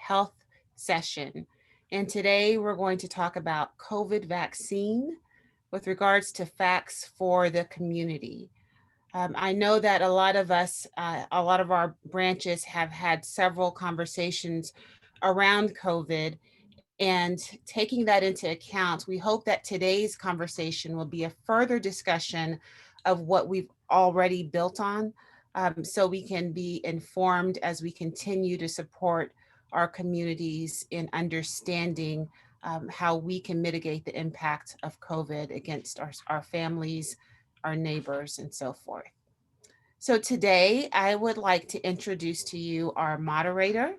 Health session. And today we're going to talk about COVID vaccine with regards to facts for the community. I know that a lot of us, a lot of our branches have had several conversations around COVID. And taking that into account, we hope that today's conversation will be a further discussion of what we've already built on, so we can be informed as we continue to support our communities in understanding how we can mitigate the impact of COVID against our families, our neighbors, and so forth. So today, I would like to introduce to you our moderator.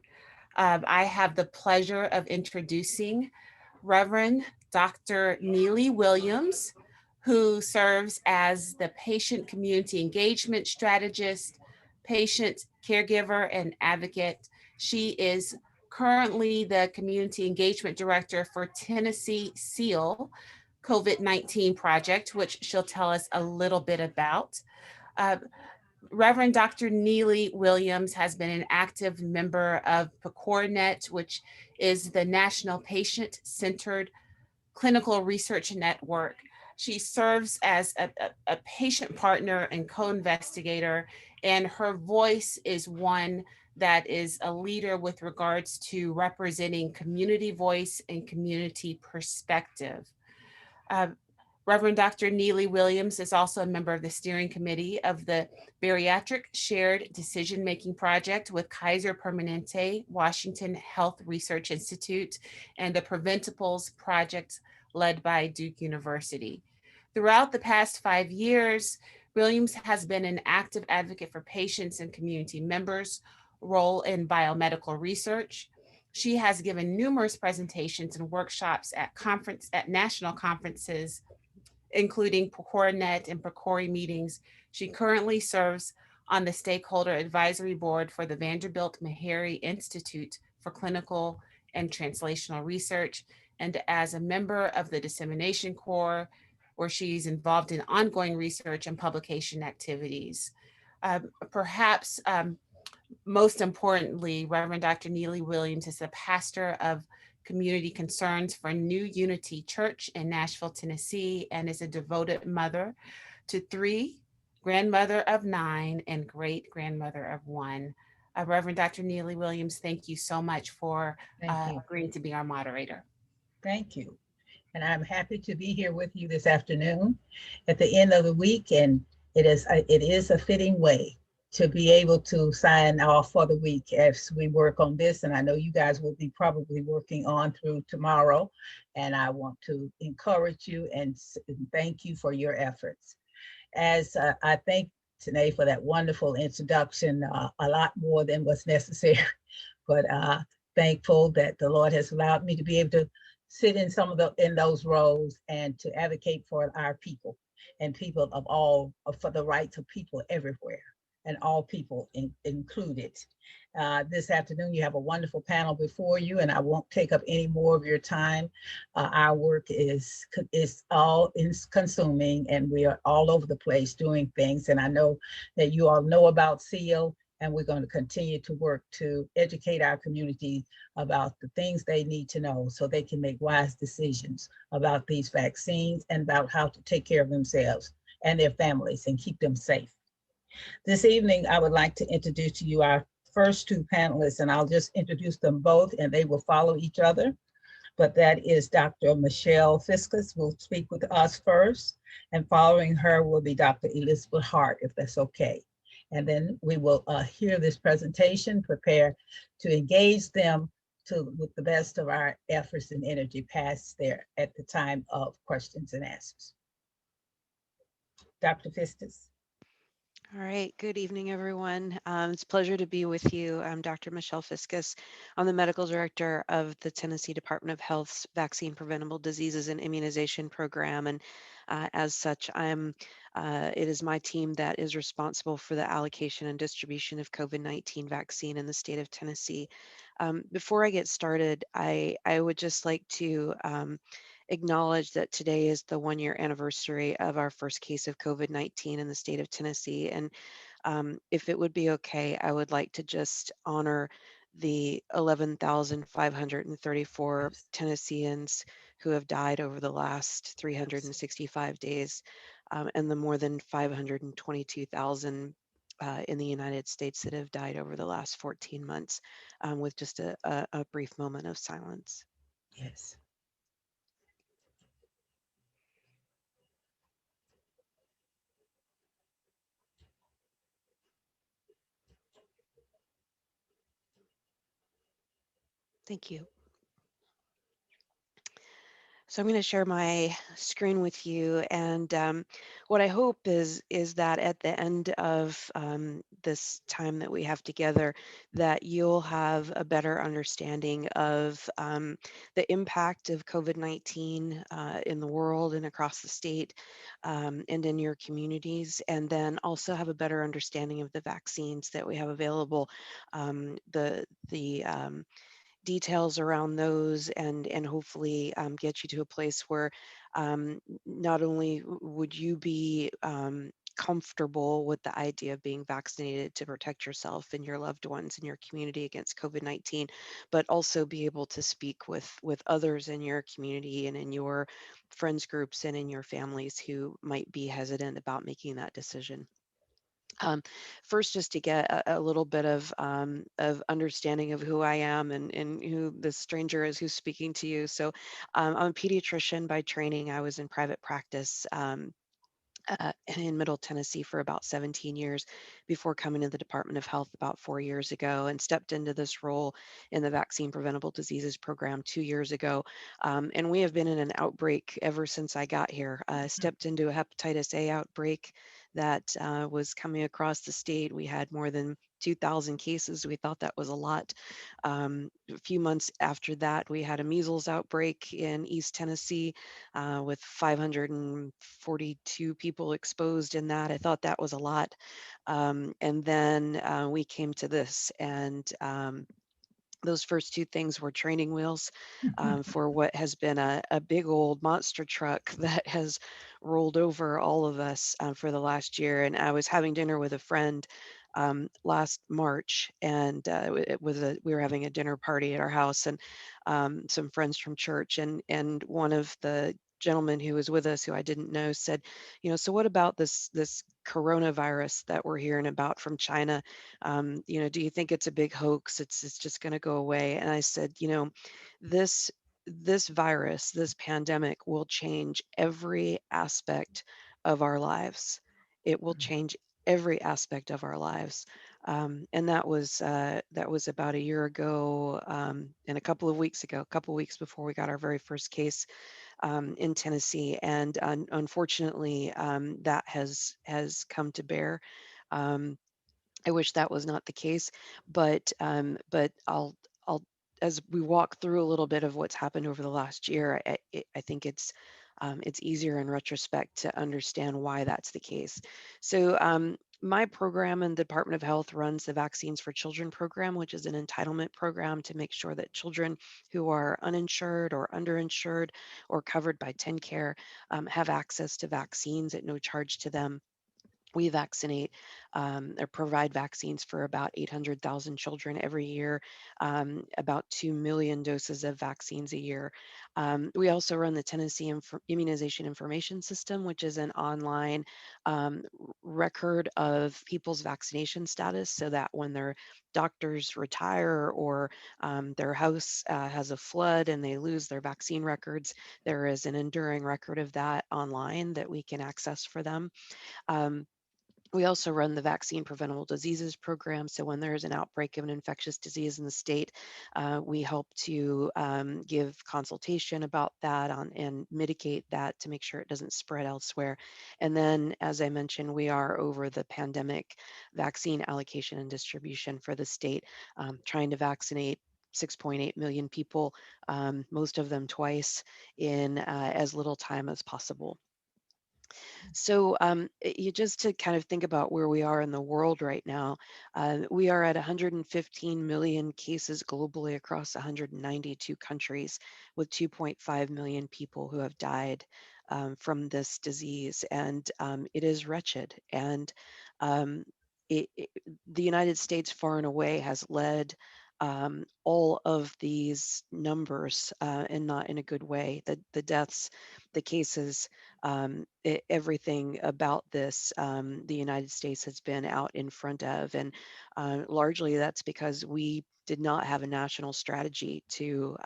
I have the pleasure of introducing Reverend Dr. Neely Williams, who serves as the patient community engagement strategist, patient caregiver, and advocate. She is currently the community engagement director for Tennessee SEAL COVID-19 project, which she'll tell us a little bit about. Uh, Reverend Dr. Neely Williams has been an active member of PCORNet, which is the National Patient Centered Clinical Research Network. She serves as a patient partner and co-investigator, and her voice is one that is a leader with regards to representing community voice and community perspective. Uh, Reverend Dr. Neely Williams is also a member of the steering committee of the Bariatric Shared Decision Making Project with Kaiser Permanente Washington Health Research Institute and the Preventables Project led by Duke University. Throughout the past 5 years, Williams has been an active advocate for patients and community members' role in biomedical research. She has given numerous presentations and workshops at national conferences, including PCORNet and PCORI meetings. She currently serves on the Stakeholder Advisory Board for the Vanderbilt Meharry Institute for Clinical and Translational Research, and as a member of the Dissemination Corps, where she's involved in ongoing research and publication activities. Perhaps most importantly, Reverend Dr. Neely Williams is the pastor of Community Concerns for New Unity Church in Nashville, Tennessee, and is a devoted mother to three, grandmother of 9, and great grandmother of 1. Reverend Dr. Neely Williams, thank you so much for Thank you. agreeing to be our moderator. Thank you. And I'm happy to be here with you this afternoon at the end of the week. And it is a fitting way to be able to sign off for the week as we work on this. And I know you guys will be probably working on through tomorrow. And I want to encourage you and thank you for your efforts. As I thank Tanae for that wonderful introduction, a lot more than was necessary, but thankful that the Lord has allowed me to be able to sit in in those roles and to advocate for our people and people of all, for the rights of people everywhere and all people included. This afternoon, you have a wonderful panel before you, and I won't take up any more of your time. Our work is all consuming, and we are all over the place doing things. And I know that you all know about SEAL, and we're going to continue to work to educate our community about the things they need to know so they can make wise decisions about these vaccines and about how to take care of themselves and their families and keep them safe. This evening, I would like to introduce to you our first two panelists, and I'll just introduce them both and they will follow each other. But that is Dr. Michelle Fiscus will speak with us first, and following her will be Dr. Elizabeth Hart, if that's okay. And then we will hear this presentation, prepare to engage them with the best of our efforts and energy past there at the time of questions and answers. Dr. Fiscus. All right. Good evening, everyone. It's a pleasure to be with you. I'm Dr. Michelle Fiscus. I'm the medical director of the Tennessee Department of Health's Vaccine Preventable Diseases and Immunization Program. And as such, it is my team that is responsible for the allocation and distribution of COVID-19 vaccine in the state of Tennessee. Before I get started, I would just like to acknowledge that today is the 1-year anniversary of our first case of COVID-19 in the state of Tennessee. And if it would be okay, I would like to just honor the 11,534 Yes. Tennesseans who have died over the last Absolutely. 365 days, and the more than 522,000 in the United States that have died over the last 14 months, with just a brief moment of silence. Yes. Thank you. So I'm going to share my screen with you, and what I hope is that at the end of this time that we have together, that you'll have a better understanding of the impact of COVID-19 in the world and across the state, and in your communities, and then also have a better understanding of the vaccines that we have available, the details around those, and hopefully get you to a place where not only would you be comfortable with the idea of being vaccinated to protect yourself and your loved ones in your community against COVID-19, but also be able to speak with others in your community and in your friends groups and in your families who might be hesitant about making that decision. Um, First, just to get a little bit of understanding of who I am and who the stranger is who's speaking to you. So, I'm a pediatrician by training. I was in private practice. In Middle Tennessee for about 17 years before coming to the Department of Health about 4 years ago, and stepped into this role in the Vaccine Preventable Diseases Program 2 years ago. And we have been in an outbreak ever since I got here. I stepped into a hepatitis A outbreak that was coming across the state. We had more than 2,000 cases. We thought that was a lot. A few months after that, we had a measles outbreak in East Tennessee with 542 people exposed in that. I thought that was a lot. And then we came to this, and those first two things were training wheels for what has been a big old monster truck that has rolled over all of us for the last year. And I was having dinner with a friend last March, and we were having a dinner party at our house, and some friends from church, and one of the gentlemen who was with us, who I didn't know, said, so what about this coronavirus that we're hearing about from China? Do you think it's a big hoax? It's just going to go away? And I said, this this virus, this pandemic will change every aspect of our lives. It will change every aspect of our lives. And that was about a year ago, and a couple of weeks ago, a couple of weeks before we got our very first case in Tennessee. And unfortunately, that has come to bear. Um, I wish that was not the case, but I'll as we walk through a little bit of what's happened over the last year, I think it's easier in retrospect to understand why that's the case. So my program in the Department of Health runs the Vaccines for Children program, which is an entitlement program to make sure that children who are uninsured or underinsured or covered by TennCare have access to vaccines at no charge to them. We vaccinate or provide vaccines for about 800,000 children every year, about 2 million doses of vaccines a year. We also run the Tennessee Immunization Information System, which is an online record of people's vaccination status, so that when their doctors retire or their house has a flood and they lose their vaccine records, there is an enduring record of that online that we can access for them. Um, we also run the Vaccine Preventable Diseases program. So when there's an outbreak of an infectious disease in the state, we help to give consultation about that and mitigate that to make sure it doesn't spread elsewhere. And then, as I mentioned, we are over the pandemic vaccine allocation and distribution for the state, trying to vaccinate 6.8 million people, most of them twice, in as little time as possible. So, you just to kind of think about where we are in the world right now, we are at 115 million cases globally across 192 countries, with 2.5 million people who have died from this disease, and it is wretched. And um, the United States, far and away, has led all of these numbers, and not in a good way. The deaths, the cases, everything about this, the United States has been out in front of, and largely that's because we did not have a national strategy to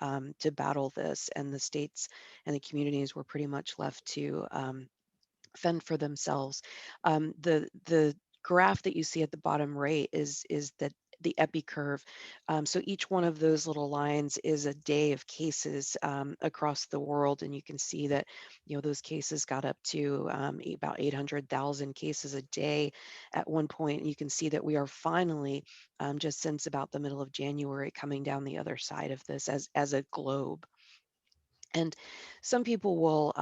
battle this, and the states and the communities were pretty much left to fend for themselves. The graph that you see at the bottom right is that the epi curve. So each one of those little lines is a day of cases across the world, and you can see that those cases got up to about 800,000 cases a day at one point. And you can see that we are finally, just since about the middle of January, coming down the other side of this as a globe. And some people will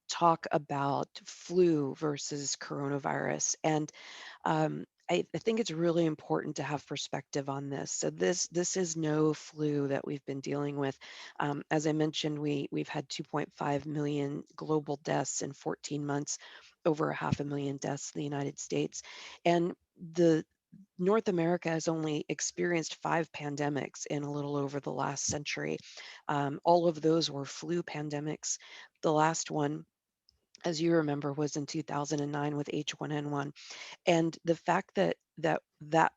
talk about flu versus coronavirus. And I think it's really important to have perspective on this. So this is no flu that we've been dealing with. As I mentioned, we've had 2.5 million global deaths in 14 months, over 500,000 deaths in the United States. And the North America has only experienced 5 pandemics in a little over the last century. All of those were flu pandemics. The last one, as you remember, was in 2009 with H1N1. And the fact that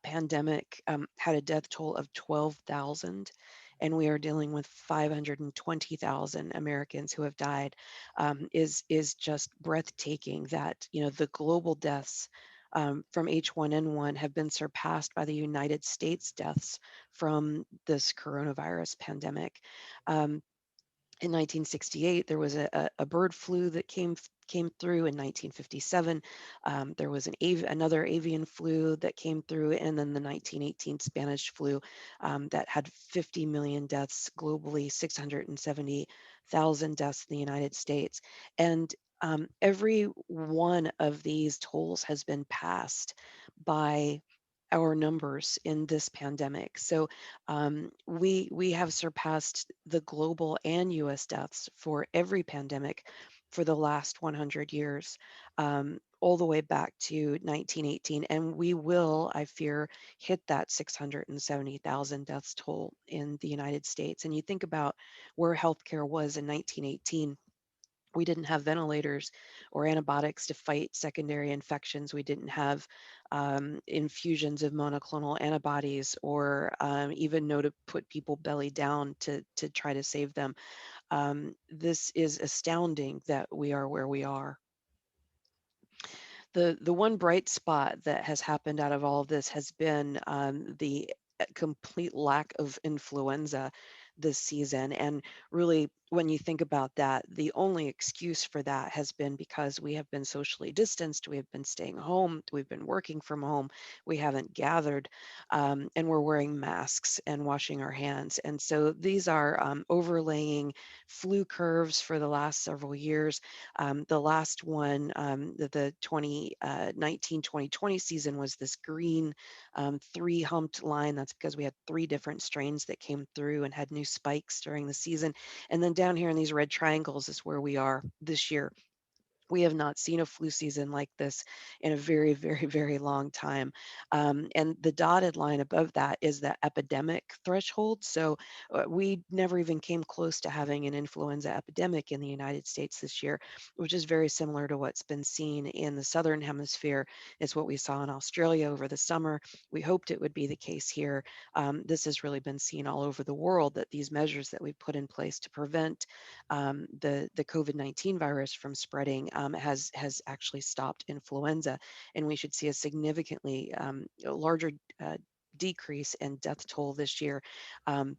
pandemic had a death toll of 12,000, and we are dealing with 520,000 Americans who have died, is just breathtaking. That the global deaths from H1N1 have been surpassed by the United States deaths from this coronavirus pandemic. Um, in 1968, there was a bird flu that came through. In 1957, there was another avian flu that came through, and then the 1918 Spanish flu that had 50 million deaths globally, 670,000 deaths in the United States. And every one of these tolls has been passed by our numbers in this pandemic. So we have surpassed the global and U.S. deaths for every pandemic for the last 100 years, all the way back to 1918, and we will, I fear, hit that 670,000 deaths toll in the United States. And you think about where healthcare was in 1918. We didn't have ventilators or antibiotics to fight secondary infections. We didn't have infusions of monoclonal antibodies, or even know to put people belly down to try to save them. This is astounding that we are where we are. The one bright spot that has happened out of all of this has been the complete lack of influenza this season. And really, when you think about that, the only excuse for that has been because we have been socially distanced, we have been staying home, we've been working from home, we haven't gathered, and we're wearing masks and washing our hands. And so these are overlaying flu curves for the last several years. The last one, the 2019-2020 season, was this green three humped line. That's because we had three different strains that came through and had new spikes during the season. And then down here in these red triangles is where we are this year. We have not seen a flu season like this in a very, very, very long time. And the dotted line above that is the epidemic threshold. So we never even came close to having an influenza epidemic in the United States this year, which is very similar to what's been seen in the Southern Hemisphere. It's what we saw in Australia over the summer. We hoped it would be the case here. This has really been seen all over the world, that these measures that we've put in place to prevent the COVID-19 virus from spreading has actually stopped influenza, and we should see a significantly larger decrease in death toll this year. Um,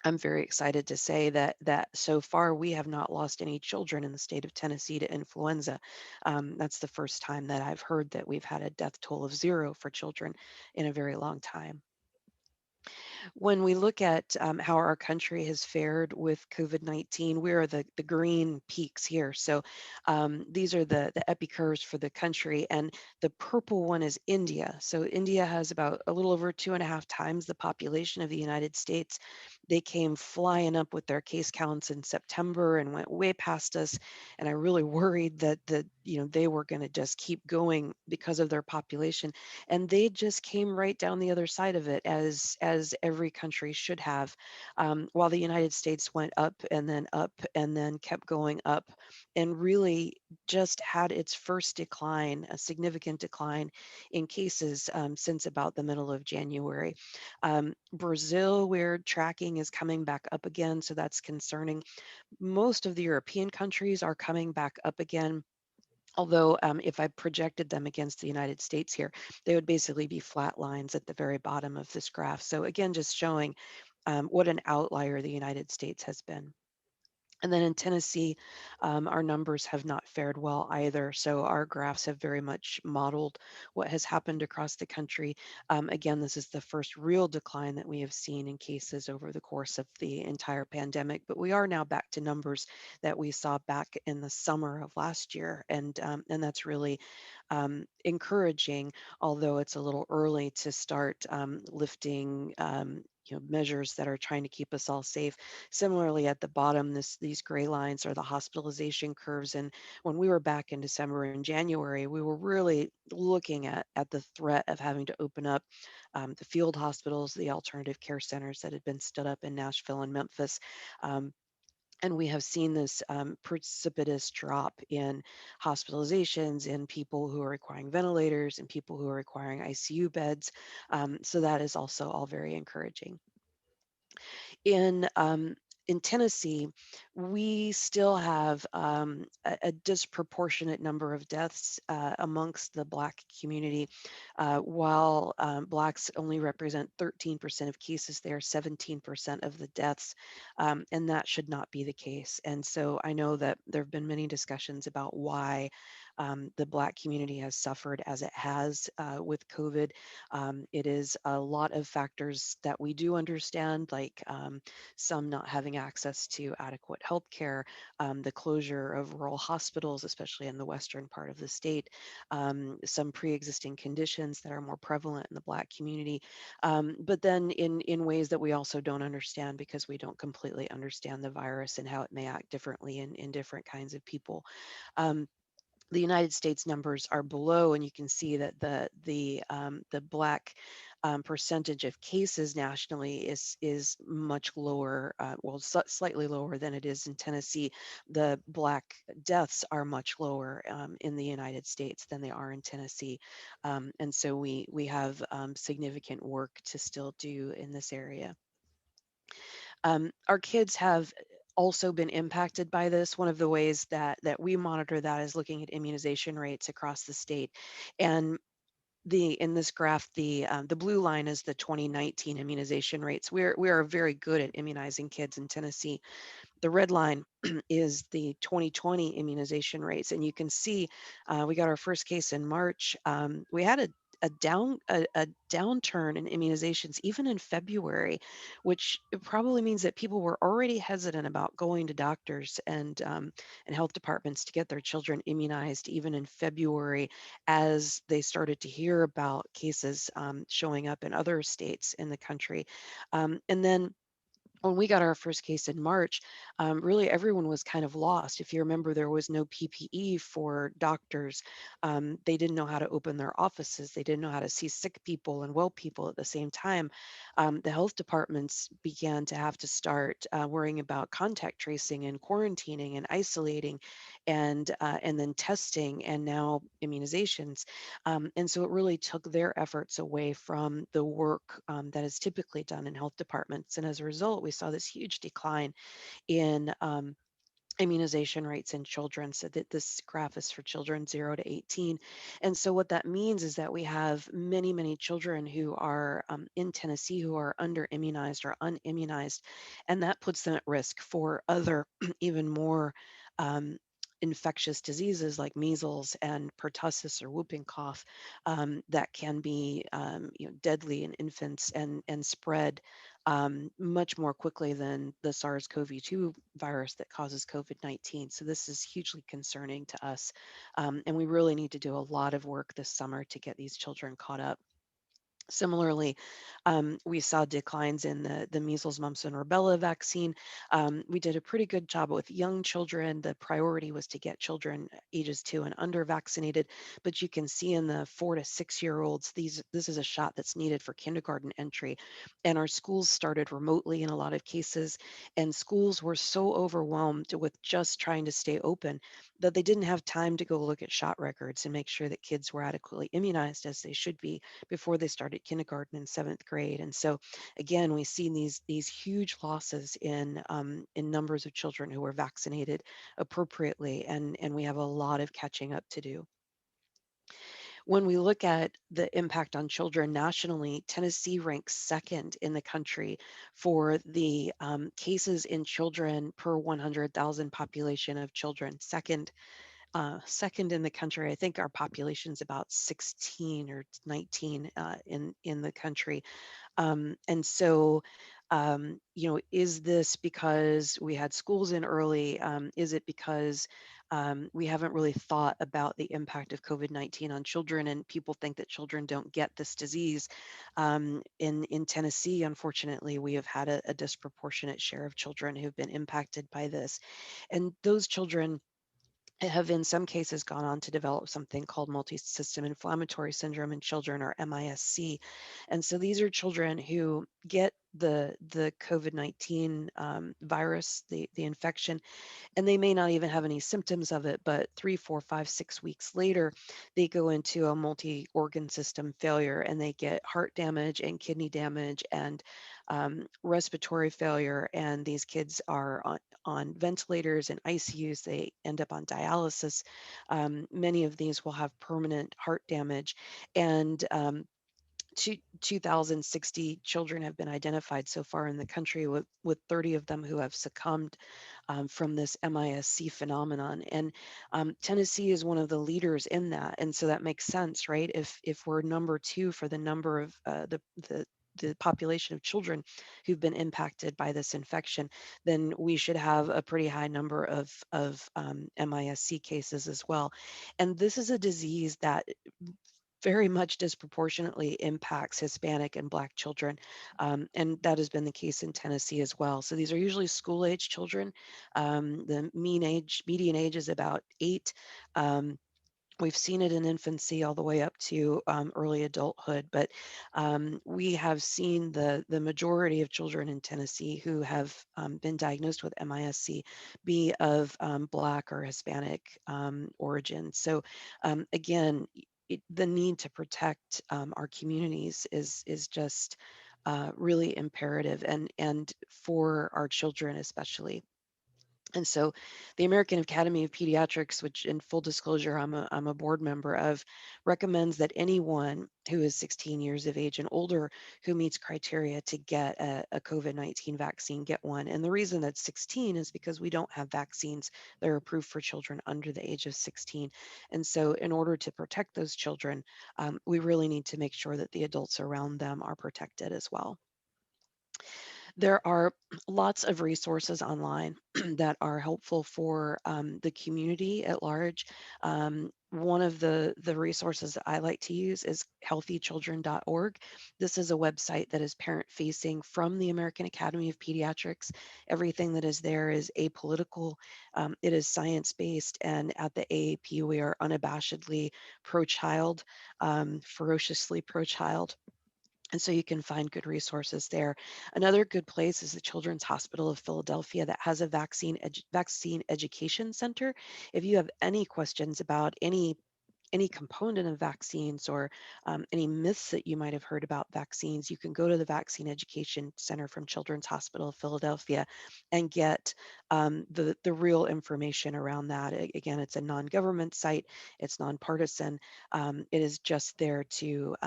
I'm very excited to say that so far we have not lost any children in the state of Tennessee to influenza. That's the first time that I've heard that we've had a death toll of 0 for children in a very long time. When we look at how our country has fared with COVID-19, we are the green peaks here. So these are the epi curves for the country, and the purple one is India. So India has about a little over 2.5 times the population of the United States. they came flying up with their case counts in September and went way past us. And I really worried that they were going to just keep going because of their population. And they just came right down the other side of it, as every country should have, while the United States went up and then kept going up, and really just had its first decline, a significant decline in cases since about the middle of January. Brazil, where tracking is coming back up again, so that's concerning. Most of the European countries are coming back up again. Although, if I projected them against the United States here, they would basically be flat lines at the very bottom of this graph. So, again, just showing what an outlier the United States has been. And then in Tennessee, our numbers have not fared well either. So our graphs have very much modeled what has happened across the country. Again, this is the first real decline that we have seen in cases over the course of the entire pandemic. But we are now back to numbers that we saw back in the summer of last year, and that's really encouraging. Although it's a little early to start lifting. Measures that are trying to keep us all safe. Similarly, at the bottom, these gray lines are the hospitalization curves. And when we were back in December and January, we were really looking at the threat of having to open up the field hospitals, the alternative care centers that had been stood up in Nashville and Memphis. And we have seen this precipitous drop in hospitalizations, in people who are requiring ventilators, and people who are requiring ICU beds. So that is also all very encouraging. In Tennessee, we still have a disproportionate number of deaths amongst the Black community. While Blacks only represent 13% of cases, they are 17% of the deaths, and that should not be the case. And so I know that there have been many discussions about why the Black community has suffered as it has with COVID. It is a lot of factors that we do understand, like some not having access to adequate health care, the closure of rural hospitals, especially in the western part of the state, some pre-existing conditions that are more prevalent in the Black community, but then in ways that we also don't understand, because we don't completely understand the virus and how it may act differently in different kinds of people. Um, the United States numbers are below, and you can see that the Black percentage of cases nationally is much lower, well, slightly lower than it is in Tennessee. The Black deaths are much lower in the United States than they are in Tennessee, and so we have significant work to still do in this area. Our kids have also been impacted by this. One of the ways that we monitor that is looking at immunization rates across the state. And in this graph, the blue line is the 2019 immunization rates. We are very good at immunizing kids in Tennessee. The red line is the 2020 immunization rates, and you can see we got our first case in March. We had a downturn in immunizations even in February, which it probably means that people were already hesitant about going to doctors and health departments to get their children immunized even in February, as they started to hear about cases showing up in other states in the country, and then when we got our first case in March, really everyone was kind of lost. If you remember, there was no PPE for doctors. They didn't know how to open their offices. They didn't know how to see sick people and well people at the same time. The health departments began to have to start worrying about contact tracing and quarantining and isolating, and then testing, and now immunizations. And so it really took their efforts away from the work that is typically done in health departments. And as a result, we saw this huge decline in immunization rates in children. So that this graph is for children 0 to 18. And so what that means is that we have many, many children who are in Tennessee who are under immunized or unimmunized. And that puts them at risk for other even more um, infectious diseases like measles and pertussis or whooping cough, that can be deadly in infants and spread much more quickly than the SARS-CoV-2 virus that causes COVID-19. So this is hugely concerning to us. And we really need to do a lot of work this summer to get these children caught up. Similarly, we saw declines in the measles, mumps, and rubella vaccine. We did a pretty good job with young children. The priority was to get children ages 2 and under vaccinated, but you can see in the 4 to 6 year olds, this is a shot that's needed for kindergarten entry. And our schools started remotely in a lot of cases, and schools were so overwhelmed with just trying to stay open that they didn't have time to go look at shot records and make sure that kids were adequately immunized as they should be before they started kindergarten and seventh grade. And so, again, we see these huge losses in numbers of children who were vaccinated appropriately, and we have a lot of catching up to do. When we look at the impact on children nationally, Tennessee ranks second in the country for the cases in children per 100,000 population of children. Second in the country. I think our population is about 16 or 19 in the country. And so, is this because we had schools in early? Is it because we haven't really thought about the impact of COVID-19 on children, and people think that children don't get this disease? In Tennessee, unfortunately, we have had a disproportionate share of children who've been impacted by this, and those children have in some cases gone on to develop something called multi-system inflammatory syndrome in children, or MISC. And so these are children who get the COVID-19 virus, the infection, and they may not even have any symptoms of it, but 3, 4, 5, 6 weeks later, they go into a multi-organ system failure, and they get heart damage and kidney damage and respiratory failure. And these kids are on ventilators and ICUs. They end up on dialysis. Many of these will have permanent heart damage. And 2,060 children have been identified so far in the country, with 30 of them who have succumbed from this MISC phenomenon. And Tennessee is one of the leaders in that. And so that makes sense, right? If we're number two for the number of the population of children who've been impacted by this infection, then we should have a pretty high number of MISC cases as well. And this is a disease that very much disproportionately impacts Hispanic and Black children. And that has been the case in Tennessee as well. So these are usually school age children. The median age is about 8. Um, We've seen it in infancy all the way up to early adulthood, but we have seen the majority of children in Tennessee who have been diagnosed with MISC be of Black or Hispanic origin. So again, the need to protect our communities is just really imperative, and for our children especially. And so the American Academy of Pediatrics, which in full disclosure, I'm a board member of, recommends that anyone who is 16 years of age and older who meets criteria to get a COVID-19 vaccine get one. And the reason that's 16 is because we don't have vaccines that are approved for children under the age of 16. And so in order to protect those children, we really need to make sure that the adults around them are protected as well. There are lots of resources online that are helpful for the community at large. One of the resources that I like to use is healthychildren.org. This is a website that is parent facing from the American Academy of Pediatrics. Everything that is there is apolitical, it is science based, and at the AAP, we are unabashedly pro child, ferociously pro child. And so you can find good resources there. Another good place is the Children's Hospital of Philadelphia that has a vaccine education center. If you have any questions about any component of vaccines, or any myths that you might have heard about vaccines, you can go to the Vaccine Education Center from Children's Hospital of Philadelphia and get the real information around that. Again, it's a non-government site, it's nonpartisan. It is just there to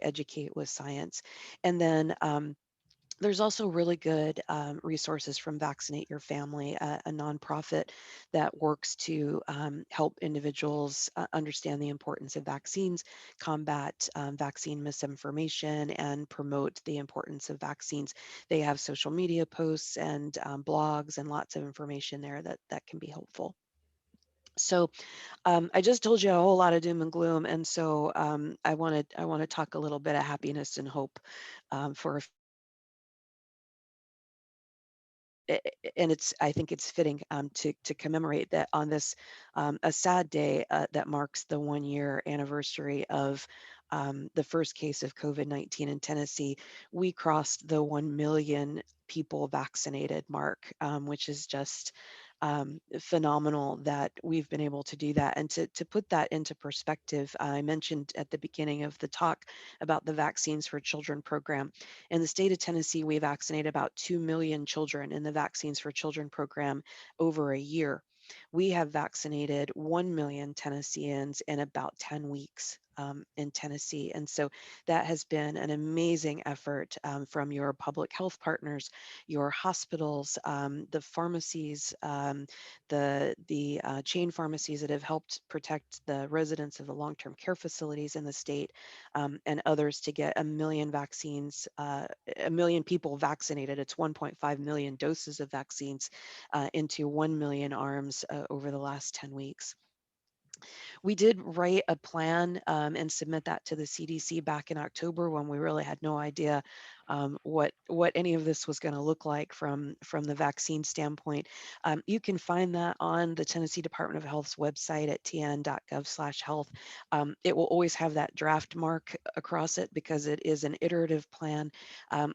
educate with science. And then there's also really good resources from Vaccinate Your Family, a nonprofit that works to help individuals understand the importance of vaccines, combat vaccine misinformation, and promote the importance of vaccines. They have social media posts and blogs and lots of information there that can be helpful. So I just told you a whole lot of doom and gloom, and so I want to talk a little bit of happiness and hope for and it's I think it's fitting to commemorate that on this a sad day that marks the 1 year anniversary of the first case of COVID-19 in Tennessee. We crossed the 1 million people vaccinated mark, which is just phenomenal that we've been able to do that. And to put that into perspective, I mentioned at the beginning of the talk about the Vaccines for Children program. In the state of Tennessee, we vaccinate about 2 million children in the Vaccines for Children program over a year. We have vaccinated 1 million Tennesseans in about 10 weeks. In Tennessee. And so that has been an amazing effort from your public health partners, your hospitals, the pharmacies, the chain pharmacies that have helped protect the residents of the long-term care facilities in the state, and others to get a million vaccines, a million people vaccinated. It's 1.5 million doses of vaccines into 1 million arms over the last 10 weeks. We did write a plan and submit that to the CDC back in October when we really had no idea what any of this was going to look like from the vaccine standpoint. You can find that on the Tennessee Department of Health's website at tn.gov/health. It will always have that draft mark across it because it is an iterative plan.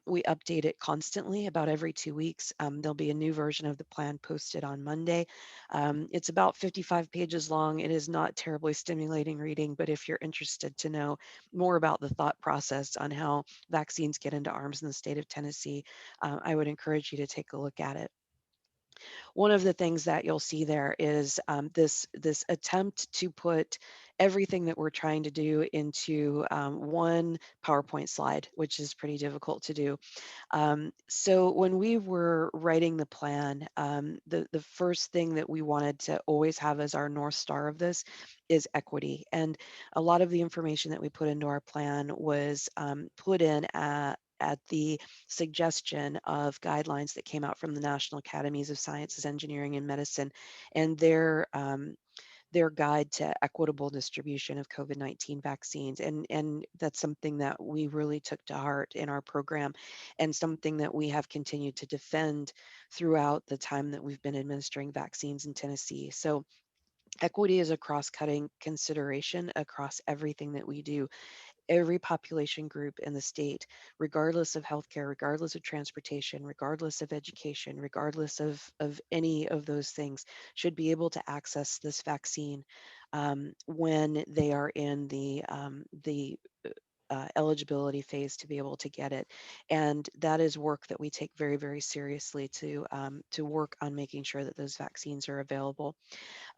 We update it constantly about every 2 weeks. There'll be a new version of the plan posted on Monday. It's about 55 pages long. It is not terribly stimulating reading, but if you're interested to know more about the thought process on how vaccines get into arms in the state of Tennessee, I would encourage you to take a look at it. One of the things that you'll see there is this attempt to put everything that we're trying to do into one PowerPoint slide, which is pretty difficult to do. So when we were writing the plan, the first thing that we wanted to always have as our North Star of this is equity. And a lot of the information that we put into our plan was put in at the suggestion of guidelines that came out from the National Academies of Sciences, Engineering, and Medicine, and their guide to equitable distribution of COVID-19 vaccines. And that's something that we really took to heart in our program and something that we have continued to defend throughout the time that we've been administering vaccines in Tennessee. So equity is a cross-cutting consideration across everything that we do. Every population group in the state, regardless of healthcare, regardless of transportation, regardless of education, regardless of any of those things, should be able to access this vaccine when they are in the eligibility phase to be able to get it. And that is work that we take very, very seriously to work on making sure that those vaccines are available.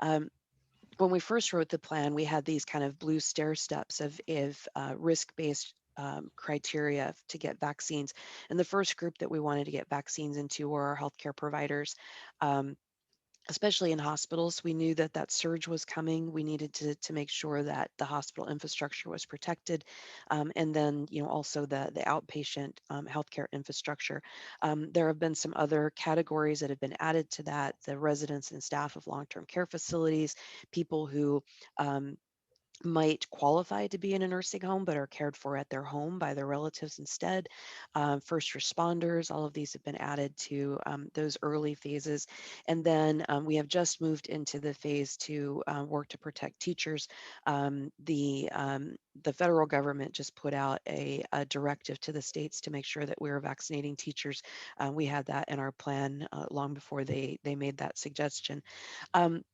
Um, when we first wrote the plan, we had these kind of blue stair steps of risk-based criteria to get vaccines. And the first group that we wanted to get vaccines into were our healthcare providers. Um, Especially in hospitals, we knew that that surge was coming. We needed to make sure that the hospital infrastructure was protected, and then also the outpatient healthcare infrastructure. There have been some other categories that have been added to that: the residents and staff of long-term care facilities, people who might qualify to be in a nursing home but are cared for at their home by their relatives instead. First responders, all of these have been added to those early phases. And then we have just moved into the phase to work to protect teachers. The federal government just put out a directive to the states to make sure that we were vaccinating teachers. We had that in our plan long before they made that suggestion. Um,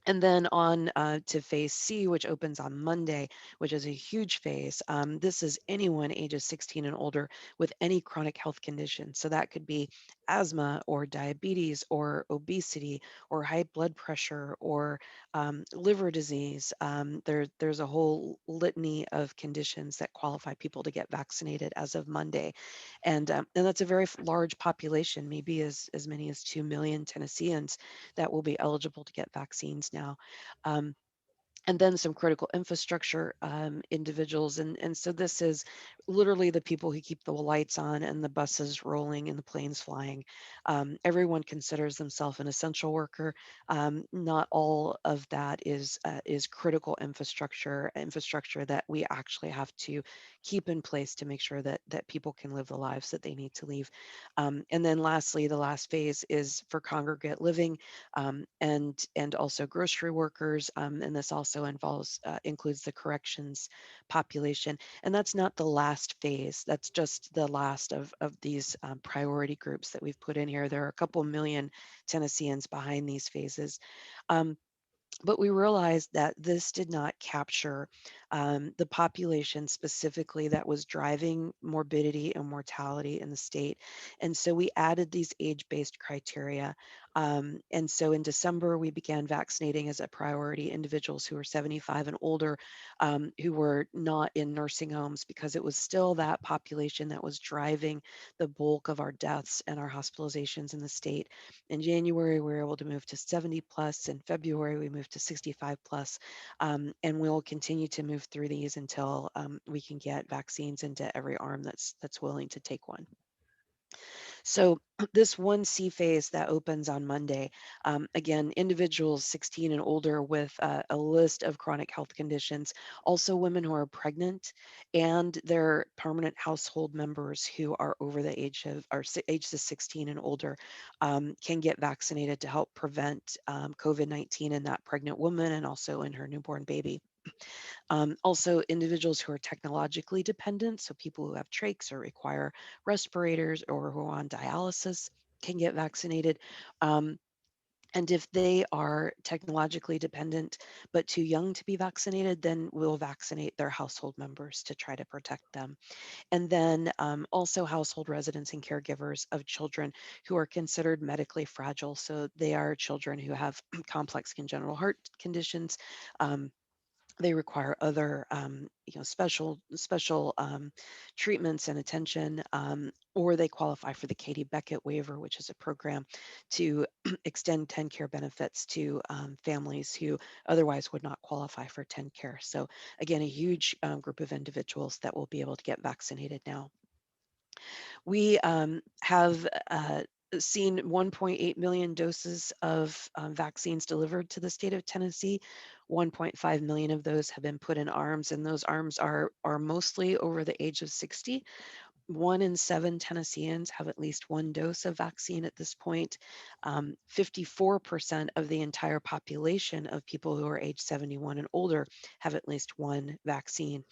and then on to phase C, which opens on Monday, which is a huge phase. This is anyone ages 16 and older with any chronic health condition. So that could be asthma or diabetes or obesity or high blood pressure or liver disease. There's a whole litany of conditions that qualify people to get vaccinated as of Monday. And that's a very large population, maybe as many as 2 million Tennesseans that will be eligible to get vaccines now. And then some critical infrastructure individuals. And so this is literally the people who keep the lights on and the buses rolling and the planes flying. Everyone considers themselves an essential worker. Not all of that is critical infrastructure that we actually have to keep in place to make sure that people can live the lives that they need to live. And then lastly, the last phase is for congregate living, and also grocery workers. And this also includes the corrections population. And that's not the last phase. That's just the last of these priority groups that we've put in here. There are a couple million Tennesseans behind these phases. Um, but we realized that this did not capture the population specifically that was driving morbidity and mortality in the state. And so we added these age-based criteria. And so in December, we began vaccinating as a priority individuals who were 75 and older, who were not in nursing homes, because it was still that population that was driving the bulk of our deaths and our hospitalizations in the state. In January, we were able to move to 70 plus. In February, we moved to 65 plus. And we'll continue to move through these until we can get vaccines into every arm that's willing to take one. So this 1C phase that opens on Monday, again, individuals 16 and older with a list of chronic health conditions, also women who are pregnant and their permanent household members who are over the age of, or ages of 16 and older, can get vaccinated to help prevent COVID-19 in that pregnant woman and also in her newborn baby. Also, individuals who are technologically dependent, so people who have trachs or require respirators or who are on dialysis, can get vaccinated. And if they are technologically dependent but too young to be vaccinated, then we'll vaccinate their household members to try to protect them. And then also household residents and caregivers of children who are considered medically fragile. So they are children who have complex congenital heart conditions. They require other special treatments and attention, or they qualify for the Katie Beckett waiver, which is a program to extend 10 care benefits to families who otherwise would not qualify for 10 care. So again, a huge group of individuals that will be able to get vaccinated now. We have seen 1.8 million doses of vaccines delivered to the state of Tennessee. 1.5 million of those have been put in arms, and those arms are mostly over the age of 60. 1 in 7 Tennesseans have at least one dose of vaccine at this point. 54% of the entire population of people who are age 71 and older have at least one vaccine,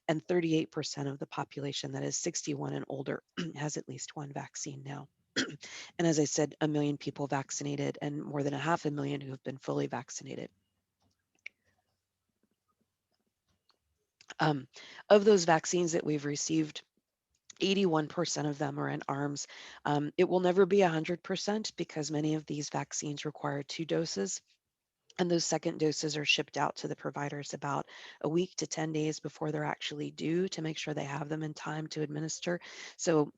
and 38% of the population that is 61 and older has at least one vaccine now. And as I said, a million people vaccinated and more than a half a million who have been fully vaccinated. Um, of those vaccines that we've received, 81% of them are in arms. It will never be 100% because many of these vaccines require 2 doses. And those second doses are shipped out to the providers about a week to 10 days before they're actually due to make sure they have them in time to administer. So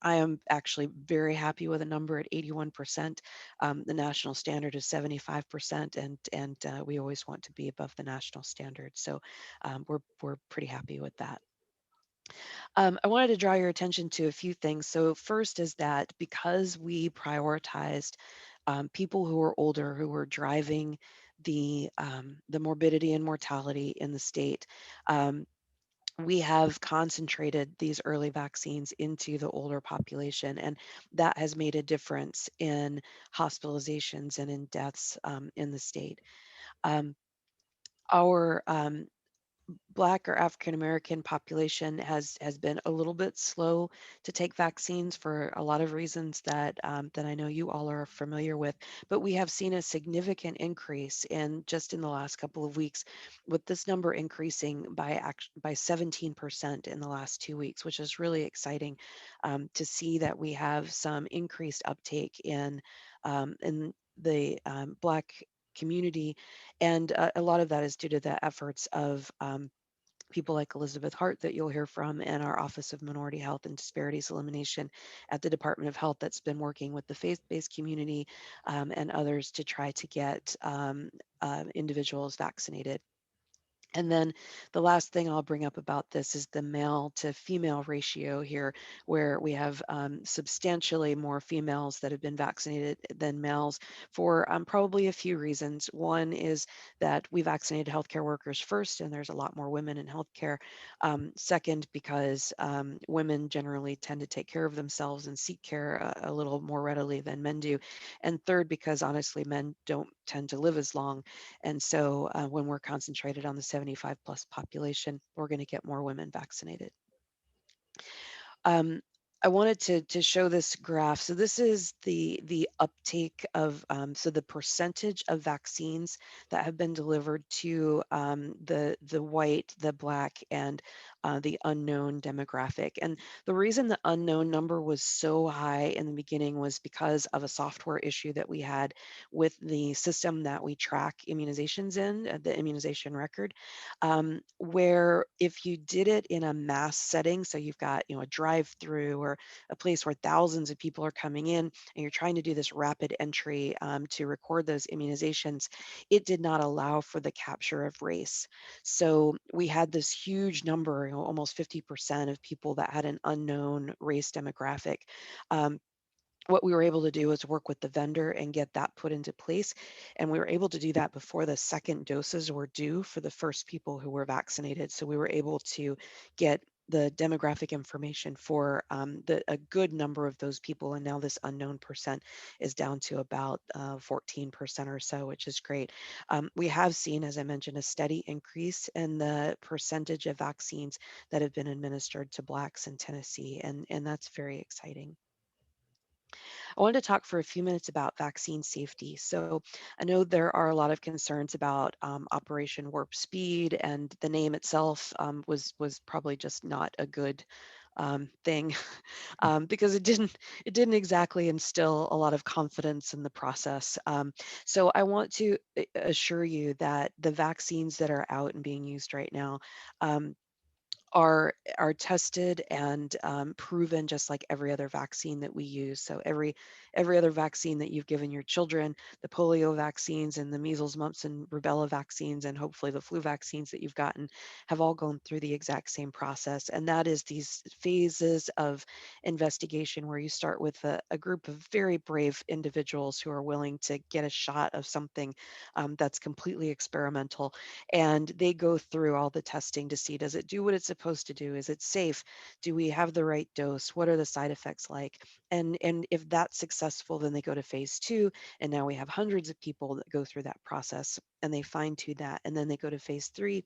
I am actually very happy with a number at 81%. The national standard is 75%, and we always want to be above the national standard. So we're pretty happy with that. I wanted to draw your attention to a few things. So first is that because we prioritized people who are older, who are driving the morbidity and mortality in the state, we have concentrated these early vaccines into the older population, and that has made a difference in hospitalizations and in deaths in the state. Um, our Black or African American population has been a little bit slow to take vaccines for a lot of reasons that I know you all are familiar with. But we have seen a significant increase in just in the last couple of weeks, with this number increasing by 17% in the last 2 weeks, which is really exciting to see that we have some increased uptake in the Black community, and a lot of that is due to the efforts of people like Elizabeth Hart that you'll hear from in our Office of Minority Health and Disparities Elimination at the Department of Health, that's been working with the faith-based community and others to try to get individuals vaccinated. And then the last thing I'll bring up about this is the male to female ratio here, where we have substantially more females that have been vaccinated than males for probably a few reasons. One is that we vaccinated healthcare workers first, and there's a lot more women in healthcare. Second, because women generally tend to take care of themselves and seek care a little more readily than men do. And third, because honestly, men don't tend to live as long, and so when we're concentrated on the 75 plus population, we're going to get more women vaccinated. Um, I wanted to show this graph. So this is the uptake of so the percentage of vaccines that have been delivered to the white, the black, and the unknown demographic. And the reason the unknown number was so high in the beginning was because of a software issue that we had with the system that we track immunizations in, the immunization record, where if you did it in a mass setting, so you've got a drive-through or a place where thousands of people are coming in, and you're trying to do this rapid entry to record those immunizations, it did not allow for the capture of race. So we had this huge number, almost 50% of people that had an unknown race demographic. Um, what we were able to do is work with the vendor and get that put into place. And we were able to do that before the second doses were due for the first people who were vaccinated. So we were able to get the demographic information for a good number of those people. And now this unknown percent is down to about 14% or so, which is great. We have seen, as I mentioned, a steady increase in the percentage of vaccines that have been administered to Blacks in Tennessee. And that's very exciting. I wanted to talk for a few minutes about vaccine safety. So I know there are a lot of concerns about Operation Warp Speed, and the name itself was probably just not a good thing because it didn't exactly instill a lot of confidence in the process. So I want to assure you that the vaccines that are out and being used right now, um, are tested and proven just like every other vaccine that we use. So every other vaccine that you've given your children, the polio vaccines and the measles, mumps, and rubella vaccines, and hopefully the flu vaccines that you've gotten, have all gone through the exact same process. And that is these phases of investigation where you start with a group of very brave individuals who are willing to get a shot of something that's completely experimental, and they go through all the testing to see, does it do what it's supposed to do? Is it safe? Do we have the right dose? What are the side effects like? And if that's successful, then they go to phase 2, and now we have hundreds of people that go through that process and they fine tune that, and then they go to phase 3,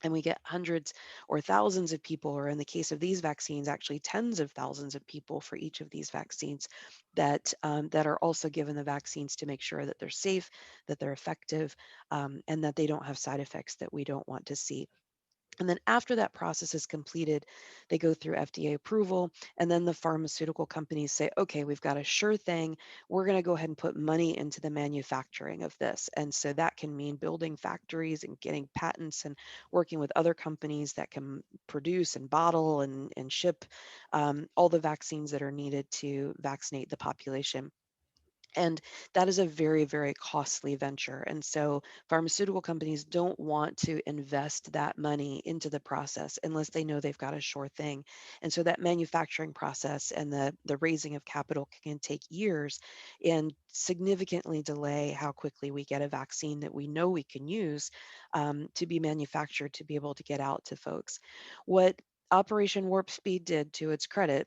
and we get hundreds or thousands of people, or in the case of these vaccines, actually tens of thousands of people for each of these vaccines that are also given the vaccines to make sure that they're safe, that they're effective, and that they don't have side effects that we don't want to see. And then after that process is completed, they go through FDA approval, and then the pharmaceutical companies say, okay, we've got a sure thing. We're going to go ahead and put money into the manufacturing of this. And so that can mean building factories and getting patents and working with other companies that can produce and bottle and ship all the vaccines that are needed to vaccinate the population. And that is a very, very costly venture. And so pharmaceutical companies don't want to invest that money into the process unless they know they've got a sure thing. And so that manufacturing process and the raising of capital can take years and significantly delay how quickly we get a vaccine that we know we can use to be manufactured to be able to get out to folks. What Operation Warp Speed did, to its credit,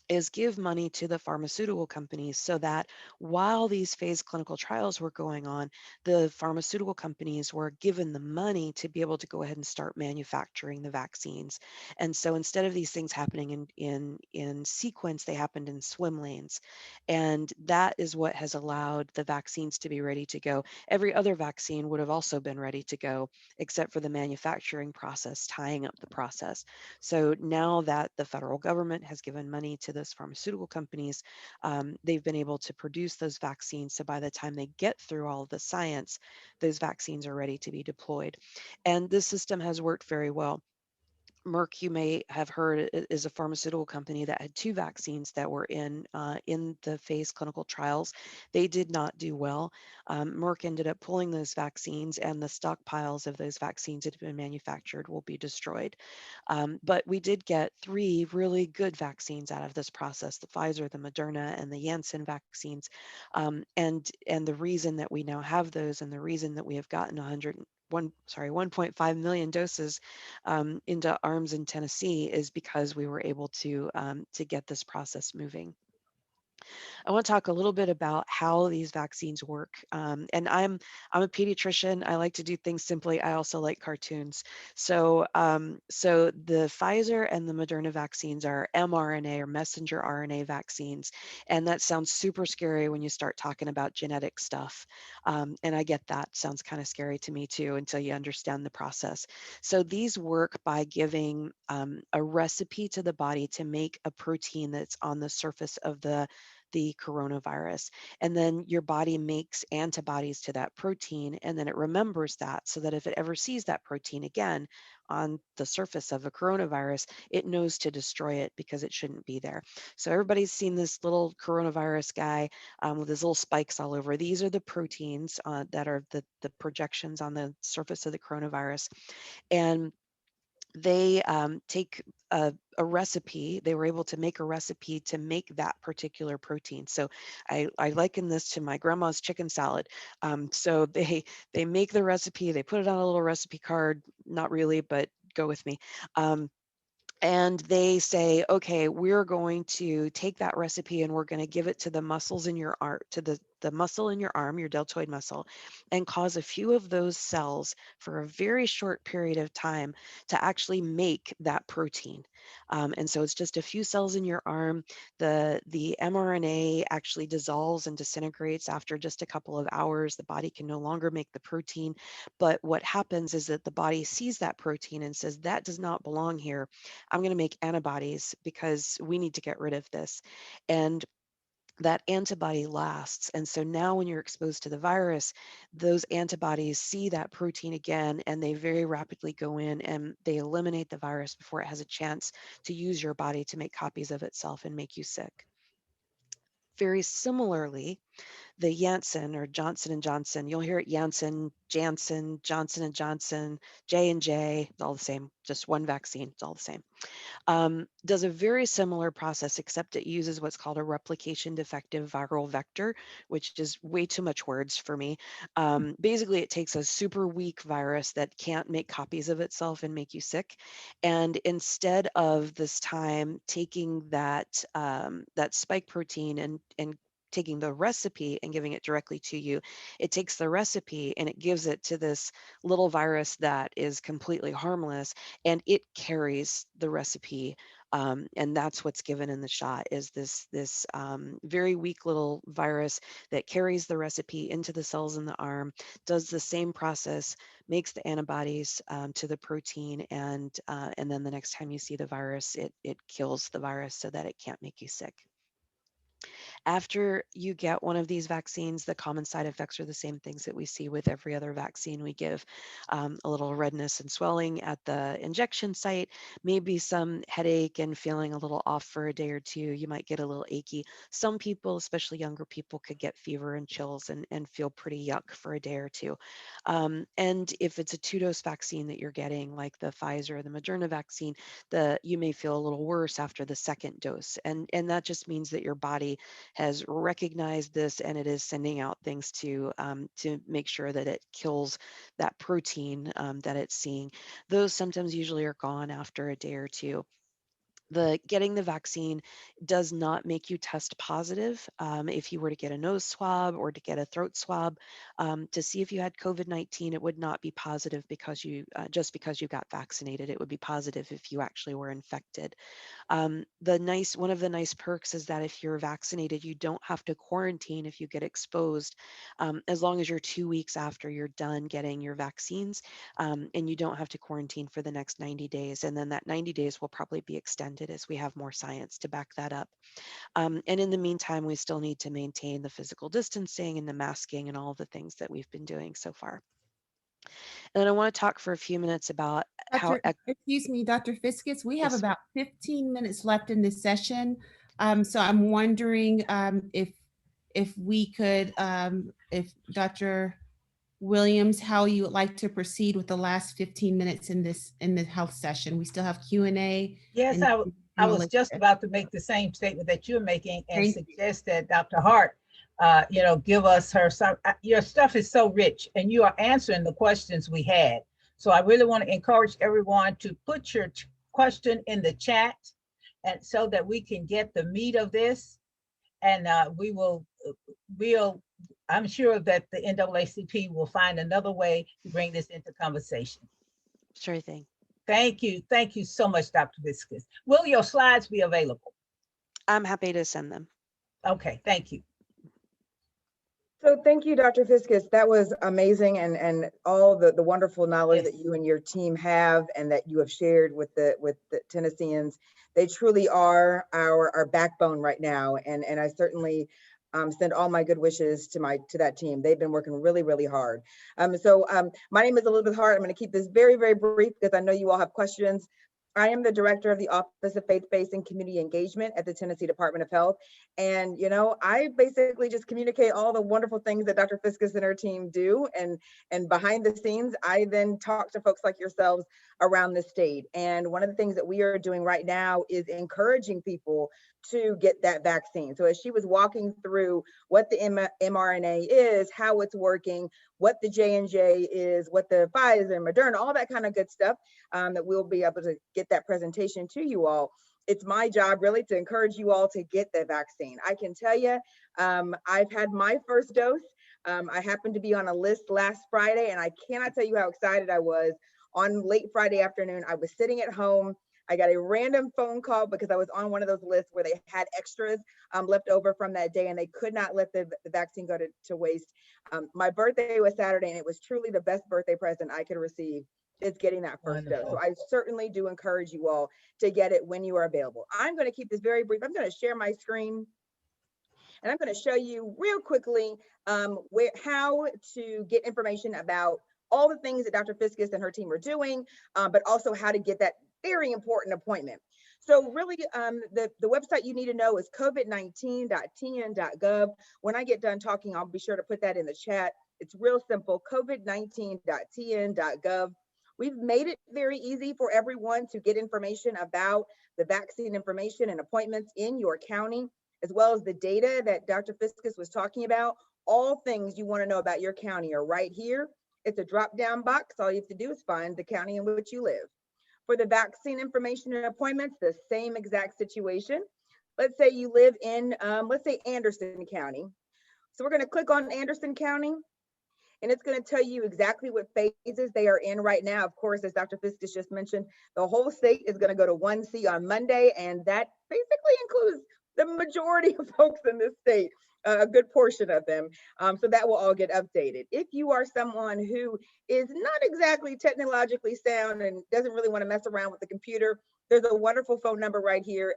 is give money to the pharmaceutical companies so that while these phase clinical trials were going on, the pharmaceutical companies were given the money to be able to go ahead and start manufacturing the vaccines. And so instead of these things happening in sequence, they happened in swim lanes. And that is what has allowed the vaccines to be ready to go. Every other vaccine would have also been ready to go, except for the manufacturing process tying up the process. So now that the federal government has given money to those pharmaceutical companies, they've been able to produce those vaccines. So by the time they get through all of the science, those vaccines are ready to be deployed. And this system has worked very well. Merck, you may have heard, is a pharmaceutical company that had two vaccines that were in the phase clinical trials. They did not do well. Merck ended up pulling those vaccines, and the stockpiles of those vaccines that have been manufactured will be destroyed. But we did get three really good vaccines out of this process: the Pfizer, the Moderna, and the Janssen vaccines. And the reason that we now have those, and the reason that we have gotten 1.5 million doses into arms in Tennessee, is because we were able to get this process moving. I want to talk a little bit about how these vaccines work. And I'm a pediatrician. I like to do things simply. I also like cartoons. So the Pfizer and the Moderna vaccines are mRNA, or messenger RNA vaccines, and that sounds super scary when you start talking about genetic stuff. And I get that. Sounds kind of scary to me too until you understand the process. So these work by giving a recipe to the body to make a protein that's on the surface of the coronavirus. And then your body makes antibodies to that protein, and then it remembers that, so that if it ever sees that protein again on the surface of a coronavirus, it knows to destroy it because it shouldn't be there. So everybody's seen this little coronavirus guy with his little spikes all over. These are the proteins that are the projections on the surface of the coronavirus. And they take a recipe. They were able to make a recipe to make that particular protein. So I liken this to my grandma's chicken salad. So they make the recipe, they put it on a little recipe card, not really, but go with me. And they say, okay, we're going to take that recipe and we're going to give it to the muscles in your arm, to the muscle in your arm, your deltoid muscle, and cause a few of those cells for a very short period of time to actually make that protein. And so it's just a few cells in your arm. The mRNA actually dissolves and disintegrates after just a couple of hours. The body can no longer make the protein. But what happens is that the body sees that protein and says, that does not belong here. I'm going to make antibodies because we need to get rid of this. And that antibody lasts. And so now when you're exposed to the virus, those antibodies see that protein again, and they very rapidly go in and they eliminate the virus before it has a chance to use your body to make copies of itself and make you sick. Very similarly, the Janssen, or Johnson and Johnson, you'll hear it Janssen, Johnson and Johnson, J&J, it's all the same, just one vaccine, it's all the same. Does a very similar process, except it uses what's called a replication defective viral vector, which is way too much words for me. Basically, it takes a super weak virus that can't make copies of itself and make you sick. And instead of this time taking that spike protein and taking the recipe and giving it directly to you, it takes the recipe and it gives it to this little virus that is completely harmless, and it carries the recipe. And that's what's given in the shot, is this very weak little virus that carries the recipe into the cells in the arm, does the same process, makes the antibodies to the protein, and then the next time you see the virus, it kills the virus so that it can't make you sick. After you get one of these vaccines, the common side effects are the same things that we see with every other vaccine we give. A little redness and swelling at the injection site, maybe some headache and feeling a little off for a day or two. You might get a little achy. Some people, especially younger people, could get fever and chills and feel pretty yuck for a day or two. And if it's a two-dose vaccine that you're getting, like the Pfizer or the Moderna vaccine, you may feel a little worse after the second dose. And that just means that your body has recognized this, and it is sending out things to make sure that it kills that protein that it's seeing. Those symptoms usually are gone after a day or two. Getting the vaccine does not make you test positive. If you were to get a nose swab or to get a throat swab to see if you had COVID-19, it would not be positive because you just because you got vaccinated. It would be positive if you actually were infected. One of the nice perks is that if you're vaccinated, you don't have to quarantine if you get exposed, as long as you're 2 weeks after you're done getting your vaccines, and you don't have to quarantine for the next 90 days. And then that 90 days will probably be extended as we have more science to back that up. And in the meantime, we still need to maintain the physical distancing and the masking and all the things that we've been doing so far. And then I want to talk for a few minutes about how, Excuse me, Dr. Fiskus, we have yes, about 15 minutes left in this session. So I'm wondering if we could, if Dr. Williams, how you would like to proceed with the last 15 minutes in the health session. We still have Q&A Yes, and I was just about to make the same statement that you're making and thank you. suggest that Dr. Hart, give us her some. Your stuff is so rich, and you are answering the questions we had. So I really want to encourage everyone to put your question in the chat, and so that we can get the meat of this, and we'll. I'm sure that the NAACP will find another way to bring this into conversation. sure thing. Thank you. Thank you so much, Dr. Viscus. Will your slides be available? I'm happy to send them. Okay, thank you. So thank you, Dr. Fiskus. That was amazing, and all the wonderful knowledge Yes. that you and your team have and that you have shared with the Tennesseans. They truly are our backbone right now, and I certainly send all my good wishes to that team. They've been working really, really hard. My name is Elizabeth Hart. I'm going to keep this very, very brief because I know you all have questions. I am the director of the Office of Faith-Based and Community Engagement at the Tennessee Department of Health. And, I basically just communicate all the wonderful things that Dr. Fiskus and her team do. And behind the scenes, I then talk to folks like yourselves around the state. And one of the things that we are doing right now is encouraging people to get that vaccine. So as she was walking through what the mRNA is, how it's working, what the J&J is, what the Pfizer, Moderna, all that kind of good stuff, that we'll be able to get that presentation to you all. It's my job really to encourage you all to get the vaccine. I can tell you, I've had my first dose. I happened to be on a list last Friday, and I cannot tell you how excited I was. On late Friday afternoon, I was sitting at home. I got a random phone call because I was on one of those lists where they had extras left over from that day, and they could not let the vaccine go to waste. My birthday was Saturday, and it was truly the best birthday present I could receive, is getting that first dose. So I certainly do encourage you all to get it when you are available. I'm going to keep this very brief. I'm going to share my screen, and I'm going to show you real quickly how to get information about all the things that Dr. Fiskus and her team are doing, but also how to get that very important appointment. So really, the website you need to know is covid19.tn.gov. When I get done talking, I'll be sure to put that in the chat. It's real simple, covid19.tn.gov. We've made it very easy for everyone to get information about the vaccine information and appointments in your county, as well as the data that Dr. Fiskus was talking about. All things you want to know about your county are right here. It's a drop-down box. All you have to do is find the county in which you live. For the vaccine information and appointments, the same exact situation. Let's say you live in, let's say Anderson County. So we're going to click on Anderson County, and it's going to tell you exactly what phases they are in right now. Of course, as Dr. Fiskus just mentioned, the whole state is going to go to 1C on Monday, and that basically includes the majority of folks in this state, a good portion of them. So that will all get updated. If you are someone who is not exactly technologically sound and doesn't really want to mess around with the computer, there's a wonderful phone number right here,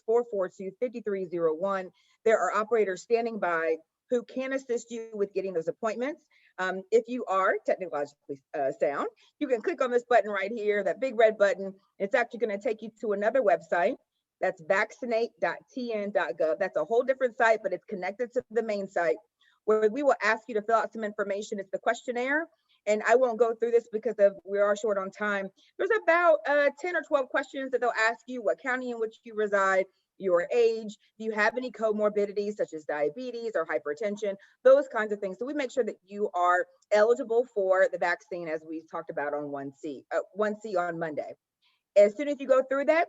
866-442-5301. There are operators standing by who can assist you with getting those appointments. If you are technologically sound, you can click on this button right here, that big red button. It's actually going to take you to another website. That's vaccinate.tn.gov. That's a whole different site, but it's connected to the main site, where we will ask you to fill out some information. It's the questionnaire, and I won't go through this because we are short on time. There's about 10 or 12 questions that they'll ask you: what county in which you reside, your age, do you have any comorbidities such as diabetes or hypertension, those kinds of things. So we make sure that you are eligible for the vaccine, as we talked about on 1C on Monday. As soon as you go through that,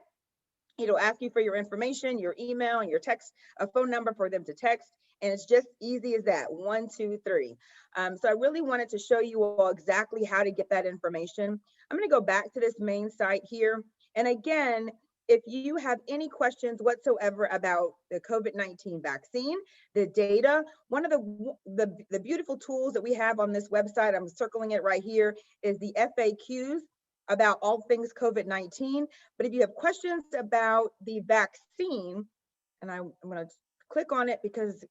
it'll ask you for your information, your email, and your text, a phone number for them to text. And it's just easy as that, 1, 2, 3. So I really wanted to show you all exactly how to get that information. I'm going to go back to this main site here. And again, if you have any questions whatsoever about the COVID-19 vaccine, the data, one of the beautiful tools that we have on this website, I'm circling it right here, is the FAQs about all things COVID-19. But if you have questions about the vaccine, and I'm going to click on it because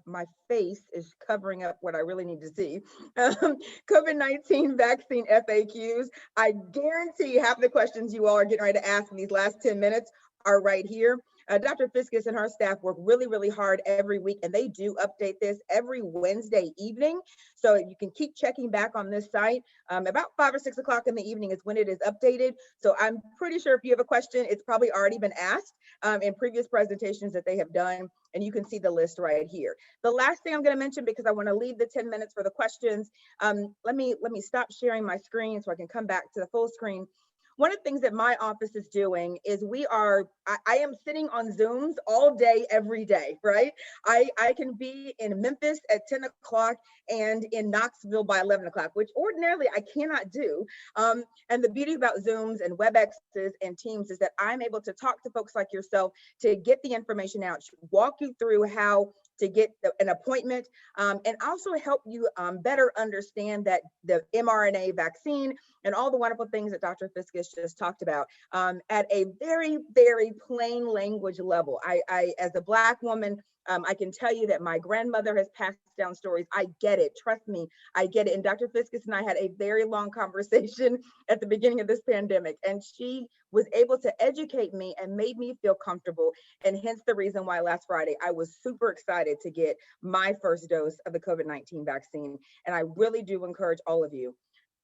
my face is covering up what I really need to see. COVID-19 vaccine FAQs. I guarantee half the questions you all are getting ready to ask in these last 10 minutes are right here. Dr. Fiscus and her staff work really, really hard every week, and they do update this every Wednesday evening. So you can keep checking back on this site. About 5 or 6 o'clock in the evening is when it is updated. So I'm pretty sure if you have a question, it's probably already been asked in previous presentations that they have done, and you can see the list right here. The last thing I'm going to mention, because I want to leave the 10 minutes for the questions, let me stop sharing my screen so I can come back to the full screen. One of the things that my office is doing is I am sitting on Zooms all day, every day, right? I can be in Memphis at 10 o'clock and in Knoxville by 11 o'clock, which ordinarily I cannot do. And the beauty about Zooms and WebExes and Teams is that I'm able to talk to folks like yourself to get the information out, walk you through how to get an appointment, and also help you better understand that the mRNA vaccine and all the wonderful things that Dr. Fiscus just talked about at a very, very plain language level. I as a Black woman, I can tell you that my grandmother has passed down stories. I get it. Trust me, I get it. And Dr. Fiscus and I had a very long conversation at the beginning of this pandemic, and she was able to educate me and made me feel comfortable. And hence the reason why last Friday I was super excited to get my first dose of the COVID-19 vaccine. And I really do encourage all of you.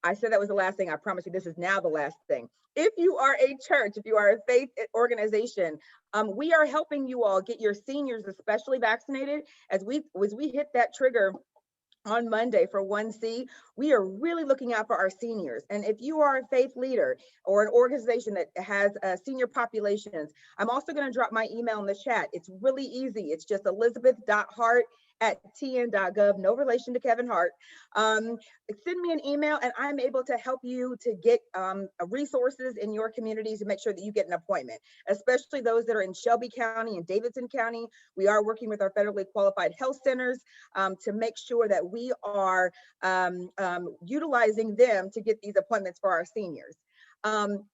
I said that was the last thing. I promise you, this is now the last thing. If you are a church, if you are a faith organization, we are helping you all get your seniors especially vaccinated. As we hit that trigger on Monday for 1C, we are really looking out for our seniors. And if you are a faith leader or an organization that has senior populations, I'm also going to drop my email in the chat. It's really easy. It's just elizabeth.hart@tn.gov, no relation to Kevin Hart. Send me an email and I'm able to help you to get resources in your communities to make sure that you get an appointment, especially those that are in Shelby County and Davidson County. We are working with our federally qualified health centers to make sure that we are utilizing them to get these appointments for our seniors.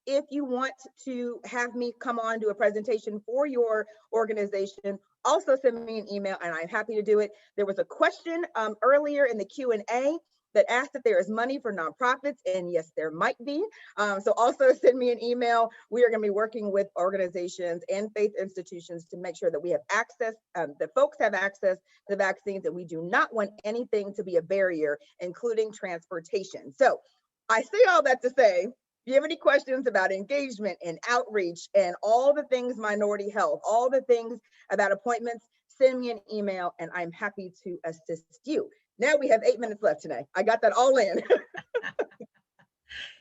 If you want to have me come on do a presentation for your organization, also send me an email and I'm happy to do it. There was a question earlier in the Q&A that asked if there is money for nonprofits, and yes, there might be. So also send me an email. We are going to be working with organizations and faith institutions to make sure that we have access, that folks have access to the vaccines, and we do not want anything to be a barrier, including transportation. So I say all that to say, if you have any questions about engagement and outreach and all the things minority health, all the things about appointments, send me an email and I'm happy to assist you. Now we have 8 minutes left tonight. I got that all in.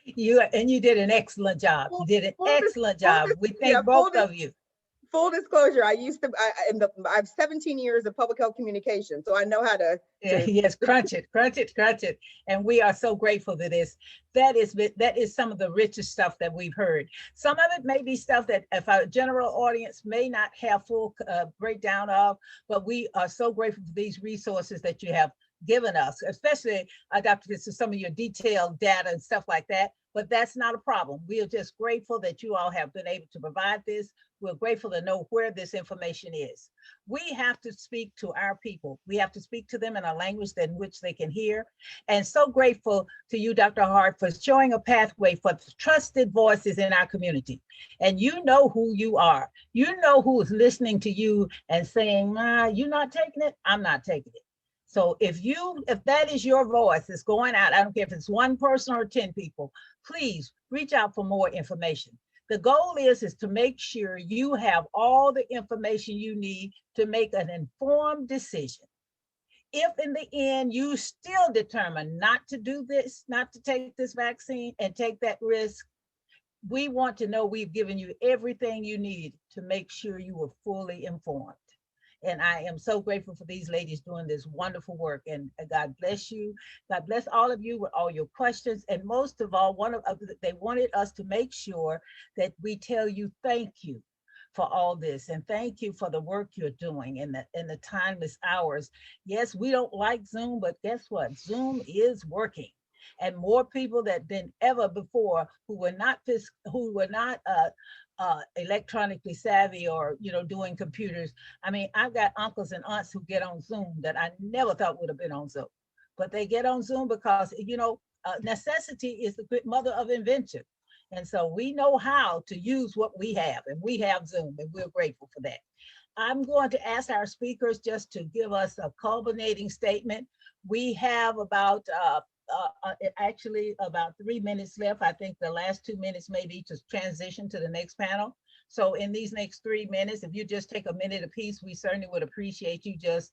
You did an excellent job. You did an excellent job. We thank both of you. Full disclosure, I have 17 years of public health communication, so I know how to. Yes, crunch it. And we are so grateful to this. That is some of the richest stuff that we've heard. Some of it may be stuff that if our general audience may not have full breakdown of, but we are so grateful for these resources that you have given us, especially Dr. This is some of your detailed data and stuff like that, but that's not a problem. We are just grateful that you all have been able to provide this. We're grateful to know where this information is. We have to speak to our people. We have to speak to them in a language in which they can hear. And so grateful to you, Dr. Hart, for showing a pathway for trusted voices in our community. And you know who you are. You know who is listening to you and saying, you're not taking it, I'm not taking it. So if that is your voice that's going out, I don't care if it's one person or 10 people, please reach out for more information. The goal is to make sure you have all the information you need to make an informed decision. If in the end you still determine not to do this, not to take this vaccine and take that risk, we want to know we've given you everything you need to make sure you were fully informed. And I am so grateful for these ladies doing this wonderful work. And God bless you. God bless all of you with all your questions. And most of all, they wanted us to make sure that we tell you thank you for all this. And thank you for the work you're doing in the timeless hours. Yes, we don't like Zoom, but guess what? Zoom is working. and more people than ever before who were not electronically savvy or doing computers. I mean, I've got uncles and aunts who get on Zoom that I never thought would have been on Zoom, but they get on Zoom because necessity is the great mother of invention. And so we know how to use what we have, and we have Zoom, and we're grateful for that. I'm going to ask our speakers just to give us a culminating statement. We have actually about 3 minutes left. I think the last 2 minutes may be to transition to the next panel. So in these next 3 minutes, if you just take a minute apiece, we certainly would appreciate you just,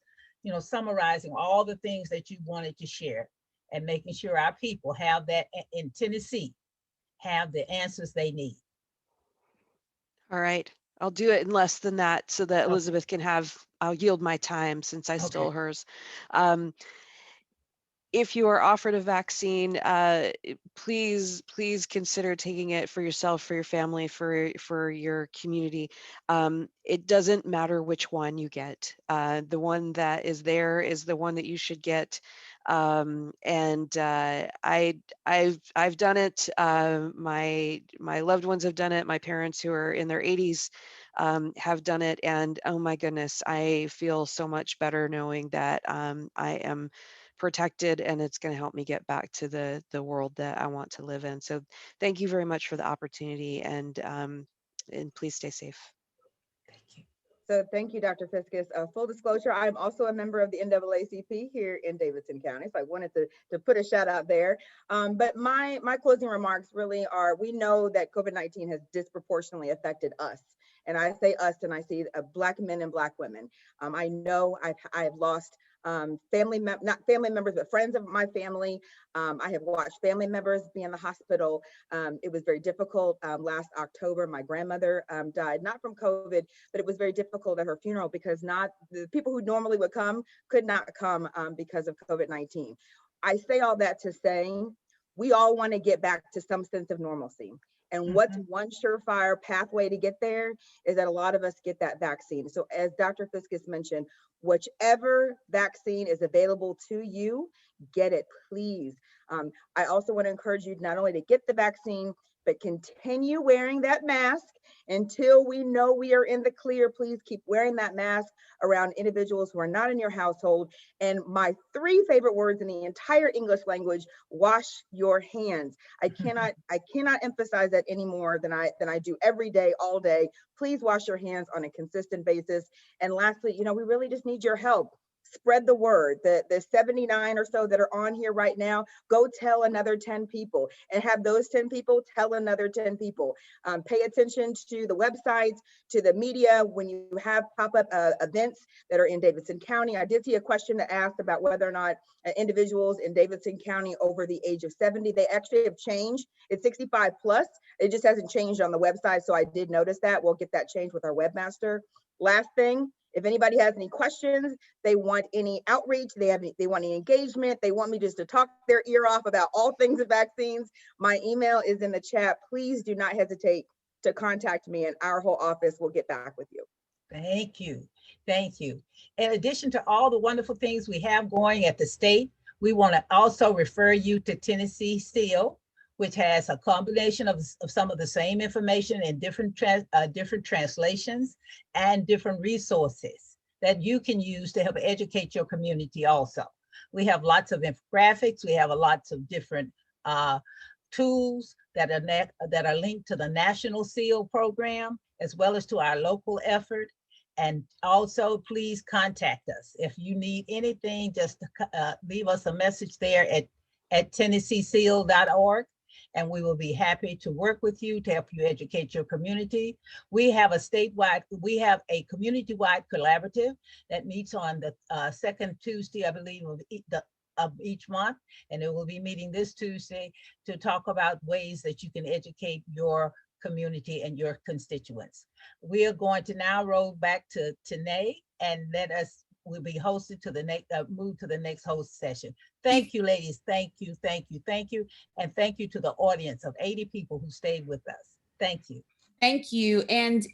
summarizing all the things that you wanted to share and making sure our people have that in Tennessee, have the answers they need. All right. I'll do it in less than that so that Okay. Elizabeth can I'll yield my time since I stole hers. If you are offered a vaccine, please consider taking it for yourself, for your family, for your community. It doesn't matter which one you get. The one that is there is the one that you should get. I've done it. My loved ones have done it. My parents, who are in their 80s, have done it, and oh my goodness, I feel so much better knowing that I am protected, and it's going to help me get back to the world that I want to live in. So thank you very much for the opportunity, and please stay safe. Thank you. So thank you, Dr. Fiscus. Full disclosure, I'm also a member of the NAACP here in Davidson County, so I wanted to put a shout out there. But my closing remarks really are, we know that COVID-19 has disproportionately affected us. And I say us, and I see Black men and Black women. I know I have lost not family members, but friends of my family. I have watched family members be in the hospital. It was very difficult. Last October, my grandmother died, not from COVID, but it was very difficult at her funeral because not the people who normally would come could not come because of COVID-19. I say all that to say, we all want to get back to some sense of normalcy. And what's one surefire pathway to get there is that a lot of us get that vaccine. So as Dr. Fiscus mentioned, whichever vaccine is available to you, get it, please. I also want to encourage you not only to get the vaccine, but continue wearing that mask until we know we are in the clear. Please keep wearing that mask around individuals who are not in your household. And my 3 favorite words in the entire English language: wash your hands. I cannot emphasize that any more than I do every day, all day. Please wash your hands on a consistent basis. And lastly, we really just need your help. Spread the word. The 79 or so that are on here right now, go tell another 10 people, and have those 10 people tell another 10 people. Pay attention to the websites, to the media when you have pop-up events that are in Davidson County. I did see a question that asked about whether or not individuals in Davidson County over the age of 70, they actually have changed. It's 65 plus. It just hasn't changed on the website. So I did notice that. We'll get that changed with our webmaster. Last thing, if anybody has any questions, they want any outreach, they want any engagement, they want me just to talk their ear off about all things of vaccines, my email is in the chat. Please do not hesitate to contact me, and our whole office will get back with you. Thank you. Thank you. In addition to all the wonderful things we have going at the state, we want to also refer you to Tennessee Seal, which has a combination of some of the same information in different translations and different resources that you can use to help educate your community also. We have lots of infographics. We have lots of different tools that are linked to the National SEAL program, as well as to our local effort. And also, please contact us. If you need anything, just leave us a message there at tennesseeseal.org. And we will be happy to work with you to help you educate your community. We have a community-wide collaborative that meets on the second Tuesday, I believe, of each month. And it will be meeting this Tuesday to talk about ways that you can educate your community and your constituents. We are going to now roll back to Tanae, and we'll be hosted to the next, move to the next host session. Thank you, ladies. Thank you, thank you, thank you. And thank you to the audience of 80 people who stayed with us. Thank you. Thank you. And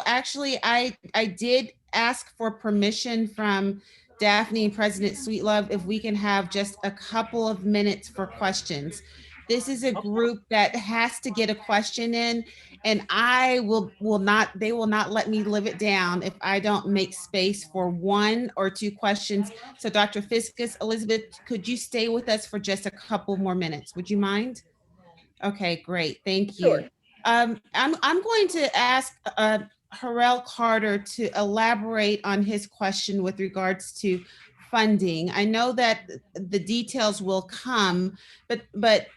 actually I did ask for permission from Daphne and President Sweetlove, if we can have just a couple of minutes for questions. This is a group that has to get a question in, and I will not, they will not let me live it down if I don't make space for one or two questions. So Dr. Fiscus, Elizabeth, could you stay with us for just a couple more minutes? Would you mind? Okay, great. Thank Sure. you. I'm going to ask Harrell Carter to elaborate on his question with regards to funding. I know that the details will come, but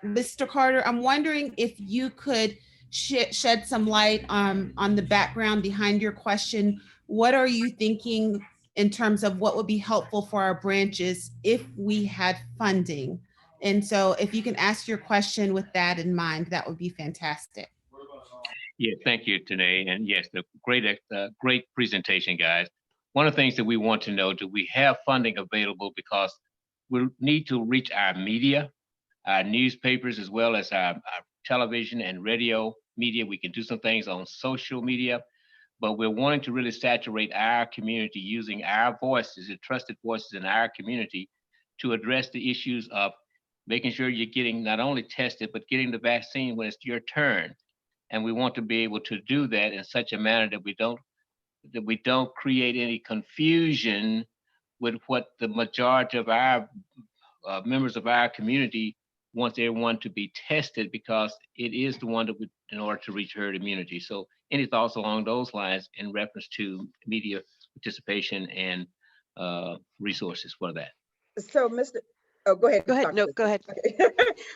Mr. Carter, I'm wondering if you could shed some light on the background behind your question. What are you thinking in terms of what would be helpful for our branches if we had funding? And so if you can ask your question with that in mind, that would be fantastic. Yeah, thank you, Tanae. And yes, the great presentation, guys. One of the things that we want to know, do we have funding available? Because we need to reach our media, our newspapers, as well as our television and radio media. We can do some things on social media, but we're wanting to really saturate our community using our voices, the trusted voices in our community, to address the issues of making sure you're getting not only tested, but getting the vaccine when it's your turn. And we want to be able to do that in such a manner that we don't create any confusion with what the majority of our members of our community wants everyone to be tested, because it is the one that we, in order to reach herd immunity. So any thoughts along those lines in reference to media participation and resources for that? So, Mr. Oh, go ahead. Go ahead. Dr. No, Fisher. go ahead. Okay.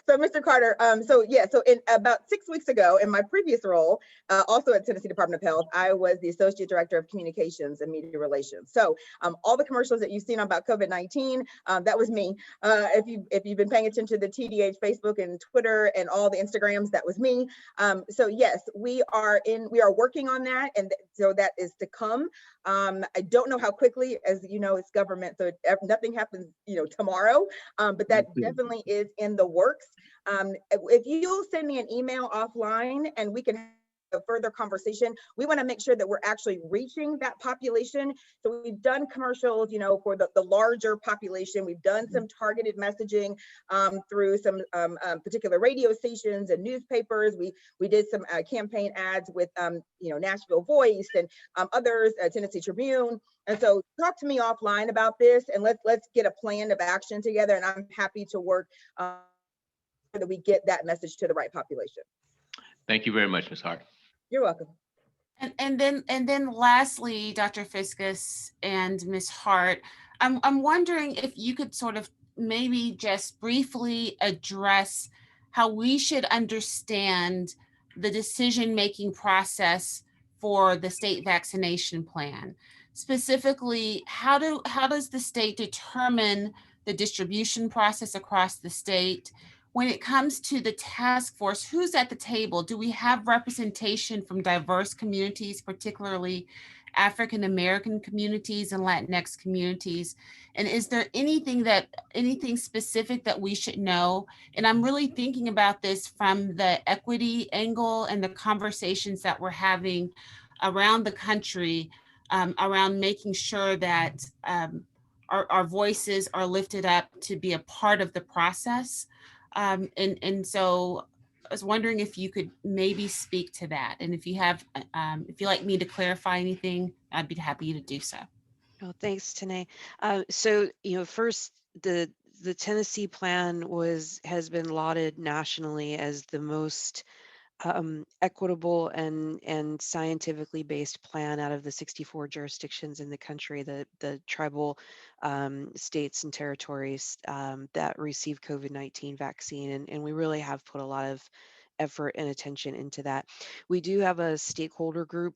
So, Mr. Carter, so in about 6 weeks ago, in my previous role, also at Tennessee Department of Health, I was the Associate Director of Communications and Media Relations. So, all the commercials that you've seen about COVID-19, that was me. If you've been paying attention to the TDH Facebook and Twitter and all the Instagrams, that was me. So yes, we are working on that, and so that is to come. I don't know how quickly, as you know, it's government, so nothing happens, tomorrow. But that definitely is in the works. If you'll send me an email offline and we can have a further conversation, we want to make sure that we're actually reaching that population. So we've done commercials, for the larger population. We've done some targeted messaging through some particular radio stations and newspapers. We did some campaign ads with, Nashville Voice and others, Tennessee Tribune. And so talk to me offline about this, and let's get a plan of action together. And I'm happy to work so that we get that message to the right population. Thank you very much, Ms. Hart. You're welcome. And then lastly, Dr. Fiscus and Ms. Hart, I'm wondering if you could sort of maybe just briefly address how we should understand the decision-making process for the state vaccination plan. Specifically, how does the state determine the distribution process across the state? When it comes to the task force, who's at the table? Do we have representation from diverse communities, particularly African American communities and Latinx communities? And is there anything specific that we should know? And I'm really thinking about this from the equity angle and the conversations that we're having around the country, around making sure that our voices are lifted up to be a part of the process. And so I was wondering if you could maybe speak to that. And if you like me to clarify anything, I'd be happy to do so. Oh, thanks, Tanae. So, first, the Tennessee plan has been lauded nationally as the most equitable and scientifically based plan out of the 64 jurisdictions in the country, the tribal states and territories that receive COVID-19 vaccine. And we really have put a lot of effort and attention into that. We do have a stakeholder group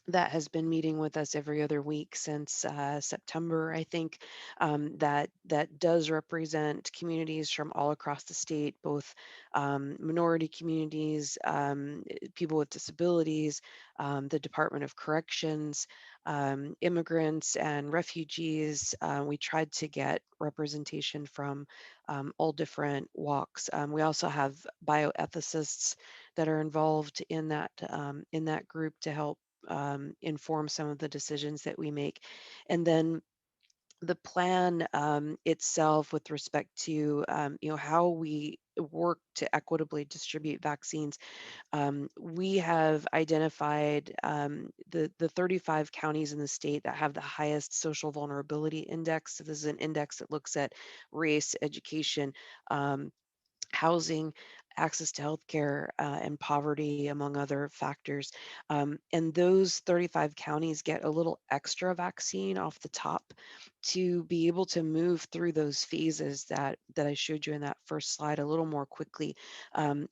that has been meeting with us every other week since September, I think, that does represent communities from all across the state, both minority communities, people with disabilities, the Department of Corrections, immigrants and refugees. We tried to get representation from all different walks. We also have bioethicists that are involved in that group to help inform some of the decisions that we make. And then the plan itself with respect to how we work to equitably distribute vaccines, we have identified the 35 counties in the state that have the highest social vulnerability index. So this is an index that looks at race, education, housing, access to healthcare, and poverty, among other factors. And those 35 counties get a little extra vaccine off the top to be able to move through those phases that I showed you in that first slide a little more quickly.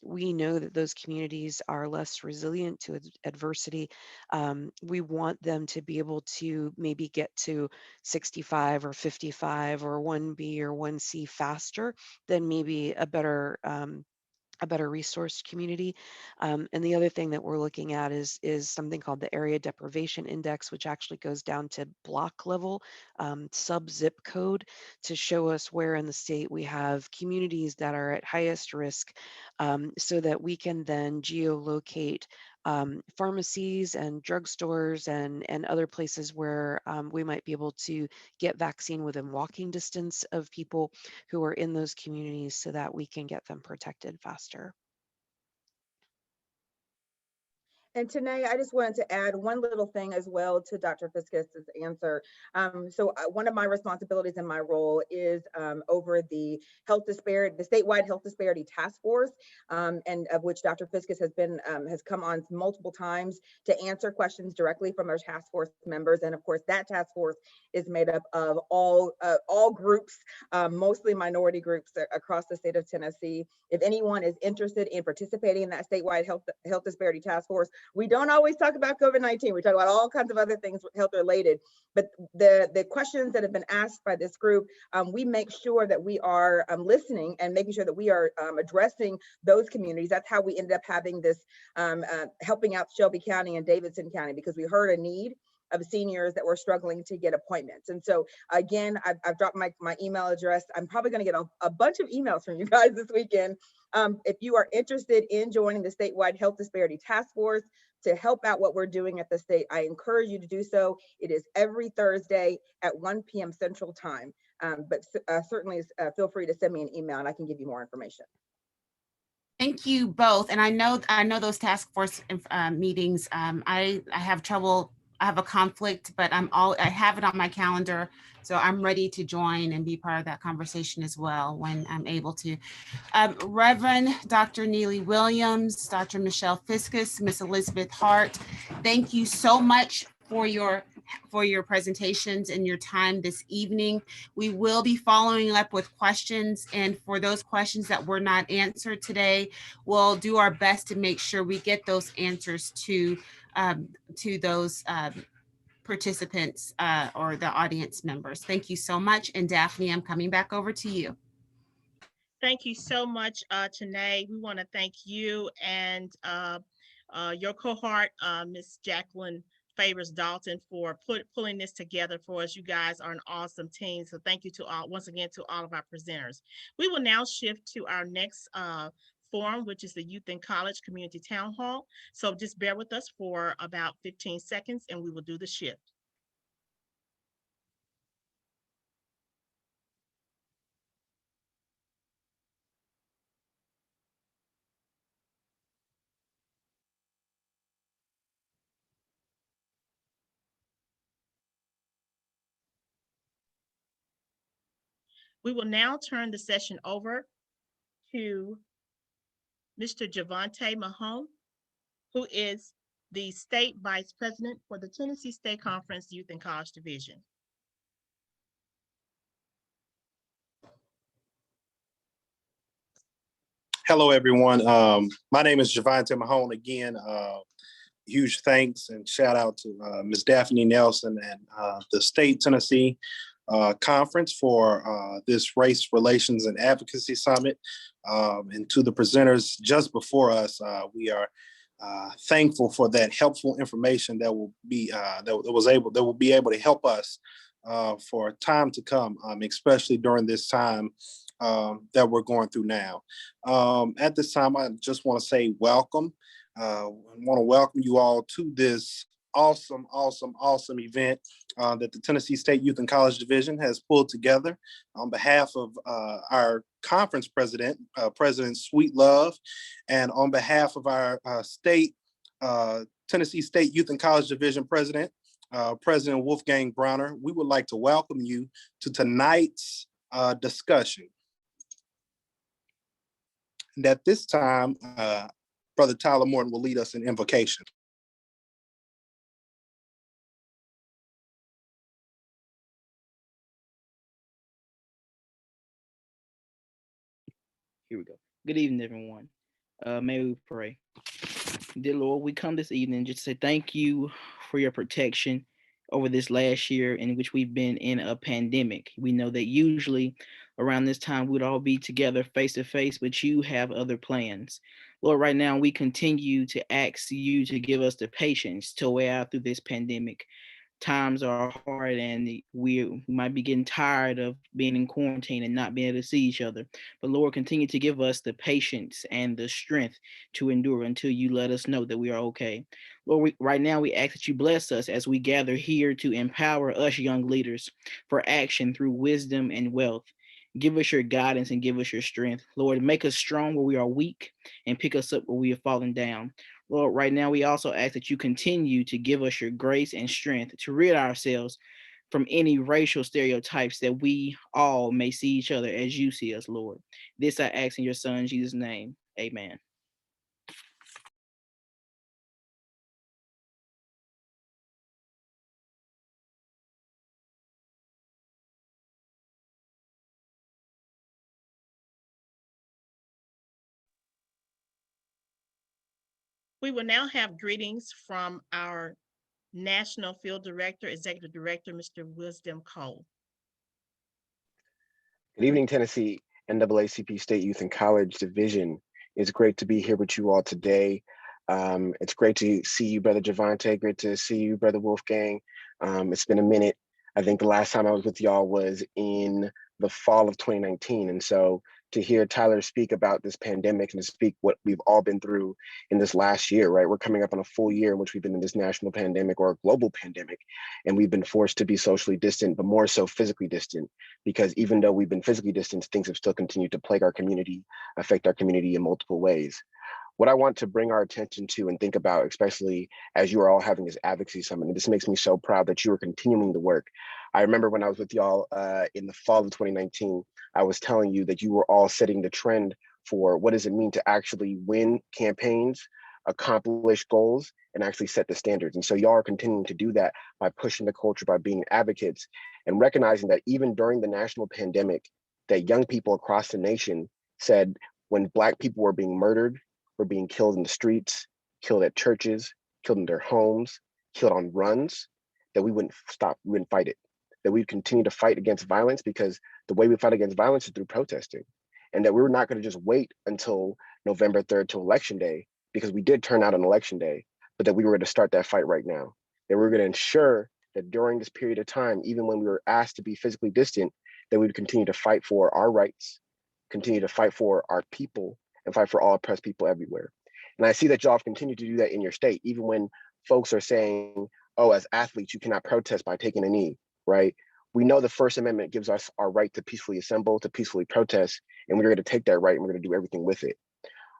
We know that those communities are less resilient to adversity. We want them to be able to maybe get to 65 or 55 or 1B or 1C faster than maybe a better resource community. And the other thing that we're looking at is something called the Area Deprivation Index, which actually goes down to block level, sub-zip code, to show us where in the state we have communities that are at highest risk, so that we can then geolocate pharmacies and drugstores and other places where we might be able to get vaccine within walking distance of people who are in those communities so that we can get them protected faster. And Tanae, I just wanted to add one little thing as well to Dr. Fiskus's answer. One of my responsibilities in my role is over the statewide health disparity task force, and of which Dr. Fiskus has come on multiple times to answer questions directly from our task force members. And of course, that task force is made up of all groups, mostly minority groups across the state of Tennessee. If anyone is interested in participating in that statewide health disparity task force, we don't always talk about COVID-19. We talk about all kinds of other things health related, but the questions that have been asked by this group, we make sure that we are listening and making sure that we are addressing those communities. That's how we ended up having this helping out Shelby County and Davidson County, because we heard a need of seniors that were struggling to get appointments. And so again, I've dropped my email address. I'm probably going to get a bunch of emails from you guys this weekend. If you are interested in joining the statewide health disparity task force to help out what we're doing at the state, I encourage you to do so. It is every Thursday at 1 p.m. Central Time. But certainly feel free to send me an email and I can give you more information. Thank you both. And I know those task force meetings. I have trouble. I have a conflict, but I have it on my calendar, so I'm ready to join and be part of that conversation as well when I'm able to. Reverend Dr. Neely Williams, Dr. Michelle Fiskus, Miss Elizabeth Hart, thank you so much for your presentations and your time this evening. We will be following up with questions, and for those questions that were not answered today, we'll do our best to make sure we get those answers to those participants or the audience members. Thank you so much. And Daphne, I'm coming back over to you. Thank you so much, Tanae. We want to thank you and your cohort, Ms. Jacqueline Favors Dalton, for pulling this together for us. You guys are an awesome team. So thank you to all, once again, to all of our presenters. We will now shift to our next forum, which is the Youth in College Community Town Hall. So just bear with us for about 15 seconds and we will do the shift. We will now turn the session over to Mr. Javante Mahone, who is the State Vice President for the Tennessee State Conference Youth and College Division. Hello, everyone. My name is Javante Mahone again. Huge thanks and shout out to Ms. Daphne Nelson and the State Tennessee Conference for this Race Relations and Advocacy Summit. And to the presenters just before us, we are thankful for that helpful information that will be able to help us for time to come, especially during this time that we're going through now. At this time, I just want to say welcome. I want to welcome you all to this awesome event that the Tennessee State Youth and College Division has pulled together on behalf of our conference president, President Sweet Love, and on behalf of our Tennessee State Youth and College Division president, President Wolfgang Browner. We would like to welcome you to tonight's discussion. And at this time, Brother Tyler Morton will lead us in invocation. Here we go. Good evening, everyone. May we pray. Dear Lord, we come this evening just to say thank you for your protection over this last year in which we've been in a pandemic. We know that usually around this time we'd all be together face to face, but you have other plans. Lord, right now we continue to ask you to give us the patience to wear out through this pandemic. Times are hard and we might be getting tired of being in quarantine and not being able to see each other. But Lord, continue to give us the patience and the strength to endure until you let us know that we are okay. Lord, right now we ask that you bless us as we gather here to empower us young leaders for action through wisdom and wealth. Give us your guidance and give us your strength. Lord, make us strong where we are weak and pick us up where we have fallen down. Lord, right now we also ask that you continue to give us your grace and strength to rid ourselves from any racial stereotypes that we all may see each other as you see us, Lord. This I ask in your son, Jesus' name. Amen. We will now have greetings from our National Field Director, Executive Director, Mr. Wisdom Cole. Good evening, Tennessee NAACP State Youth and College Division. It's great to be here with you all today. It's great to see you, Brother Javante. Great to see you, Brother Wolfgang. It's been a minute. I think the last time I was with y'all was in the fall of 2019. And so to hear Tyler speak about this pandemic and to speak what we've all been through in this last year, right? We're coming up on a full year in which we've been in this national pandemic or a global pandemic, and we've been forced to be socially distant, but more so physically distant, because even though we've been physically distant, things have still continued to plague our community, affect our community in multiple ways. What I want to bring our attention to and think about, especially as you are all having this advocacy summit, and this makes me so proud that you are continuing the work. I remember when I was with y'all in the fall of 2019, I was telling you that you were all setting the trend for what does it mean to actually win campaigns, accomplish goals, and actually set the standards. And so y'all are continuing to do that by pushing the culture, by being advocates, and recognizing that even during the national pandemic, that young people across the nation said when Black people were being murdered, were being killed in the streets, killed at churches, killed in their homes, killed on runs, that we wouldn't stop, we wouldn't fight it, that we'd continue to fight against violence, because the way we fight against violence is through protesting. And that we were not going to just wait until November 3rd to election day, because we did turn out on election day, but that we were going to start that fight right now. That we were going to ensure that during this period of time, even when we were asked to be physically distant, that we would continue to fight for our rights, continue to fight for our people, and fight for all oppressed people everywhere. And I see that y'all have continued to do that in your state, even when folks are saying, oh, as athletes, you cannot protest by taking a knee, right? We know the First Amendment gives us our right to peacefully assemble, to peacefully protest, and we're going to take that right and we're going to do everything with it.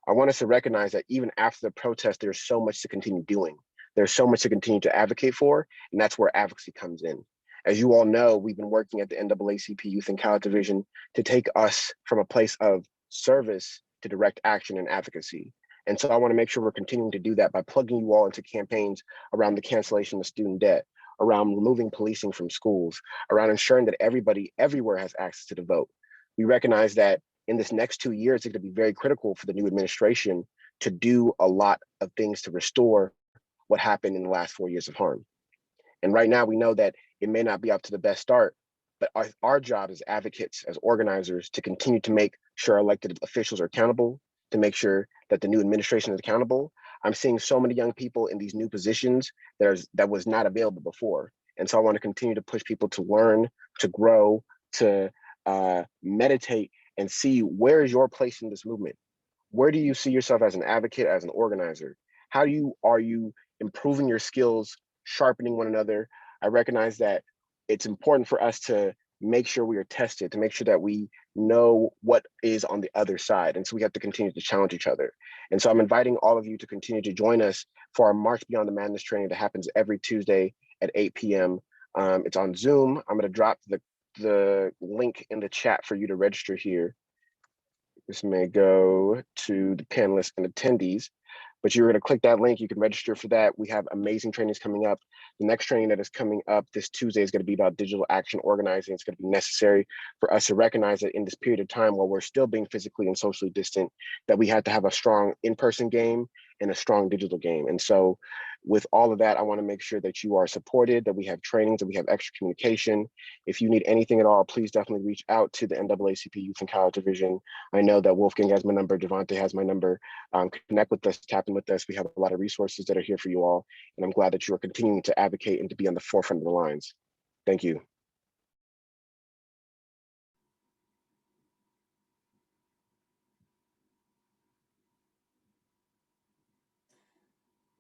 I want us to recognize that even after the protest, there's so much to continue doing. There's so much to continue to advocate for, and that's where advocacy comes in. As you all know, we've been working at the NAACP Youth and College Division to take us from a place of service to direct action and advocacy. And so I want to make sure we're continuing to do that by plugging you all into campaigns around the cancellation of student debt, around removing policing from schools, around ensuring that everybody everywhere has access to the vote. We recognize that in this next 2 years, it's going to be very critical for the new administration to do a lot of things to restore what happened in the last 4 years of harm. And right now we know that it may not be up to the best start, but our job as advocates, as organizers, to continue to make sure elected officials are accountable, to make sure that the new administration is accountable. I'm seeing so many young people in these new positions that was not available before. And so I want to continue to push people to learn, to grow, to meditate and see where is your place in this movement. Where do you see yourself as an advocate, as an organizer? How are you improving your skills sharpening one another. I recognize that it's important for us to make sure we are tested, to make sure that we know what is on the other side. And so we have to continue to challenge each other. And so I'm inviting all of you to continue to join us for our March Beyond the Madness training that happens every Tuesday at 8 p.m. It's on Zoom. I'm going to drop the link in the chat for you to register here. This may go to the panelists and attendees, but you're going to click that link. You can register for that. We have amazing trainings coming up. The next training that is coming up this Tuesday is going to be about digital action organizing. It's going to be necessary for us to recognize that in this period of time, while we're still being physically and socially distant, that we have to have a strong in-person game and a strong digital game. And so with all of that, I want to make sure that you are supported, that we have trainings, that we have extra communication. If you need anything at all, please definitely reach out to the NAACP Youth and College Division. I know that Wolfgang has my number, Javante has my number. Connect with us, tap in with us. We have a lot of resources that are here for you all. And I'm glad that you are continuing to advocate and to be on the forefront of the lines. Thank you.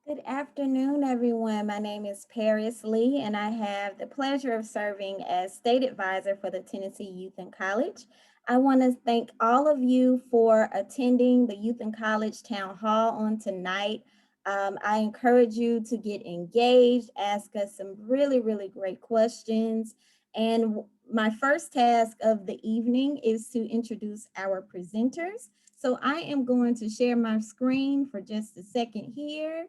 Good afternoon, everyone. My name is Paris Lee, and I have the pleasure of serving as State Advisor for the Tennessee Youth and College. I want to thank all of you for attending the Youth and College Town Hall on tonight. I encourage you to get engaged, ask us some really, really great questions. And my first task of the evening is to introduce our presenters. So I am going to share my screen for just a second here.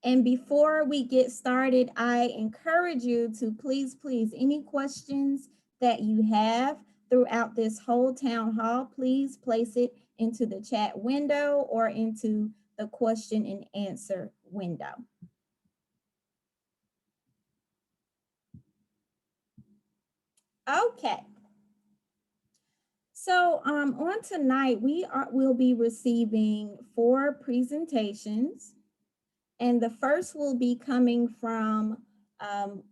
And before we get started, I encourage you to please, any questions that you have throughout this whole town hall, please place it into the chat window or into the question and answer window. Okay. So on tonight, we'll be receiving 4 presentations. And the first will be coming from,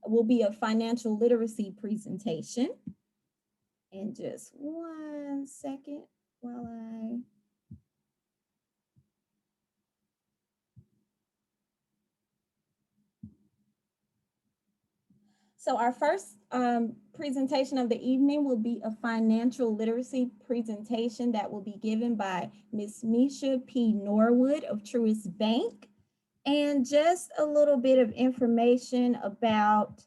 will be a financial literacy presentation. And just 1 second while I. So our first presentation of the evening will be a financial literacy presentation that will be given by Ms. Misha P. Norwood of Truist Bank. And just a little bit of information about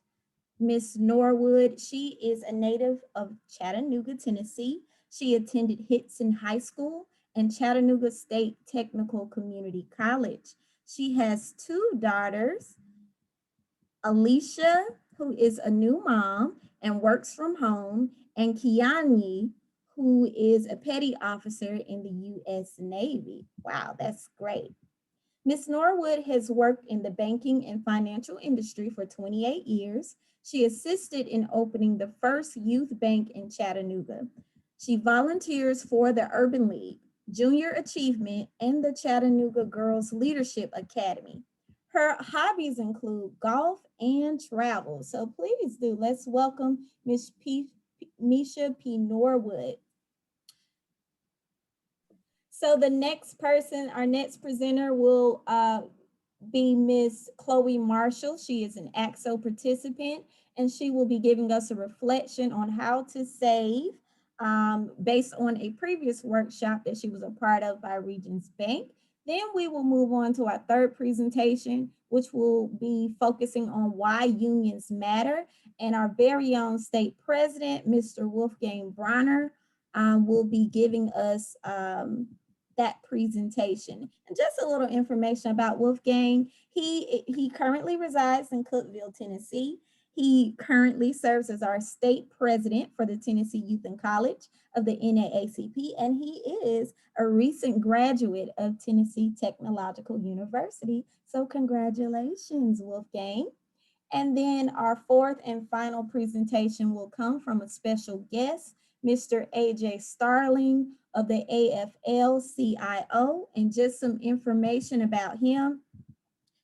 Ms. Norwood. She is a native of Chattanooga, Tennessee. She attended Hitson High School and Chattanooga State Technical Community College. She has 2 daughters, Alicia, who is a new mom and works from home, and Kiani, who is a petty officer in the U.S. Navy. Wow, that's great. Ms. Norwood has worked in the banking and financial industry for 28 years. She assisted in opening the first youth bank in Chattanooga. She volunteers for the Urban League, Junior Achievement, and the Chattanooga Girls Leadership Academy. Her hobbies include golf and travel. So please do, let's welcome Ms. Misha P. Norwood. So the next person, our next presenter will be Ms. Chloe Marshall. She is an AXO participant, and she will be giving us a reflection on how to save based on a previous workshop that she was a part of by Regions Bank. Then we will move on to our third presentation, which will be focusing on why unions matter. And our very own state president, Mr. Wolfgang Bronner, will be giving us that presentation. And just a little information about Wolfgang. He currently resides in Cookeville, Tennessee. He currently serves as our state president for the Tennessee Youth and College of the NAACP, and he is a recent graduate of Tennessee Technological University. So congratulations, Wolfgang. And then our fourth and final presentation will come from a special guest, Mr. AJ Starling of the AFL-CIO, and just some information about him.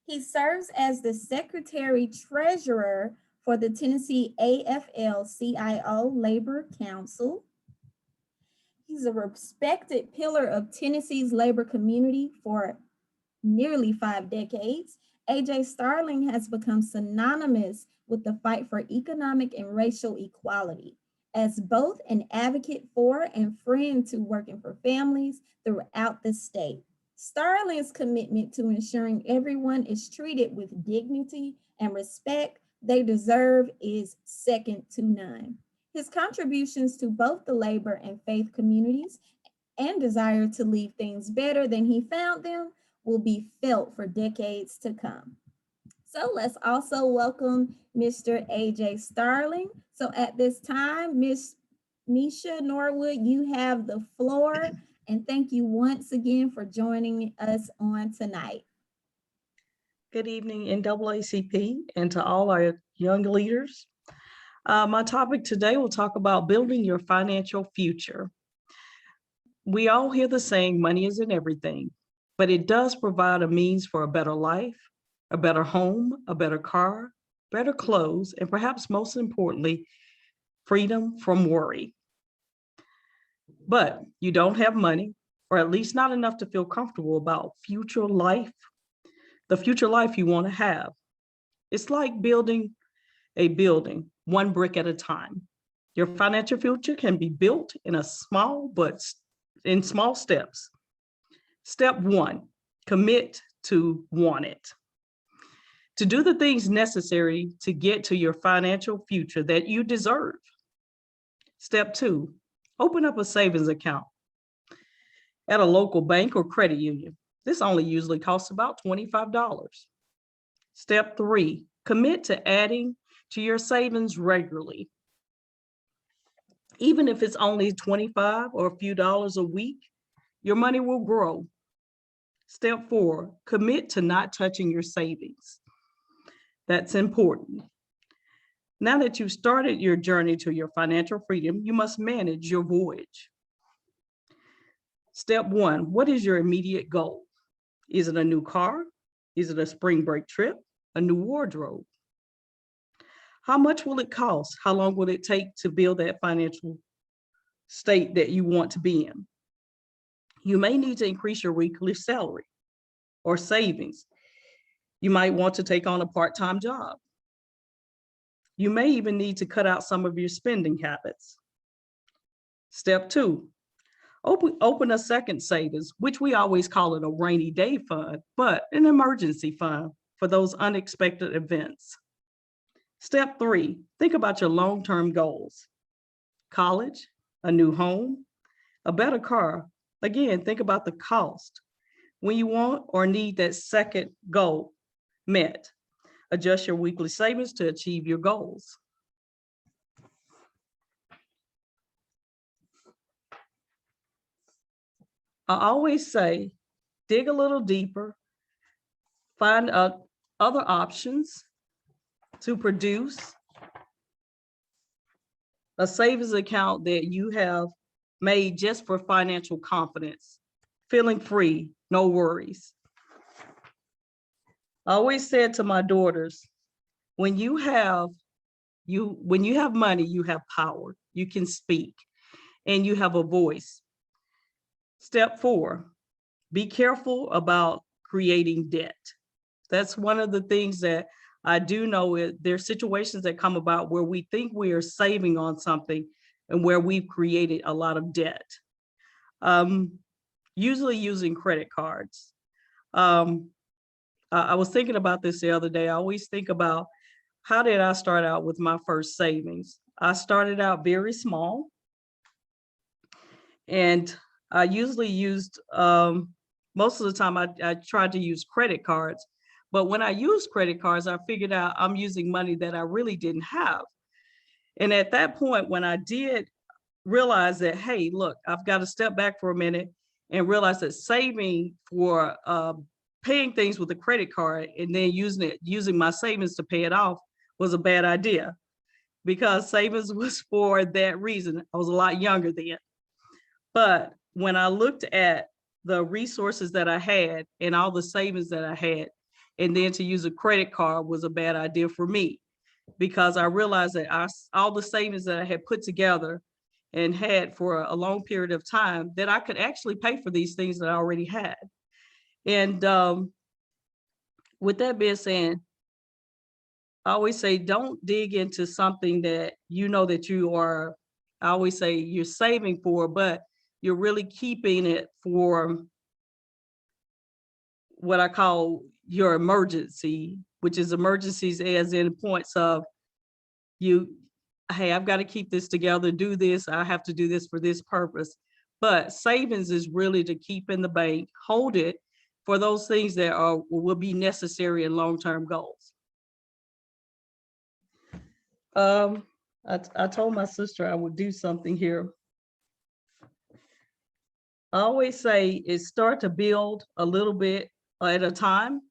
He serves as the Secretary Treasurer for the Tennessee AFL-CIO Labor Council. He's a respected pillar of Tennessee's labor community for nearly 5 decades, AJ Starling has become synonymous with the fight for economic and racial equality. As both an advocate for and friend to working for families throughout the state. Starling's commitment to ensuring everyone is treated with dignity and respect they deserve is second to none. His contributions to both the labor and faith communities and desire to leave things better than he found them will be felt for decades to come. So let's also welcome Mr. AJ Starling. So at this time, Ms. Misha Norwood, you have the floor. And thank you once again for joining us on tonight. Good evening, NAACP, and to all our young leaders. My topic today will talk about building your financial future. We all hear the saying, money isn't everything, but it does provide a means for a better life, a better home, a better car, better clothes, and perhaps most importantly, freedom from worry. But you don't have money, or at least not enough to feel comfortable about future life, the future life you want to have. It's like building a building, one brick at a time. Your financial future can be built in small steps. Step one, commit to want it. To do the things necessary to get to your financial future that you deserve. Step two, open up a savings account at a local bank or credit union. This only usually costs about $25. Step three, commit to adding to your savings regularly. Even if it's only $25 or a few dollars a week, your money will grow. Step four, commit to not touching your savings. That's important. Now that you've started your journey to your financial freedom, you must manage your voyage. Step one, what is your immediate goal? Is it a new car? Is it a spring break trip? A new wardrobe? How much will it cost? How long will it take to build that financial state that you want to be in? You may need to increase your weekly salary or savings. You might want to take on a part-time job. You may even need to cut out some of your spending habits. Step two, open a second savings, which we always call it a rainy day fund, but an emergency fund for those unexpected events. Step three, think about your long-term goals. College, a new home, a better car. Again, think about the cost. When you want or need that second goal met, adjust your weekly savings to achieve your goals. I always say, dig a little deeper, find other options to produce a savings account that you have made just for financial confidence, feeling free, no worries. I always said to my daughters, when you have money, you have power, you can speak, and you have a voice. Step four, be careful about creating debt. That's one of the things that I do know is there's situations that come about where we think we are saving on something and where we've created a lot of debt. Usually using credit cards. I was thinking about this the other day. I always think about how did I start out with my first savings? I started out very small, and I usually used, most of the time I tried to use credit cards, but when I used credit cards, I figured out I'm using money that I really didn't have. And at that point, when I did realize that, hey, look, I've got to step back for a minute and realize that saving for paying things with a credit card and then using my savings to pay it off was a bad idea, because savings was for that reason. I was a lot younger then. But when I looked at the resources that I had and all the savings that I had, and then to use a credit card was a bad idea for me, because I realized that all the savings that I had put together and had for a long period of time, that I could actually pay for these things that I already had. And with that being said, I always say don't dig into something that you know that you are, I always say you're saving for, but you're really keeping it for what I call your emergency, which is emergencies as in points of you, hey, I've got to keep this together, do this, I have to do this for this purpose. But savings is really to keep in the bank, hold it for those things that will be necessary in long-term goals. I told my sister I would do something here. I always say is start to build a little bit at a time,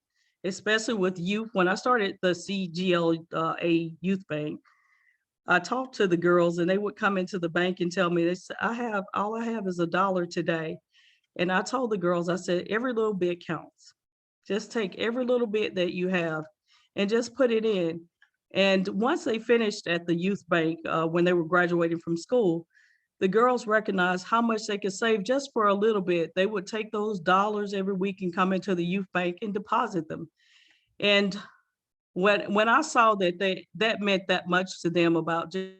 especially with youth. When I started the CGLA Youth Bank, I talked to the girls and they would come into the bank and tell me, they said, all I have is $1 today. And I told the girls, I said, every little bit counts. Just take every little bit that you have and just put it in. And once they finished at the youth bank, when they were graduating from school, the girls recognized how much they could save just for a little bit. They would take those dollars every week and come into the youth bank and deposit them. And when I saw that that meant that much to them about just,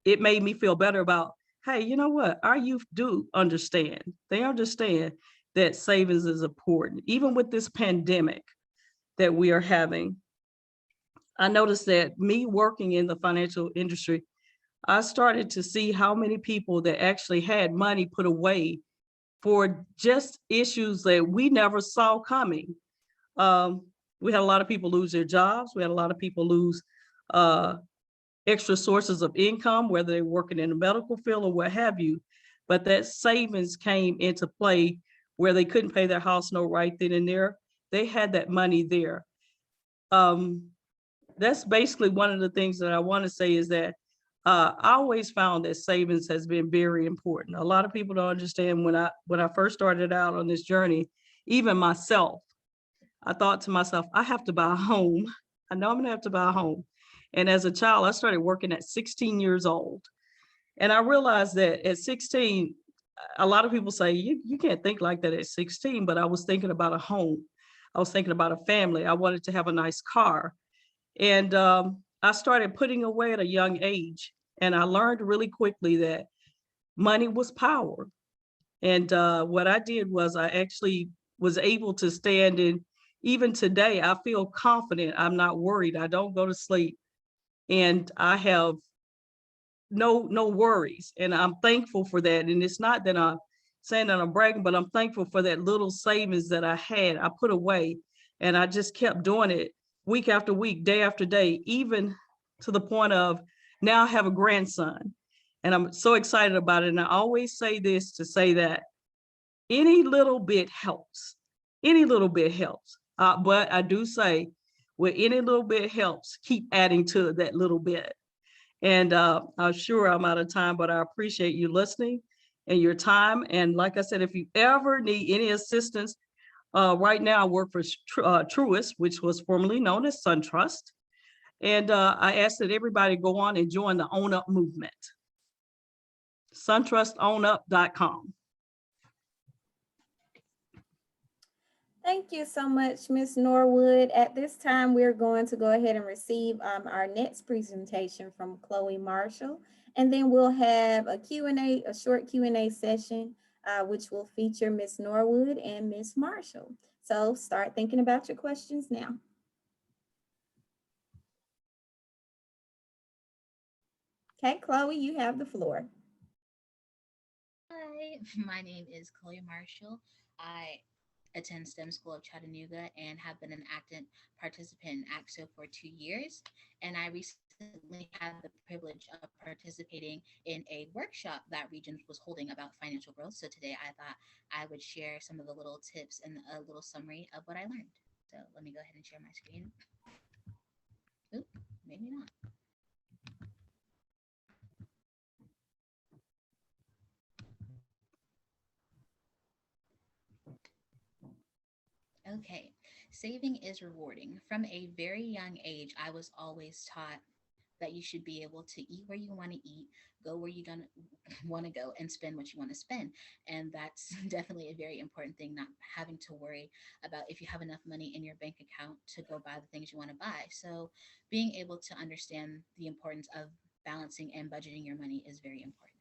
it made me feel better about, hey, you know what? Our youth do understand. They understand that savings is important, even with this pandemic that we are having. I noticed that me working in the financial industry, I started to see how many people that actually had money put away for just issues that we never saw coming. We had a lot of people lose their jobs. We had a lot of people lose extra sources of income, whether they're working in the medical field or what have you. But that savings came into play where they couldn't pay their house note right then and there. They had that money there. That's basically one of the things that I want to say is that I always found that savings has been very important. A lot of people don't understand when I first started out on this journey, even myself, I thought to myself, I have to buy a home. I know I'm gonna have to buy a home. And as a child, I started working at 16 years old. And I realized that at 16, a lot of people say, you can't think like that at 16, but I was thinking about a home. I was thinking about a family. I wanted to have a nice car. And I started putting away at a young age. And I learned really quickly that money was power. And what I did was I actually was able to stand in, even today, I feel confident. I'm not worried. I don't go to sleep. And I have no worries. And I'm thankful for that. And it's not that I'm saying that I'm bragging, but I'm thankful for that little savings that I had, I put away. And I just kept doing it week after week, day after day, even to the point of now I have a grandson. And I'm so excited about it. And I always say this to say that any little bit helps. Any little bit helps. But I do say, where any little bit helps, keep adding to that little bit. And I'm sure I'm out of time, but I appreciate you listening and your time. And like I said, if you ever need any assistance, right now I work for Truist, which was formerly known as SunTrust. And I ask that everybody go on and join the Own Up movement. SunTrustOwnUp.com. Thank you so much, Ms. Norwood. At this time, we're going to go ahead and receive our next presentation from Chloe Marshall, and then we'll have a Q&A, a short Q&A session, which will feature Ms. Norwood and Ms. Marshall. So start thinking about your questions now. Okay, Chloe, you have the floor. Hi, my name is Chloe Marshall. I attend STEM School of Chattanooga and have been an active participant in ACTSO for 2 years. And I recently had the privilege of participating in a workshop that Regents was holding about financial growth. So today I thought I would share some of the little tips and a little summary of what I learned. So let me go ahead and share my screen. Oop, maybe not. Okay, saving is rewarding. From a very young age, I was always taught that you should be able to eat where you want to eat, go where you don't want to go, and spend what you want to spend. And that's definitely a very important thing, not having to worry about if you have enough money in your bank account to go buy the things you want to buy. So being able to understand the importance of balancing and budgeting your money is very important.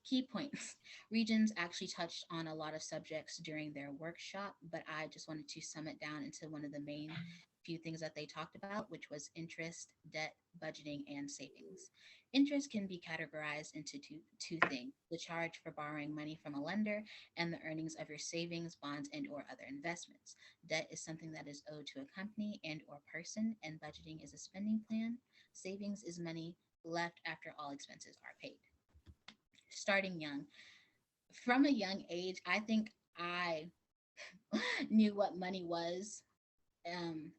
Key points. Regions actually touched on a lot of subjects during their workshop, but I just wanted to sum it down into one of the main few things that they talked about, which was interest, debt, budgeting, and savings. Interest can be categorized into two things: the charge for borrowing money from a lender and the earnings of your savings, bonds, and or other investments. Debt is something that is owed to a company and or person, and budgeting is a spending plan. Savings is money left after all expenses are paid. Starting young. From a young age, I think I knew what money was.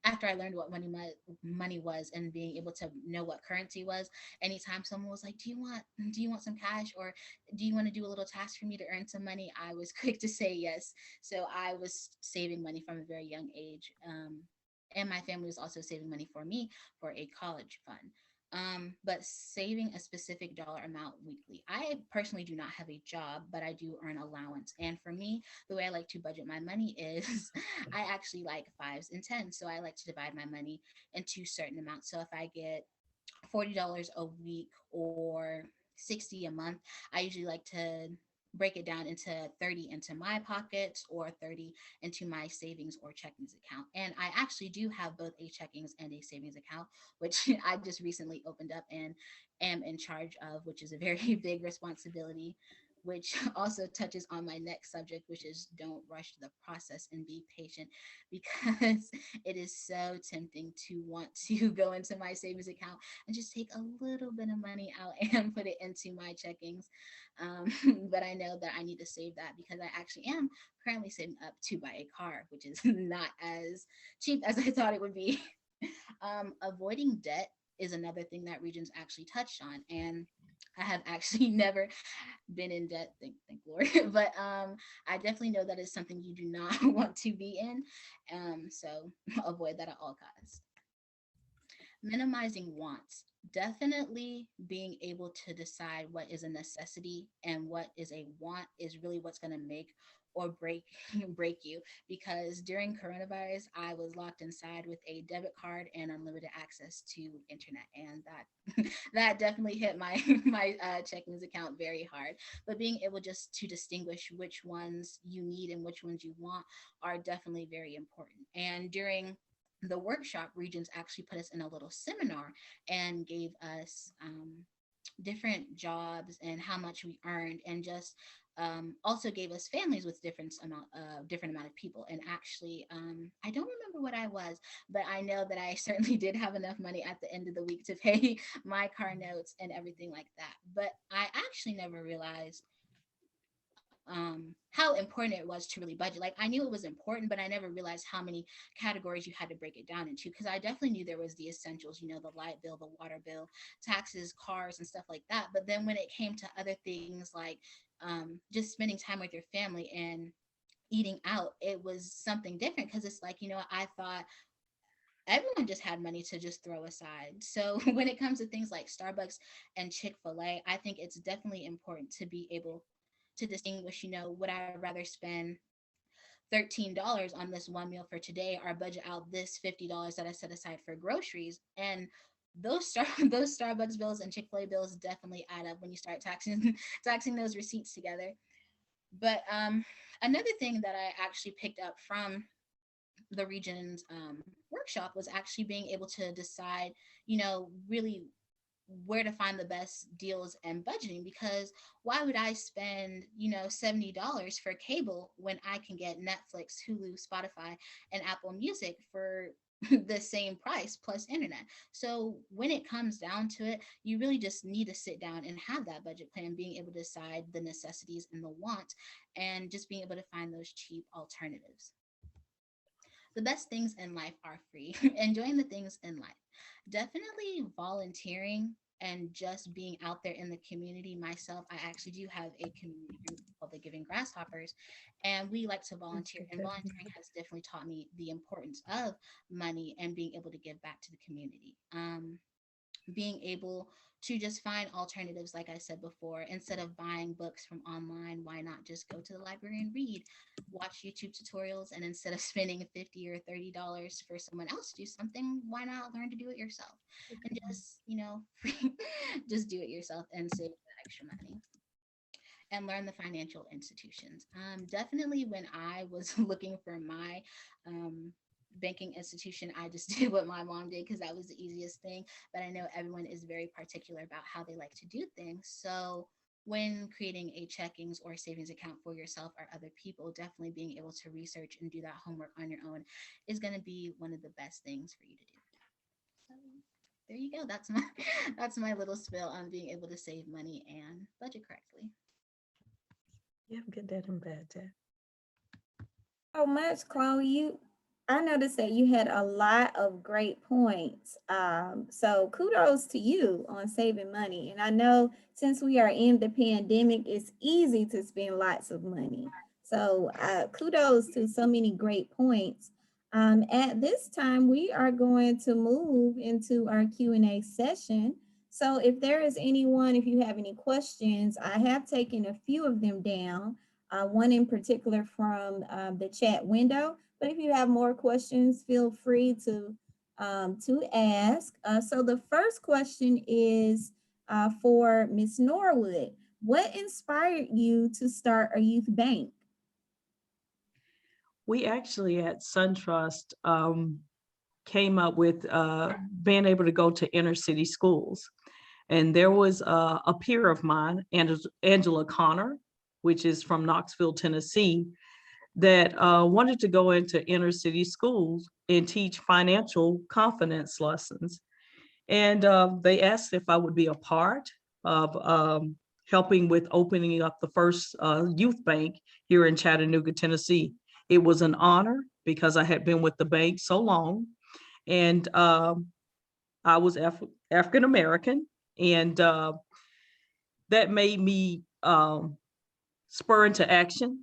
After I learned what money was and being able to know what currency was, anytime someone was like, "Do you want some cash, or do you want to do a little task for me to earn some money?" I was quick to say yes. So I was saving money from a very young age, and my family was also saving money for me for a college fund. But saving a specific dollar amount weekly. I personally do not have a job, but I do earn allowance. And for me, the way I like to budget my money is I actually like fives and tens. So I like to divide my money into certain amounts. So if I get $40 a week or 60 a month, I usually like to break it down into 30 into my pockets or 30 into my savings or checkings account. And I actually do have both a checkings and a savings account, which I just recently opened up and am in charge of, which is a very big responsibility, which also touches on my next subject, which is don't rush the process and be patient, because it is so tempting to want to go into my savings account and just take a little bit of money out and put it into my checkings. But I know that I need to save that because I actually am currently saving up to buy a car, which is not as cheap as I thought it would be. Avoiding debt is another thing that Regions actually touched on. And I have actually never been in debt, thank Lord. But I definitely know that is something you do not want to be in. So avoid that at all costs. Minimizing wants. Definitely being able to decide what is a necessity and what is a want is really what's going to make or break you, because during coronavirus I was locked inside with a debit card and unlimited access to internet, and that that definitely hit my my checkings account very hard. But being able just to distinguish which ones you need and which ones you want are definitely very important. And during the workshop, Regions actually put us in a little seminar and gave us different jobs and how much we earned, and just also gave us families with different amount of people. And actually, I don't remember what I was, but I know that I certainly did have enough money at the end of the week to pay my car notes and everything like that. But I actually never realized how important it was to really budget. Like, I knew it was important, but I never realized how many categories you had to break it down into, because I definitely knew there was the essentials, the light bill, the water bill, taxes, cars, and stuff like that. But then when it came to other things like just spending time with your family and eating out, it was something different, because it's like, I thought everyone just had money to just throw aside. So when it comes to things like Starbucks and Chick-fil-A, I think it's definitely important to be able to distinguish, would I rather spend $13 on this one meal for today, or budget out this $50 that I set aside for groceries? And those Starbucks bills and Chick-fil-A bills definitely add up when you start taxing taxing those receipts together. But another thing that I actually picked up from the Region's workshop was actually being able to decide, really where to find the best deals and budgeting. Because why would I spend, $70 for cable when I can get Netflix, Hulu, Spotify, and Apple Music for the same price plus internet? So when it comes down to it, you really just need to sit down and have that budget plan, being able to decide the necessities and the wants, and just being able to find those cheap alternatives. The best things in life are free. Enjoying the things in life. Definitely volunteering and just being out there in the community myself. I actually do have a community group called the Giving Grasshoppers, and we like to volunteer. And volunteering has definitely taught me the importance of money and being able to give back to the community. Being able to just find alternatives, like I said before, instead of buying books from online, why not just go to the library and read, watch YouTube tutorials, and instead of spending $50 or $30 for someone else to do something, why not learn to do it yourself and just, just do it yourself and save the extra money and learn the financial institutions. Definitely when I was looking for my banking institution, I just did what my mom did because that was the easiest thing. But I know everyone is very particular about how they like to do things. So when creating a checkings or savings account for yourself or other people, definitely being able to research and do that homework on your own is going to be one of the best things for you to do. So there you go. That's my little spill on being able to save money and budget correctly. Yeah, good dad and bad dad. So much, Chloe. I noticed that you had a lot of great points. So kudos to you on saving money. And I know since we are in the pandemic, it's easy to spend lots of money. So kudos to so many great points. At this time, we are going to move into our Q&A session. So if there is anyone, if you have any questions, I have taken a few of them down, one in particular from the chat window. But if you have more questions, feel free to ask. So the first question is for Ms. Norwood. What inspired you to start a youth bank? We actually at SunTrust came up with being able to go to inner city schools. And there was a peer of mine, Angela Connor, which is from Knoxville, Tennessee, that wanted to go into inner city schools and teach financial confidence lessons. And they asked if I would be a part of helping with opening up the first youth bank here in Chattanooga, Tennessee. It was an honor because I had been with the bank so long, and I was African American, and that made me spur into action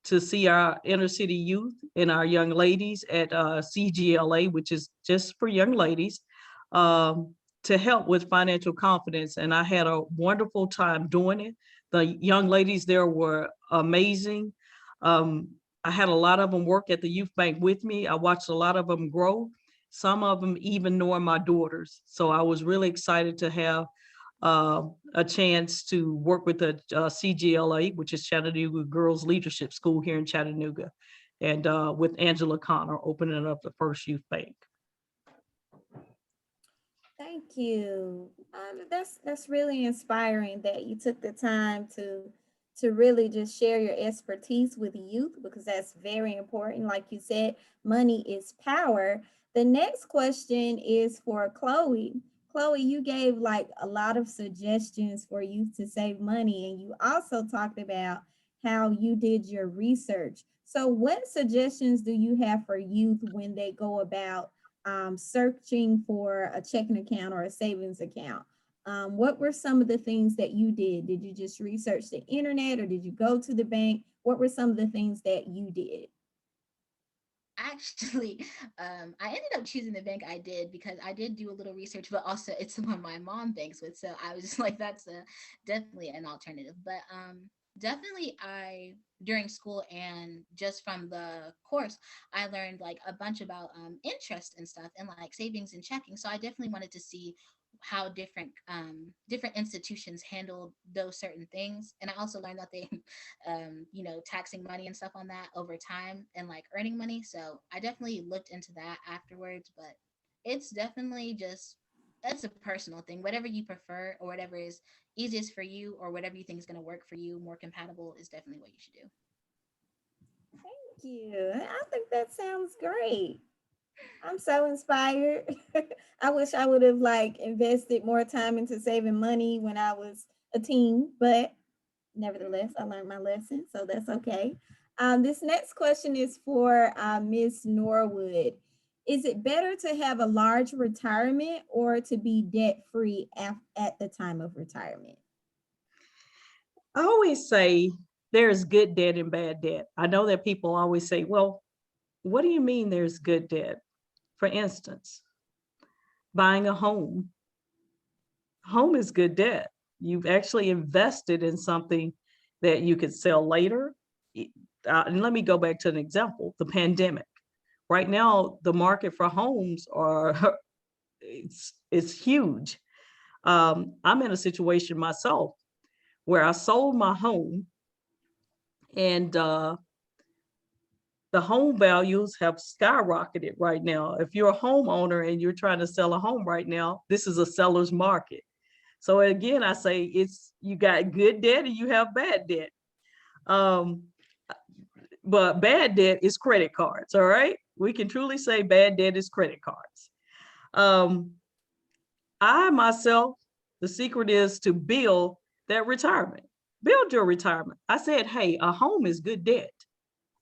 to see our inner city youth and our young ladies at CGLA, which is just for young ladies, to help with financial confidence. And I had a wonderful time doing it. The young ladies there were amazing. I had a lot of them work at the youth bank with me. I watched a lot of them grow. Some of them even knowing my daughters. So I was really excited to have a chance to work with the CGLA, which is Chattanooga Girls Leadership School here in Chattanooga, and with Angela Connor opening up the first youth bank. Thank you. That's really inspiring that you took the time to really just share your expertise with youth, because that's very important. Like you said, money is power. The next question is for Chloe. Chloe, you gave like a lot of suggestions for youth to save money, and you also talked about how you did your research. So what suggestions do you have for youth when they go about searching for a checking account or a savings account? What were some of the things that you did? Did you just research the internet, or did you go to the bank? What were some of the things that you did? Actually, I ended up choosing the bank I did because I did do a little research, but also it's the one my mom banks with. So I was just like, that's definitely an alternative. But definitely during school and just from the course, I learned like a bunch about interest and stuff and like savings and checking. So I definitely wanted to see how different institutions handle those certain things. And I also learned that they taxing money and stuff on that over time and like earning money. So I definitely looked into that afterwards, but it's definitely just, that's a personal thing. Whatever you prefer or whatever is easiest for you or whatever you think is going to work for you, more compatible, is definitely what you should do. Thank you. I think that sounds great. I'm so inspired. I wish I would have like invested more time into saving money when I was a teen, but nevertheless, I learned my lesson, so that's okay. This next question is for Ms. Norwood. Is it better to have a large retirement or to be debt-free at the time of retirement? I always say there's good debt and bad debt. I know that people always say, well, what do you mean there's good debt? For instance, buying a home. Home is good debt. You've actually invested in something that you could sell later. And let me go back to an example, the pandemic. Right now, the market for homes are, it's huge. I'm in a situation myself where I sold my home and the home values have skyrocketed right now. If you're a homeowner and you're trying to sell a home right now, this is a seller's market. So again, I say you got good debt and you have bad debt. But bad debt is credit cards, all right? We can truly say bad debt is credit cards. I myself, the secret is to build that retirement. Build your retirement. I said, hey, a home is good debt,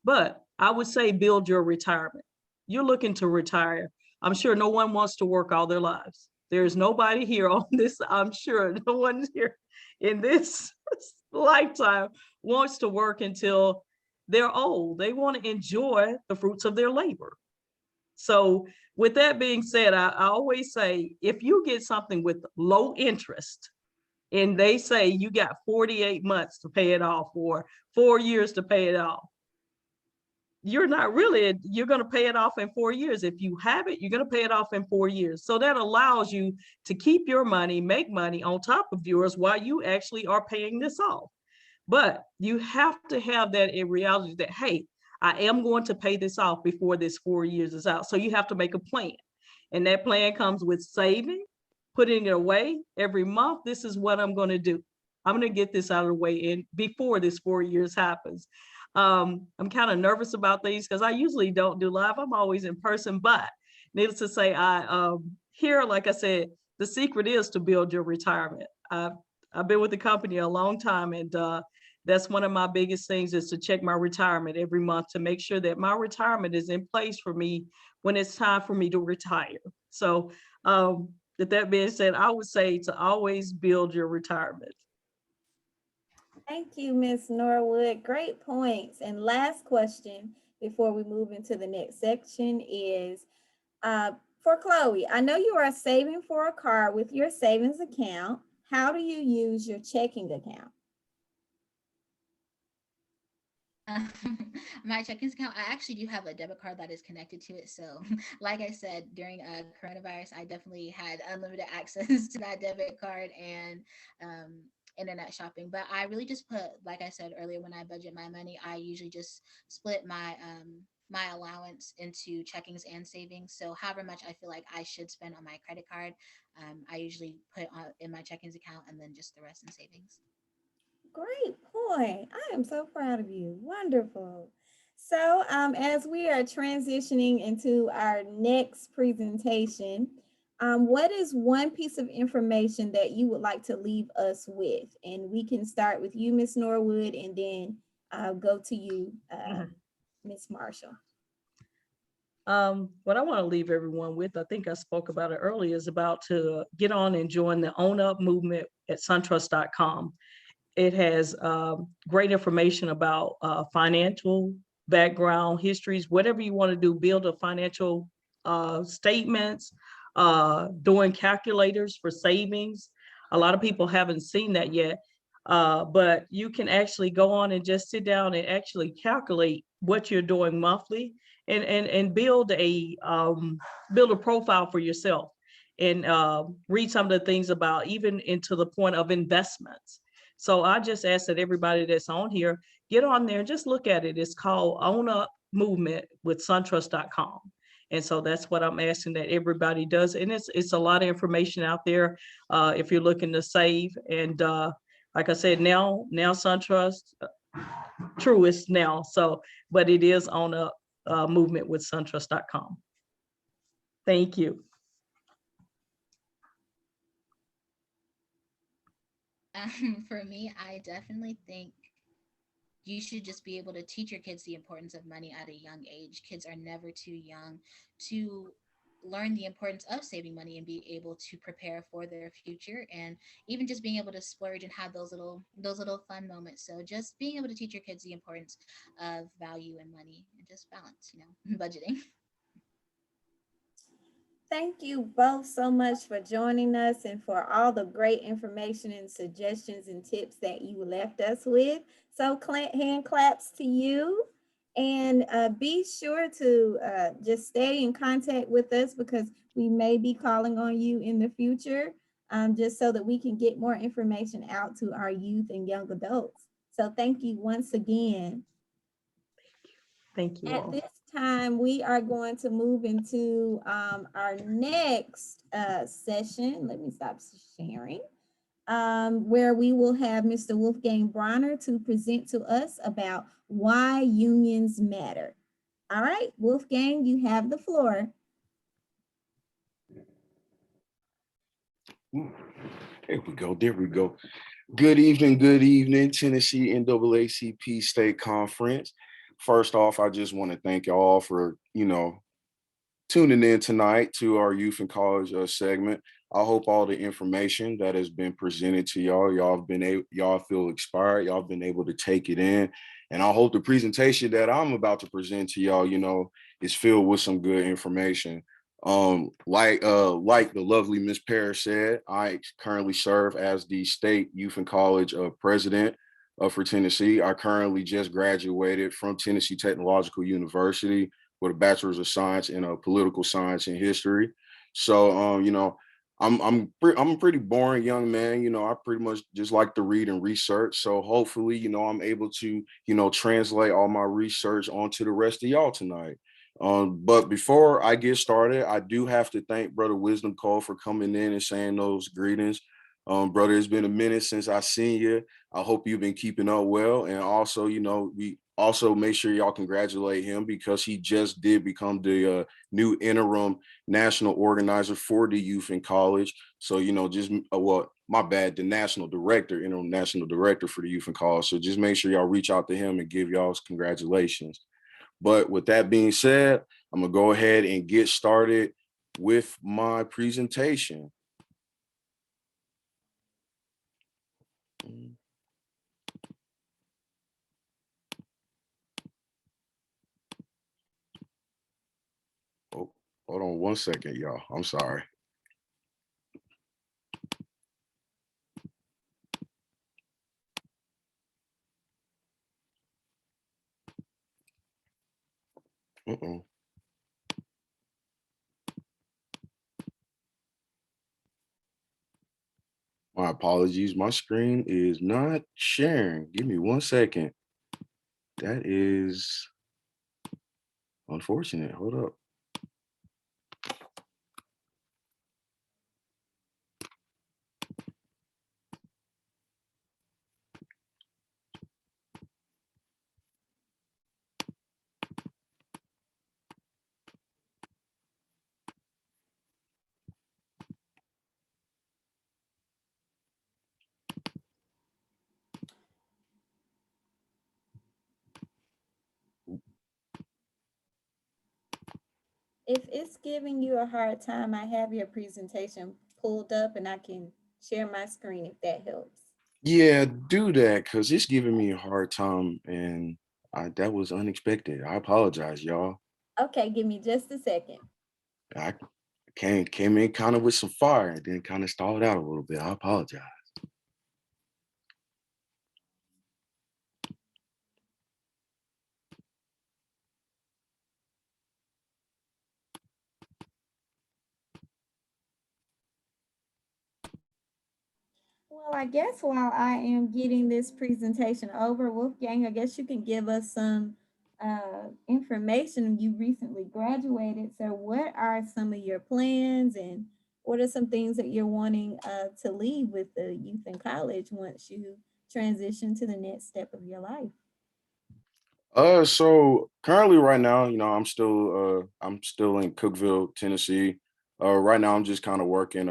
but I would say build your retirement. You're looking to retire. I'm sure no one wants to work all their lives. There's nobody here on this, I'm sure no one here in this lifetime wants to work until they're old. They want to enjoy the fruits of their labor. So with that being said, I always say, if you get something with low interest and they say you got 48 months to pay it off or 4 years to pay it off, you're not really, you're going to pay it off in 4 years. If you have it, you're going to pay it off in 4 years. So that allows you to keep your money, make money on top of yours while you actually are paying this off. But you have to have that in reality that, hey, I am going to pay this off before this 4 years is out. So you have to make a plan. And that plan comes with saving, putting it away every month. This is what I'm going to do. I'm going to get this out of the way in before this 4 years happens. I'm kind of nervous about these because I usually don't do live. I'm always in person, but needless to say, here, like I said, the secret is to build your retirement. I've been with the company a long time, and that's one of my biggest things is to check my retirement every month to make sure that my retirement is in place for me when it's time for me to retire. So with that being said, I would say to always build your retirement. Thank you, Ms. Norwood. Great points. And last question before we move into the next section is for Chloe. I know you are saving for a car with your savings account. How do you use your checking account? My checkings account, I actually do have a debit card that is connected to it. So like I said, during coronavirus, I definitely had unlimited access to that debit card and internet shopping. But I really just put, like I said earlier, when I budget my money, I usually just split my my allowance into checkings and savings. So however much I feel like I should spend on my credit card, I usually put in my checkings account and then just the rest in savings. Great point. I am so proud of you. Wonderful. So as we are transitioning into our next presentation, what is one piece of information that you would like to leave us with? And we can start with you, Ms. Norwood, and then go to you, Ms. Marshall. What I want to leave everyone with, I think I spoke about it earlier, is about to get on and join the Own Up movement at suntrust.com. It has great information about financial background, histories, whatever you want to do, build a financial statements, doing calculators for savings. A lot of people haven't seen that yet, but you can actually go on and just sit down and actually calculate what you're doing monthly and build a profile for yourself and read some of the things about even into the point of investments. So I just ask that everybody that's on here, get on there and just look at it. It's called Own Up Movement with suntrust.com. And so that's what I'm asking that everybody does. And it's a lot of information out there if you're looking to save. And like I said, now SunTrust, Truist now. So, but it is Own Up Movement with suntrust.com. Thank you. For me, I definitely think you should just be able to teach your kids the importance of money at a young age. Kids are never too young to learn the importance of saving money and be able to prepare for their future, and even just being able to splurge and have those little fun moments. So just being able to teach your kids the importance of value and money and just balance, budgeting. Thank you both so much for joining us and for all the great information and suggestions and tips that you left us with. So hand claps to you. And be sure to just stay in contact with us because we may be calling on you in the future, just so that we can get more information out to our youth and young adults. So thank you once again. Thank you At all. this time, we are going to move into our next session. Let me stop sharing. Where we will have Mr. Wolfgang Bronner to present to us about why unions matter. All right, Wolfgang, you have the floor. There we go. There we go. Good evening, Tennessee NAACP State Conference. First off, I just want to thank y'all for, tuning in tonight to our youth and college segment. I hope all the information that has been presented to y'all feel inspired, y'all been able to take it in. And I hope the presentation that I'm about to present to y'all, is filled with some good information. Like the lovely Miss Parrish said, I currently serve as the state youth and college president for Tennessee. I currently just graduated from Tennessee Technological University with a bachelor's of science in political science and history. So, I'm a pretty boring young man. I pretty much just like to read and research. So hopefully, I'm able to, translate all my research onto the rest of y'all tonight. But before I get started, I do have to thank Brother Wisdom Cole for coming in and saying those greetings. Brother, it's been a minute since I seen you. I hope you've been keeping up well. And also, we also make sure y'all congratulate him because he just did become the new interim national organizer for the youth in college. So, my bad, the interim national director for the youth in college. So just make sure y'all reach out to him and give y'all's congratulations. But with that being said, I'm gonna go ahead and get started with my presentation. Oh, hold on one second, y'all. I'm sorry. Uh-oh. My apologies. My screen is not sharing. Give me one second. That is unfortunate. Hold up. If it's giving you a hard time, I have your presentation pulled up and I can share my screen if that helps. Yeah, do that because it's giving me a hard time and that was unexpected. I apologize, y'all. Okay, give me just a second. I came in kind of with some fire and then kind of stalled out a little bit. I apologize. Well, I guess while I am getting this presentation over, Wolfgang, I guess you can give us some information. You recently graduated, so what are some of your plans and what are some things that you're wanting to leave with the youth in college once you transition to the next step of your life? So currently right now, I'm still in Cookeville, Tennessee. Right now I'm just kind of working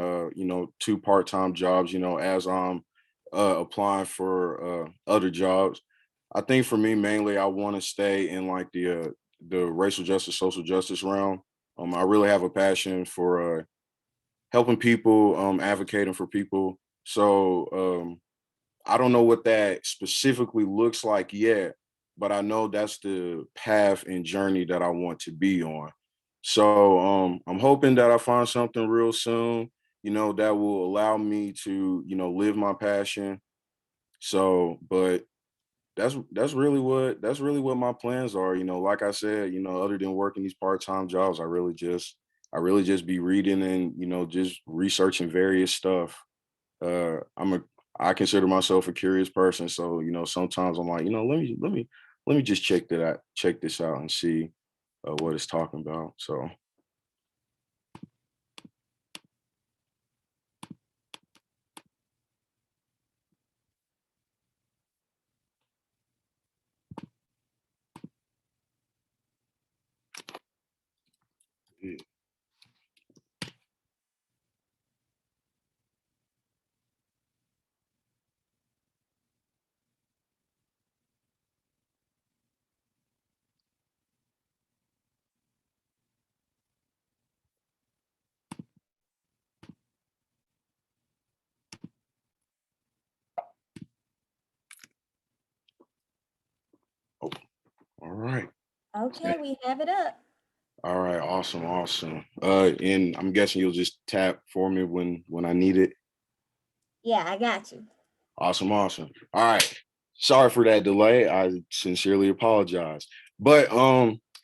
two part-time jobs, as I'm applying for other jobs. I think for me, mainly, I want to stay in like the racial justice, social justice realm. I really have a passion for helping people, advocating for people. So I don't know what that specifically looks like yet, but I know that's the path and journey that I want to be on. So I'm hoping that I find something real soon, that will allow me to, live my passion. So, but that's really what my plans are. Like I said, other than working these part-time jobs, I really just be reading and, just researching various stuff. I consider myself a curious person. So, sometimes I'm like, let me just check this out and see what it's talking about. So yeah. Oh, all right. Okay, we have it up. All right, awesome, awesome. And I'm guessing you'll just tap for me when I need it. Yeah, I got you. Awesome, awesome. All right. Sorry for that delay. I sincerely apologize. But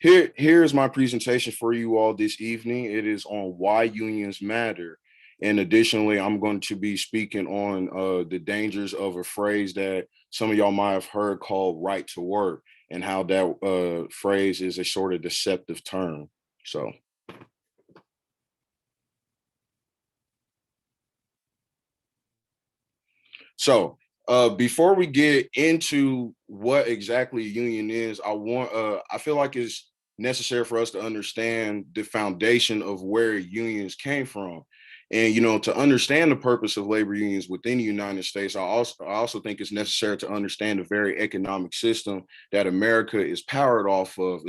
here's my presentation for you all this evening. It is on why unions matter. And additionally, I'm going to be speaking on the dangers of a phrase that some of y'all might have heard called right to work, and how that phrase is a sort of deceptive term. So So before we get into what exactly a union is, I feel like it's necessary for us to understand the foundation of where unions came from. And to understand the purpose of labor unions within the United States, I also think it's necessary to understand the very economic system that America is powered off of.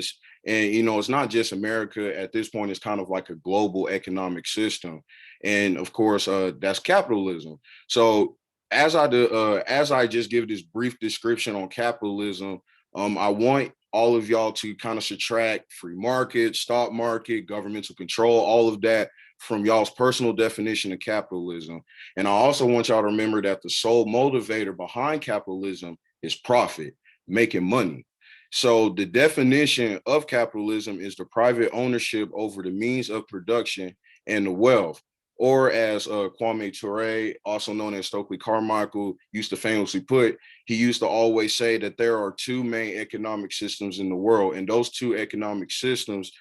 And it's not just America at this point, it's kind of like a global economic system. And of course, that's capitalism. So as I just give this brief description on capitalism, I want all of y'all to kind of subtract free market, stock market, governmental control, all of that from y'all's personal definition of capitalism. And I also want y'all to remember that the sole motivator behind capitalism is profit, making money. So the definition of capitalism is the private ownership over the means of production and the wealth. Or as Kwame Ture, also known as Stokely Carmichael, used to famously put, he used to always say that there are two main economic systems in the world, and those two economic systems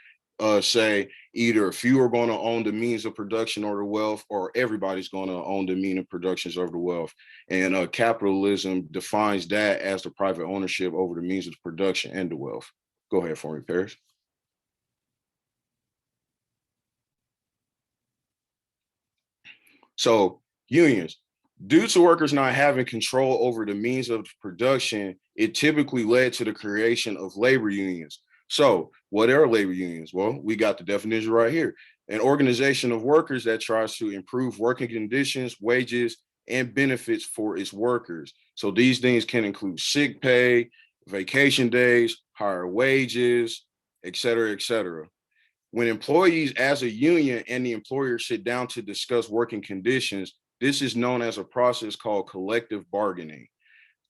say either few are going to own the means of production or the wealth, or everybody's going to own the means of productions of the wealth. And capitalism defines that as the private ownership over the means of production and the wealth. Go ahead for me, Paris. So unions, due to workers not having control over the means of production, it typically led to the creation of labor unions. So what are labor unions? Well, we got the definition right here. An organization of workers that tries to improve working conditions, wages, and benefits for its workers. So these things can include sick pay, vacation days, higher wages, et cetera, et cetera. When employees as a union and the employer sit down to discuss working conditions, this is known as a process called collective bargaining.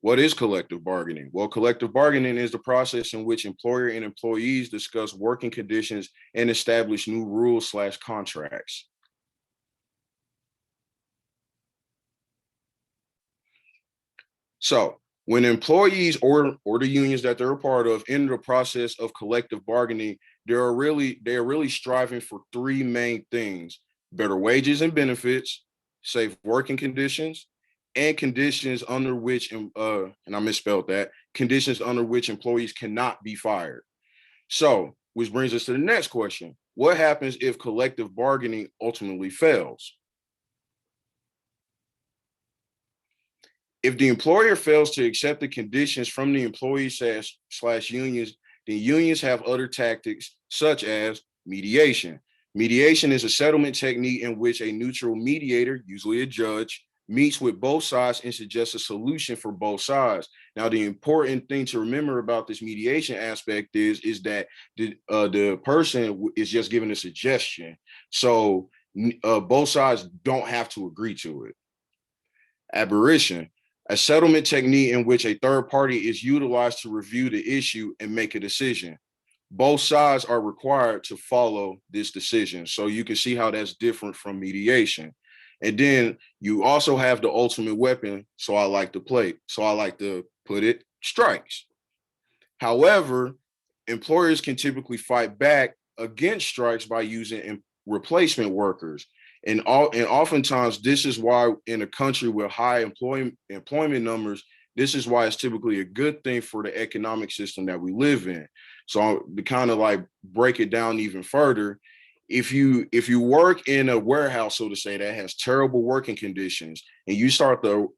What is collective bargaining? Well, collective bargaining is the process in which employer and employees discuss working conditions and establish new rules/contracts. So when employees or the unions that they're a part of enter the process of collective bargaining, they're really striving for three main things: better wages and benefits, safe working conditions, and conditions under which and I misspelled that, conditions under which employees cannot be fired. So, which brings us to the next question. What happens if collective bargaining ultimately fails? If the employer fails to accept the conditions from the employees slash unions, then unions have other tactics such as mediation. Mediation is a settlement technique in which a neutral mediator, usually a judge, meets with both sides and suggests a solution for both sides. Now, the important thing to remember about this mediation aspect is that the person is just giving a suggestion. So both sides don't have to agree to it. Aberration, a settlement technique in which a third party is utilized to review the issue and make a decision. Both sides are required to follow this decision. So you can see how that's different from mediation. And then you also have the ultimate weapon. So I like to put it, strikes. However, employers can typically fight back against strikes by using replacement workers. And oftentimes, this is why in a country with high employment numbers, this is why it's typically a good thing for the economic system that we live in. So to kind of like break it down even further, if you work in a warehouse, so to say, that has terrible working conditions, and you start to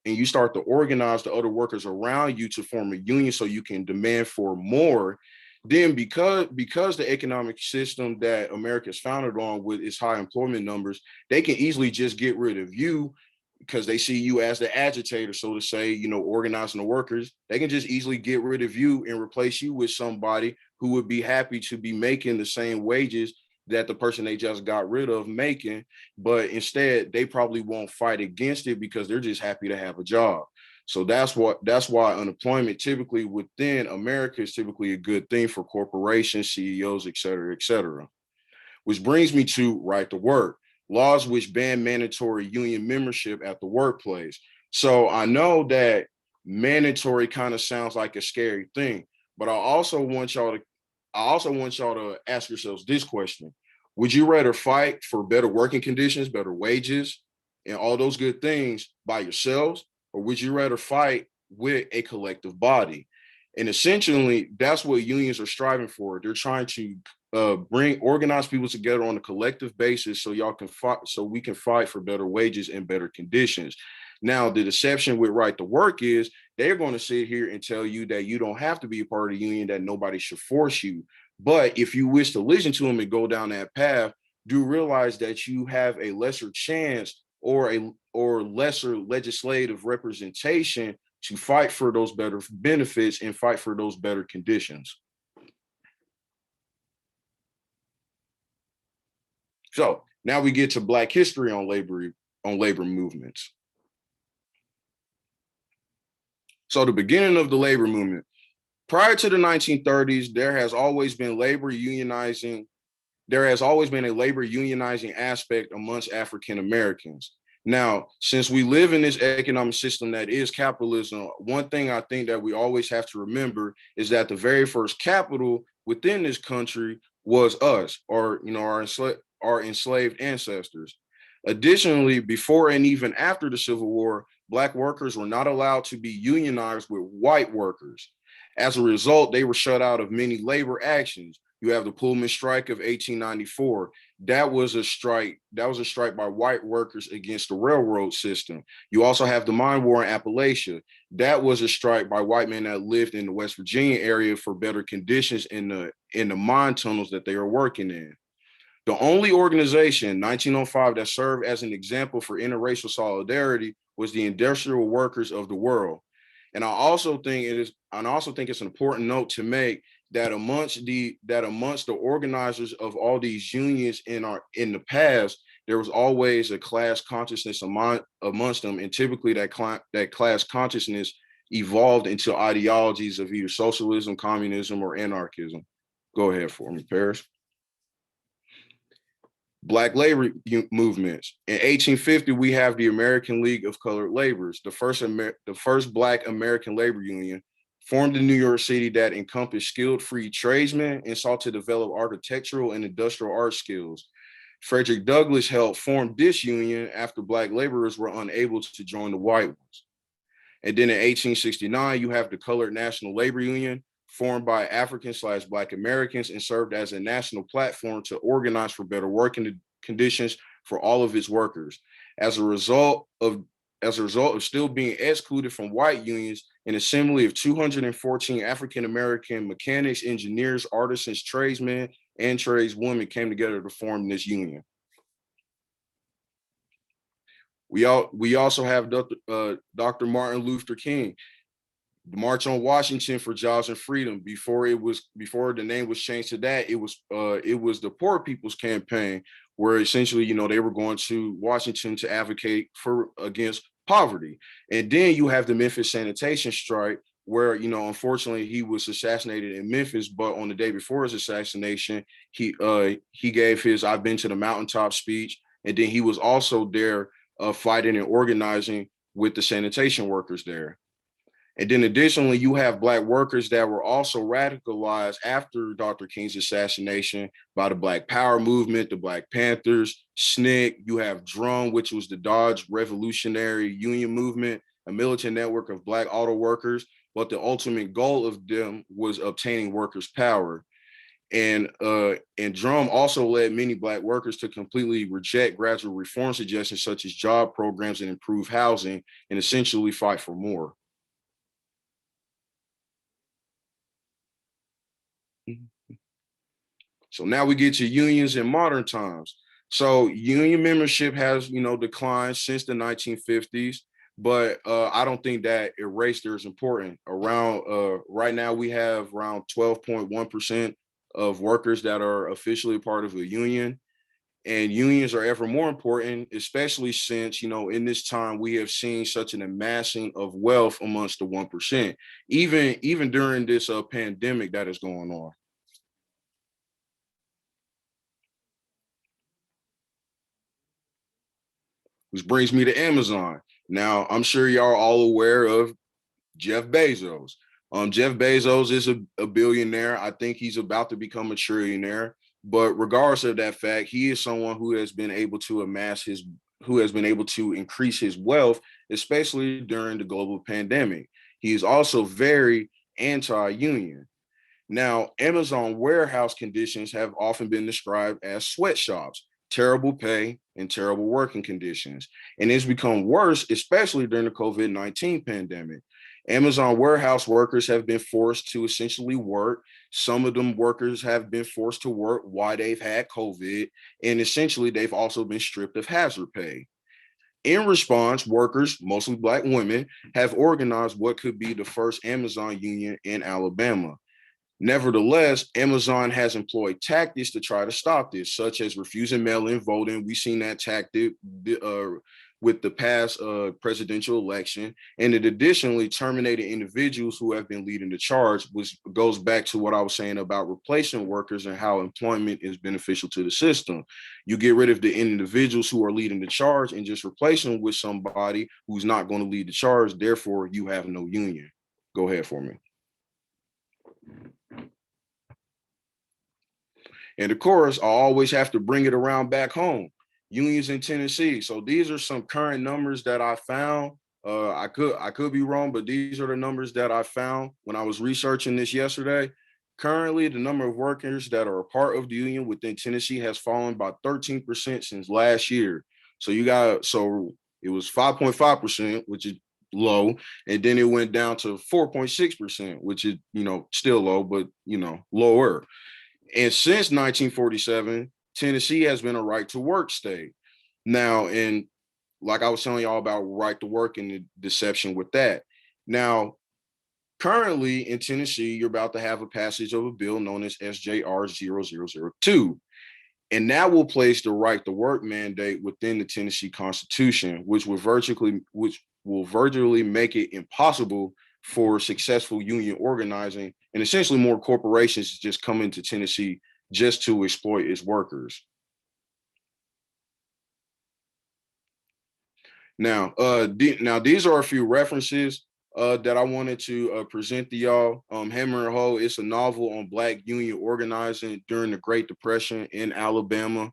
organize the other workers around you to form a union so you can demand for more, then because the economic system that America is founded on with its high employment numbers, they can easily just get rid of you because they see you as the agitator, so to say, organizing the workers. They can just easily get rid of you and replace you with somebody who would be happy to be making the same wages that the person they just got rid of making, but instead they probably won't fight against it because they're just happy to have a job. So that's why unemployment typically within America is typically a good thing for corporations, CEOs, et cetera. Which brings me to right to work, laws which ban mandatory union membership at the workplace. So I know that mandatory kind of sounds like a scary thing, but I also want y'all to ask yourselves this question. Would you rather fight for better working conditions, better wages, and all those good things by yourselves? Or would you rather fight with a collective body? And essentially, that's what unions are striving for. They're trying to organize people together on a collective basis so y'all can fight, so we can fight for better wages and better conditions. Now, the deception with right to work is they're going to sit here and tell you that you don't have to be a part of the union, that nobody should force you. But if you wish to listen to them and go down that path, do realize that you have a lesser chance or lesser legislative representation to fight for those better benefits and fight for those better conditions. So now we get to Black history on labor movements. So the beginning of the labor movement. Prior to the 1930s, there has always been a labor unionizing aspect amongst African Americans. Now, since we live in this economic system that is capitalism, one thing I think that we always have to remember is that the very first capital within this country was us, or our enslaved ancestors. Additionally, before and even after the Civil War, Black workers were not allowed to be unionized with white workers. As a result, they were shut out of many labor actions. You have the Pullman strike of 1894. That was a strike by white workers against the railroad system. You also have the mine war in Appalachia. That was a strike by white men that lived in the West Virginia area for better conditions in the mine tunnels that they are working in. The only organization in 1905 that served as an example for interracial solidarity was the Industrial Workers of the World. And I also think it's an important note to make that amongst the organizers of all these unions in the past, there was always a class consciousness amongst them, and typically that class consciousness evolved into ideologies of either socialism, communism, or anarchism. Go ahead for me, Paris. Black labor movements. In 1850, we have the American League of Colored Laborers, the first Black American labor union, formed in New York City, that encompassed skilled free tradesmen and sought to develop architectural and industrial art skills. Frederick Douglass helped form this union after Black laborers were unable to join the white ones. And then in 1869, you have the Colored National Labor Union, formed by African/Black Americans and served as a national platform to organize for better working conditions for all of its workers. As a result of as a result of still being excluded from white unions, an assembly of 214 African-American mechanics, engineers, artisans, tradesmen, and tradeswomen came together to form this union. We also have Dr. Martin Luther King, the March on Washington for Jobs and Freedom. Before the name was changed to that, it was the Poor People's Campaign, where essentially, they were going to Washington to advocate against poverty. And then you have the Memphis sanitation strike, where, unfortunately he was assassinated in Memphis, but on the day before his assassination, he gave his "I've been to the mountaintop" speech. And then he was also there fighting and organizing with the sanitation workers there. And then additionally, you have Black workers that were also radicalized after Dr. King's assassination by the Black Power movement, the Black Panthers, SNCC. You have DRUM, which was the Dodge Revolutionary Union Movement, a militant network of Black auto workers, but the ultimate goal of them was obtaining workers' power. And DRUM also led many Black workers to completely reject gradual reform suggestions such as job programs and improved housing, and essentially fight for more. So now we get to unions in modern times. So union membership has, declined since the 1950s, but I don't think that erasure is important. Right now we have around 12.1% of workers that are officially part of a union. And unions are ever more important, especially since, in this time we have seen such an amassing of wealth amongst the 1%, even during this pandemic that is going on. Which brings me to Amazon. Now, I'm sure y'all are all aware of Jeff Bezos. Jeff Bezos is a billionaire. I think he's about to become a trillionaire. But regardless of that fact, he is someone who has been able to increase his wealth, especially during the global pandemic. He is also very anti-union. Now, Amazon warehouse conditions have often been described as sweatshops, terrible pay, and terrible working conditions. And it's become worse, especially during the COVID-19 pandemic. Amazon warehouse workers have been forced to essentially work. Some of them workers have been forced to work while they've had COVID, and essentially they've also been stripped of hazard pay. In response, workers, mostly Black women, have organized what could be the first Amazon union in Alabama. Nevertheless, Amazon has employed tactics to try to stop this, such as refusing mail-in voting. We've seen that tactic with the past presidential election, and it additionally terminated individuals who have been leading the charge, which goes back to what I was saying about replacement workers and how employment is beneficial to the system. You get rid of the individuals who are leading the charge and just replace them with somebody who's not going to lead the charge. Therefore, you have no union. Go ahead for me. And of course, I always have to bring it around back home. Unions in Tennessee. So these are some current numbers that I found. I could be wrong, but these are the numbers that I found when I was researching this yesterday. Currently, the number of workers that are a part of the union within Tennessee has fallen by 13% since last year. So it was 5.5%, which is low, and then it went down to 4.6%, which is, still low, but, lower. And since 1947, Tennessee has been a right to work state. Now, and like I was telling y'all about right to work and the deception with that. Now, currently in Tennessee, you're about to have a passage of a bill known as SJR 0002. And that will place the right to work mandate within the Tennessee Constitution, which will virtually make it impossible for successful union organizing, and essentially more corporations just come into Tennessee just to exploit its workers. Now, these are a few references that I wanted to present to y'all. Hammer and Hoe is a novel on Black union organizing during the Great Depression in Alabama.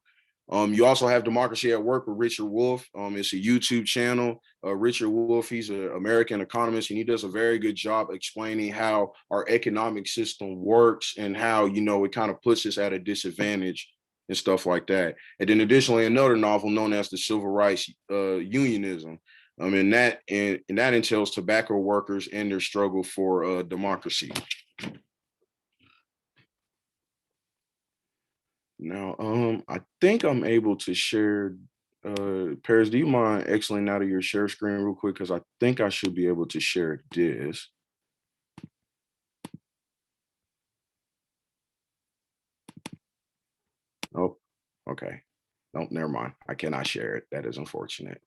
You also have Democracy at Work with Richard Wolff. It's a YouTube channel. Richard Wolff, he's an American economist, and he does a very good job explaining how our economic system works and how, it kind of puts us at a disadvantage and stuff like that. And then additionally, another novel known as The Civil Rights Unionism. And that entails tobacco workers and their struggle for democracy. Now, I think I'm able to share. Paris, do you mind exiting out of your share screen real quick? Because I think I should be able to share this. Oh, okay. No, never mind. I cannot share it. That is unfortunate.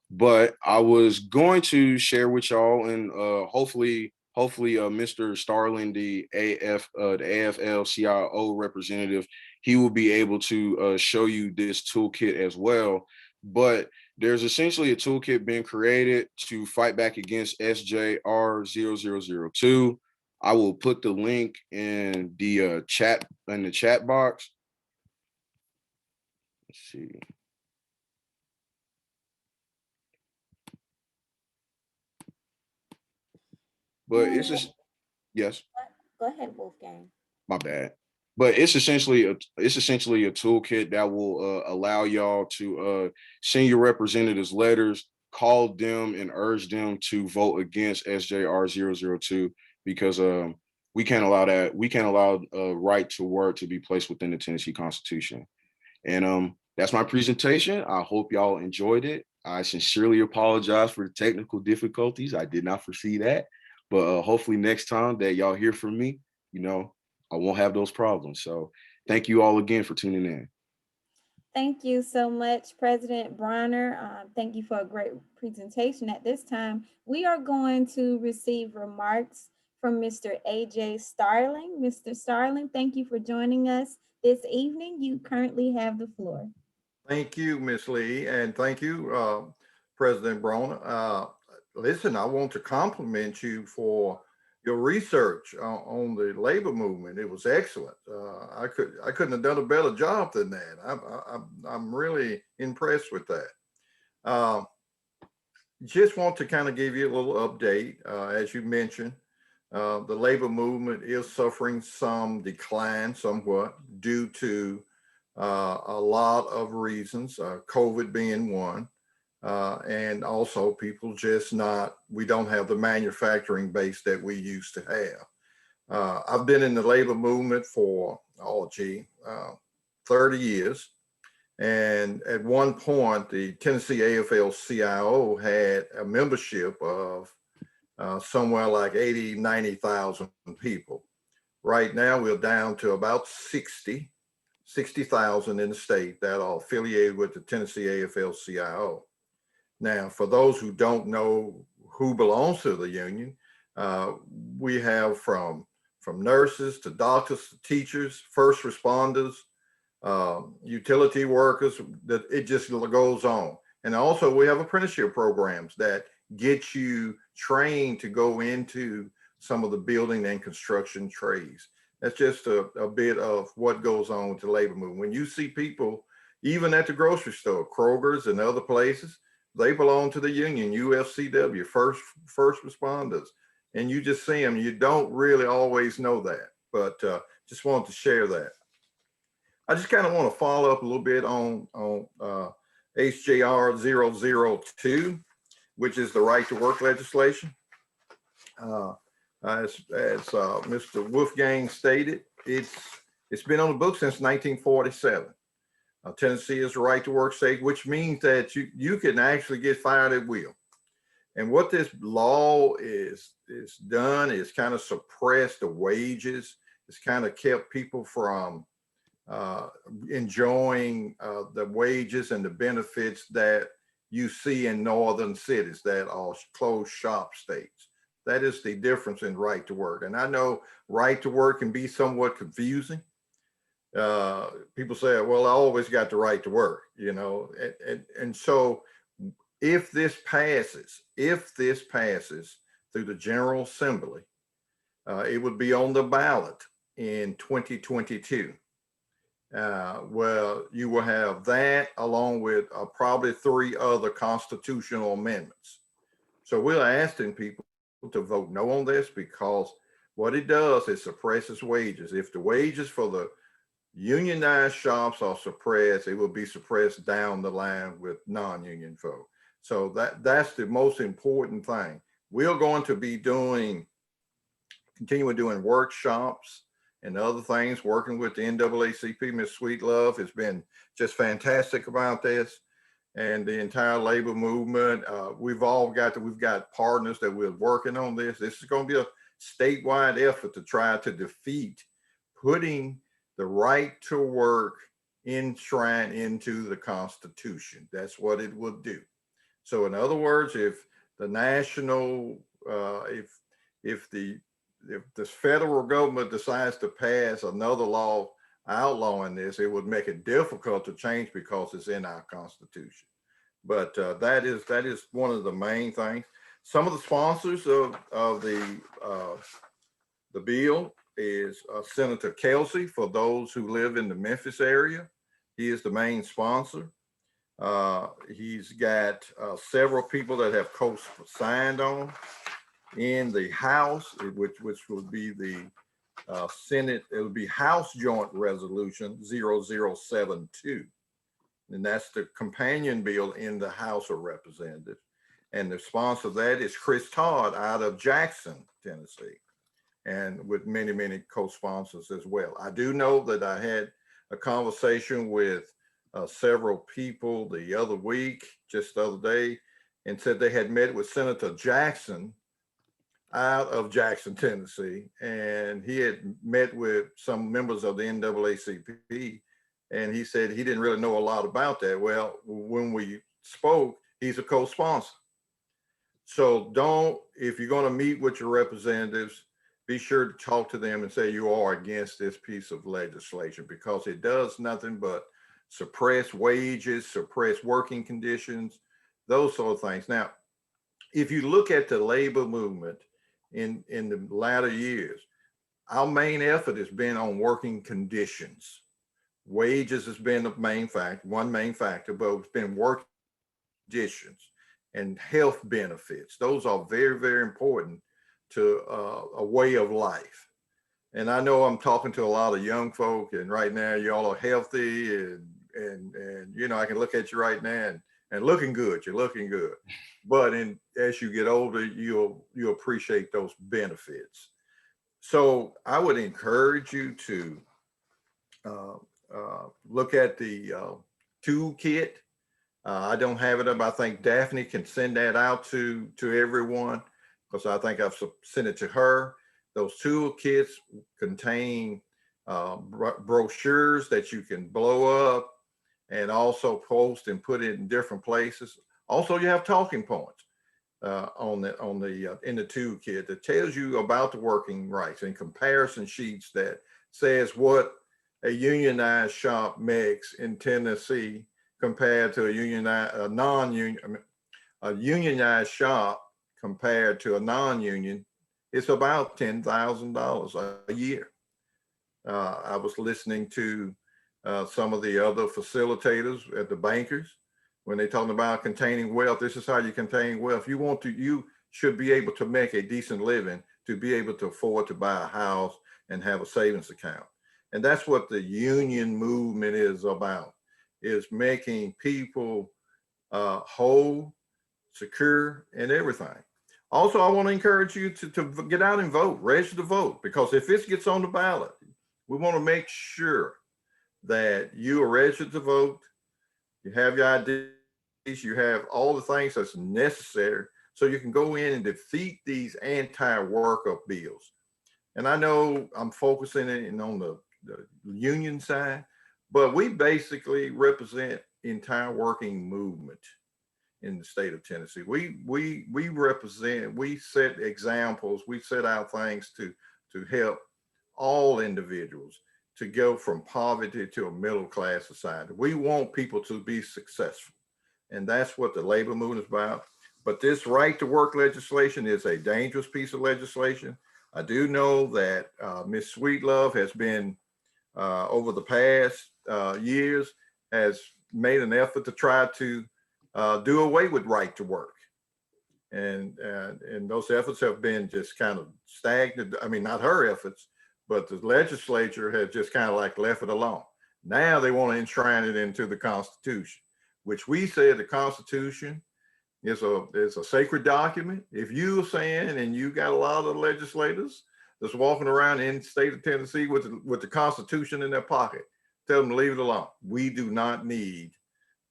But I was going to share with y'all, and hopefully, Mr. Starling, the AFL-CIO representative, he will be able to show you this toolkit as well. But there's essentially a toolkit being created to fight back against SJR0002. I will put the link in the chat box. Let's see. But it's just, yes. Go ahead, Wolfgang. My bad. But it's essentially a toolkit that will allow y'all to send your representatives letters, call them and urge them to vote against SJR002 because we can't allow that. We can't allow right to work to be placed within the Tennessee Constitution. And that's my presentation. I hope y'all enjoyed it. I sincerely apologize for the technical difficulties. I did not foresee that. But hopefully next time that y'all hear from me, I won't have those problems. So thank you all again for tuning in. Thank you so much, President Bronner. Thank you for a great presentation. At this time, we are going to receive remarks from Mr. AJ Starling. Mr. Starling, thank you for joining us this evening. You currently have the floor. Thank you, Ms. Lee, and thank you, President Bronner. Listen, I want to compliment you for your research on the labor movement. It was excellent. I couldn't have done a better job than that. I'm really impressed with that. Just want to kind of give you a little update. As you mentioned, the labor movement is suffering some decline somewhat due to a lot of reasons, COVID being one. And also people we don't have the manufacturing base that we used to have. I've been in the labor movement for, 30 years. And at one point, the Tennessee AFL-CIO had a membership of somewhere like 80, 90,000 people. Right now, we're down to about 60,000 in the state that are affiliated with the Tennessee AFL-CIO. Now, for those who don't know who belongs to the union, we have from nurses to doctors to teachers, first responders, utility workers, that it just goes on. And also we have apprenticeship programs that get you trained to go into some of the building and construction trades. That's just a bit of what goes on with the labor movement. When you see people, even at the grocery store, Kroger's and other places, they belong to the union, UFCW, first responders. And you just see them, you don't really always know that, but just wanted to share that. I just kind of want to follow up a little bit on HJR 002, which is the right to work legislation. As Mr. Wolfgang stated, it's been on the books since 1947. Tennessee is a right to work state, which means that you can actually get fired at will. And what this law is done is kind of suppress the wages. It's kind of kept people from enjoying the wages and the benefits that you see in northern cities that are closed shop states. That is the difference in right to work. And I know right to work can be somewhat confusing. People say, well, I always got the right to work, and so if this passes through the General Assembly, it would be on the ballot in 2022. Well, you will have that along with probably 3 other constitutional amendments. So we're asking people to vote no on this because what it does is suppresses wages. If the wages for the unionized shops are suppressed, it will be suppressed down the line with non-union folk. So that's the most important thing. We're going to be continuing doing workshops and other things, working with the NAACP. Ms. Sweetlove has been just fantastic about this, and the entire labor movement. We've got partners that we're working on this. This is going to be a statewide effort to try to defeat putting the right to work enshrined into the Constitution. That's what it will do. So in other words, if the national, if the federal government decides to pass another law outlawing this, it would make it difficult to change because it's in our Constitution. But that is one of the main things. Some of the sponsors of the bill is Senator Kelsey, for those who live in the Memphis area. He is the main sponsor. He's got several people that have co-signed on. In the House, which would be the Senate, it would be House Joint Resolution 0072. And that's the companion bill in the House of Representatives. And the sponsor of that is Chris Todd out of Jackson, Tennessee, and with many, many co-sponsors as well. I do know that I had a conversation with several people the other week, just the other day, and said they had met with Senator Jackson out of Jackson, Tennessee, and he had met with some members of the NAACP, and he said he didn't really know a lot about that. Well, when we spoke, he's a co-sponsor. So if you're going to meet with your representatives, be sure to talk to them and say you are against this piece of legislation, because it does nothing but suppress wages, suppress working conditions, those sort of things. Now, if you look at the labor movement in the latter years, our main effort has been on working conditions. Wages has been the main factor, one main factor, but it's been working conditions and health benefits. Those are very, very important to a way of life. And I know I'm talking to a lot of young folk, and right now y'all are healthy, and you know, I can look at you right now and looking good. You're looking good. But as you get older, you'll appreciate those benefits. So I would encourage you to look at the toolkit. I don't have it up. I think Daphne can send that out to everyone, because I think I've sent it to her. Those toolkits contain brochures that you can blow up and also post and put it in different places. Also, you have talking points in the toolkit that tells you about the working rights, and comparison sheets that says what a unionized shop makes in Tennessee compared to a unionized shop compared to a non-union. It's about $10,000 a year. I was listening to some of the other facilitators at the bankers when they're talking about containing wealth. This is how you contain wealth. You should be able to make a decent living to be able to afford to buy a house and have a savings account. And that's what the union movement is about, is making people whole, secure, and everything. Also, I want to encourage you to get out and vote, register to vote, because if this gets on the ballot, we want to make sure that you are registered to vote, you have your IDs, you have all the things that's necessary so you can go in and defeat these anti-worker bills. And I know I'm focusing in on the union side, but we basically represent the entire working movement in the state of Tennessee. We represent, we set examples, we set out things to help all individuals to go from poverty to a middle class society. We want people to be successful, and that's what the labor movement is about. But this right to work legislation is a dangerous piece of legislation. I do know that Ms. Sweetlove has been over the past years has made an effort to try to do away with right to work. And those efforts have been just kind of stagnant. I mean, not her efforts, but the legislature has just kind of like left it alone. Now they want to enshrine it into the Constitution, which we said the Constitution It's a sacred document. If you're saying, and you got a lot of legislators that's walking around in the state of Tennessee with the Constitution in their pocket, tell them to leave it alone. We do not need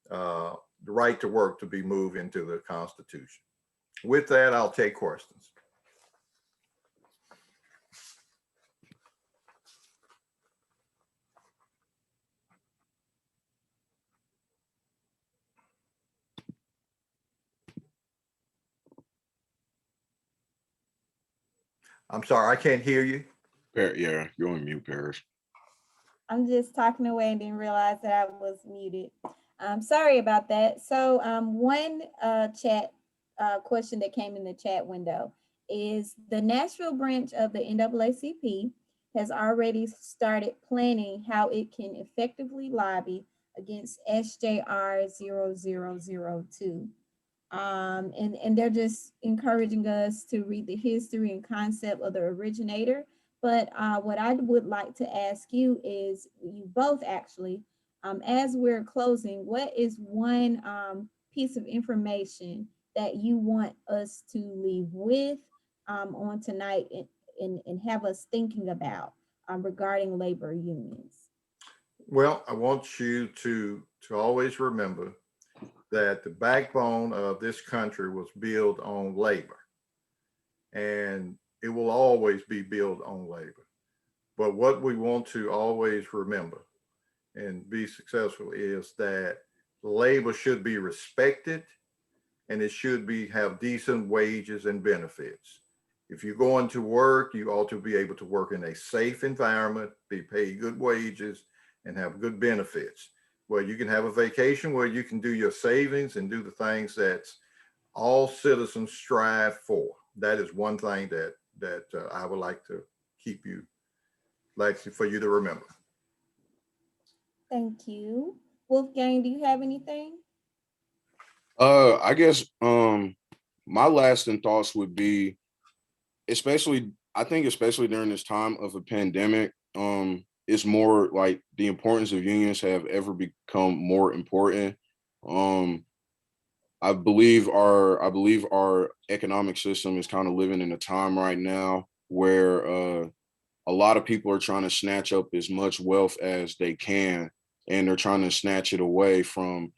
the right to work to be moved into the Constitution. With that, I'll take questions. I'm sorry, I can't hear you. Yeah, you're on mute, Paris. I'm just talking away and didn't realize that I was muted. Sorry about that. So one chat question that came in the chat window is the Nashville branch of the NAACP has already started planning how it can effectively lobby against SJR 0002. And they're just encouraging us to read the history and concept of the originator. But what I would like to ask you is, you both actually, as we're closing, what is one piece of information that you want us to leave with on tonight and have us thinking about regarding labor unions? Well, I want you to always remember that the backbone of this country was built on labor, and it will always be built on labor. But what we want to always remember and be successful is that labor should be respected, and it should have decent wages and benefits. If you're going to work, you ought to be able to work in a safe environment, be paid good wages, and have good benefits, where you can have a vacation, where you can do your savings and do the things that all citizens strive for. That is one thing that I would like to keep you, for you to remember. Thank you. Wolfgang, do you have anything? I guess my lasting thoughts would be, especially during this time of a pandemic, it's more like the importance of unions have ever become more important. I believe our economic system is kind of living in a time right now where a lot of people are trying to snatch up as much wealth as they can, and they're trying to snatch it away from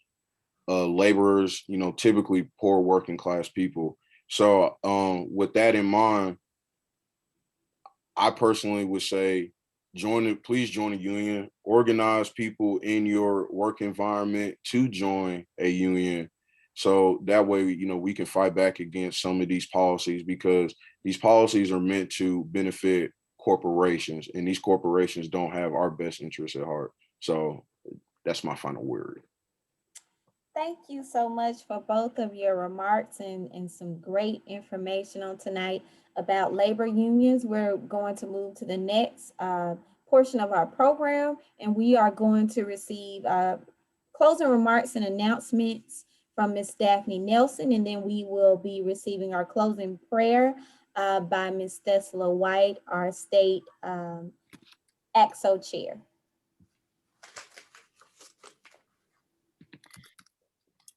laborers, typically poor working class people. So with that in mind, I personally would say please join a union, organize people in your work environment to join a union. So that way, we can fight back against some of these policies, because these policies are meant to benefit corporations, and these corporations don't have our best interests at heart. So that's my final word. Thank you so much for both of your remarks and some great information on tonight about labor unions. We're going to move to the next portion of our program, and we are going to receive closing remarks and announcements from Ms. Daphne Nelson, and then we will be receiving our closing prayer by Ms. Thesla White, our state AXO chair.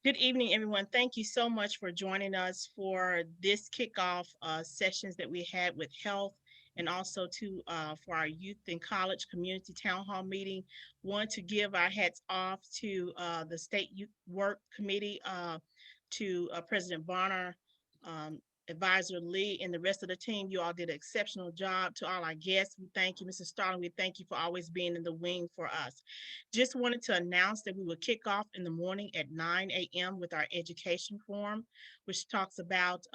Good evening, everyone. Thank you so much for joining us for this kickoff sessions that we had with health, and also for our youth and college community town hall meeting. Want to give our hats off to the State Youth Work Committee, to President Bonner, Advisor Lee, and the rest of the team. You all did an exceptional job. To all our guests, we thank you. Mrs. Starling, we thank you for always being in the wing for us. Just wanted to announce that we will kick off in the morning at 9 a.m. with our education forum, which talks about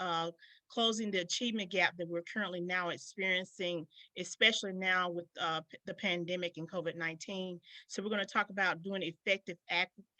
closing the achievement gap that we're currently now experiencing, especially now with the pandemic and COVID-19. So we're going to talk about doing effective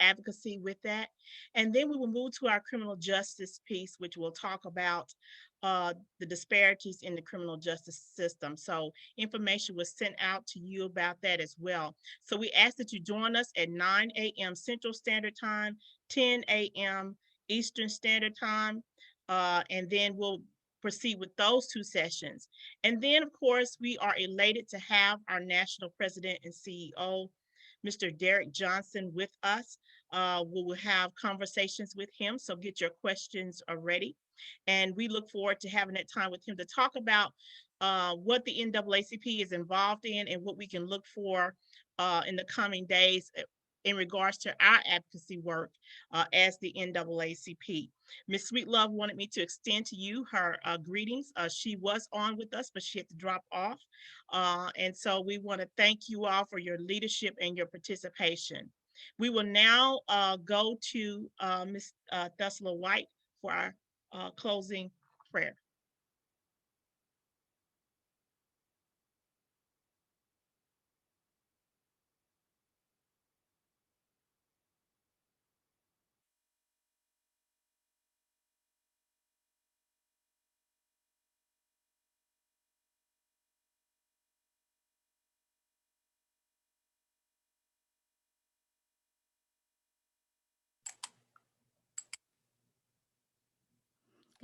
advocacy with that. And then we will move to our criminal justice piece, which will talk about the disparities in the criminal justice system. So information was sent out to you about that as well. So we ask that you join us at 9 a.m. Central Standard Time, 10 a.m. Eastern Standard Time, and then we'll proceed with those two sessions. And then, of course, we are elated to have our national president and CEO, Mr. Derrick Johnson, with us. We will have conversations with him, so get your questions ready. And we look forward to having that time with him to talk about what the NAACP is involved in and what we can look for in the coming days in regards to our advocacy work as the NAACP. Ms. Sweetlove wanted me to extend to you her greetings. She was on with us, but she had to drop off. And so we want to thank you all for your leadership and your participation. We will now go to Ms. Thusla White for our closing prayer.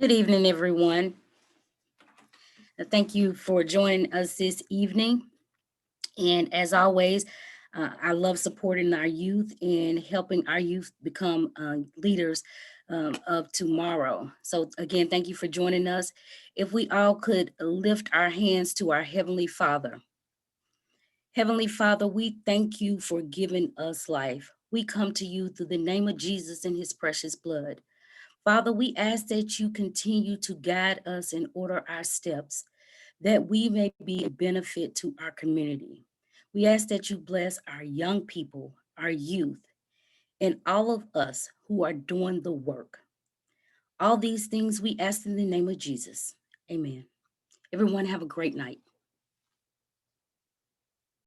Good evening, everyone. Thank you for joining us this evening. And as always, I love supporting our youth and helping our youth become leaders of tomorrow. So again, thank you for joining us. If we all could lift our hands to our Heavenly Father. Heavenly Father, we thank you for giving us life. We come to you through the name of Jesus and his precious blood. Father, we ask that you continue to guide us and order our steps, that we may be a benefit to our community. We ask that you bless our young people, our youth, and all of us who are doing the work. All these things we ask in the name of Jesus. Amen. Everyone have a great night.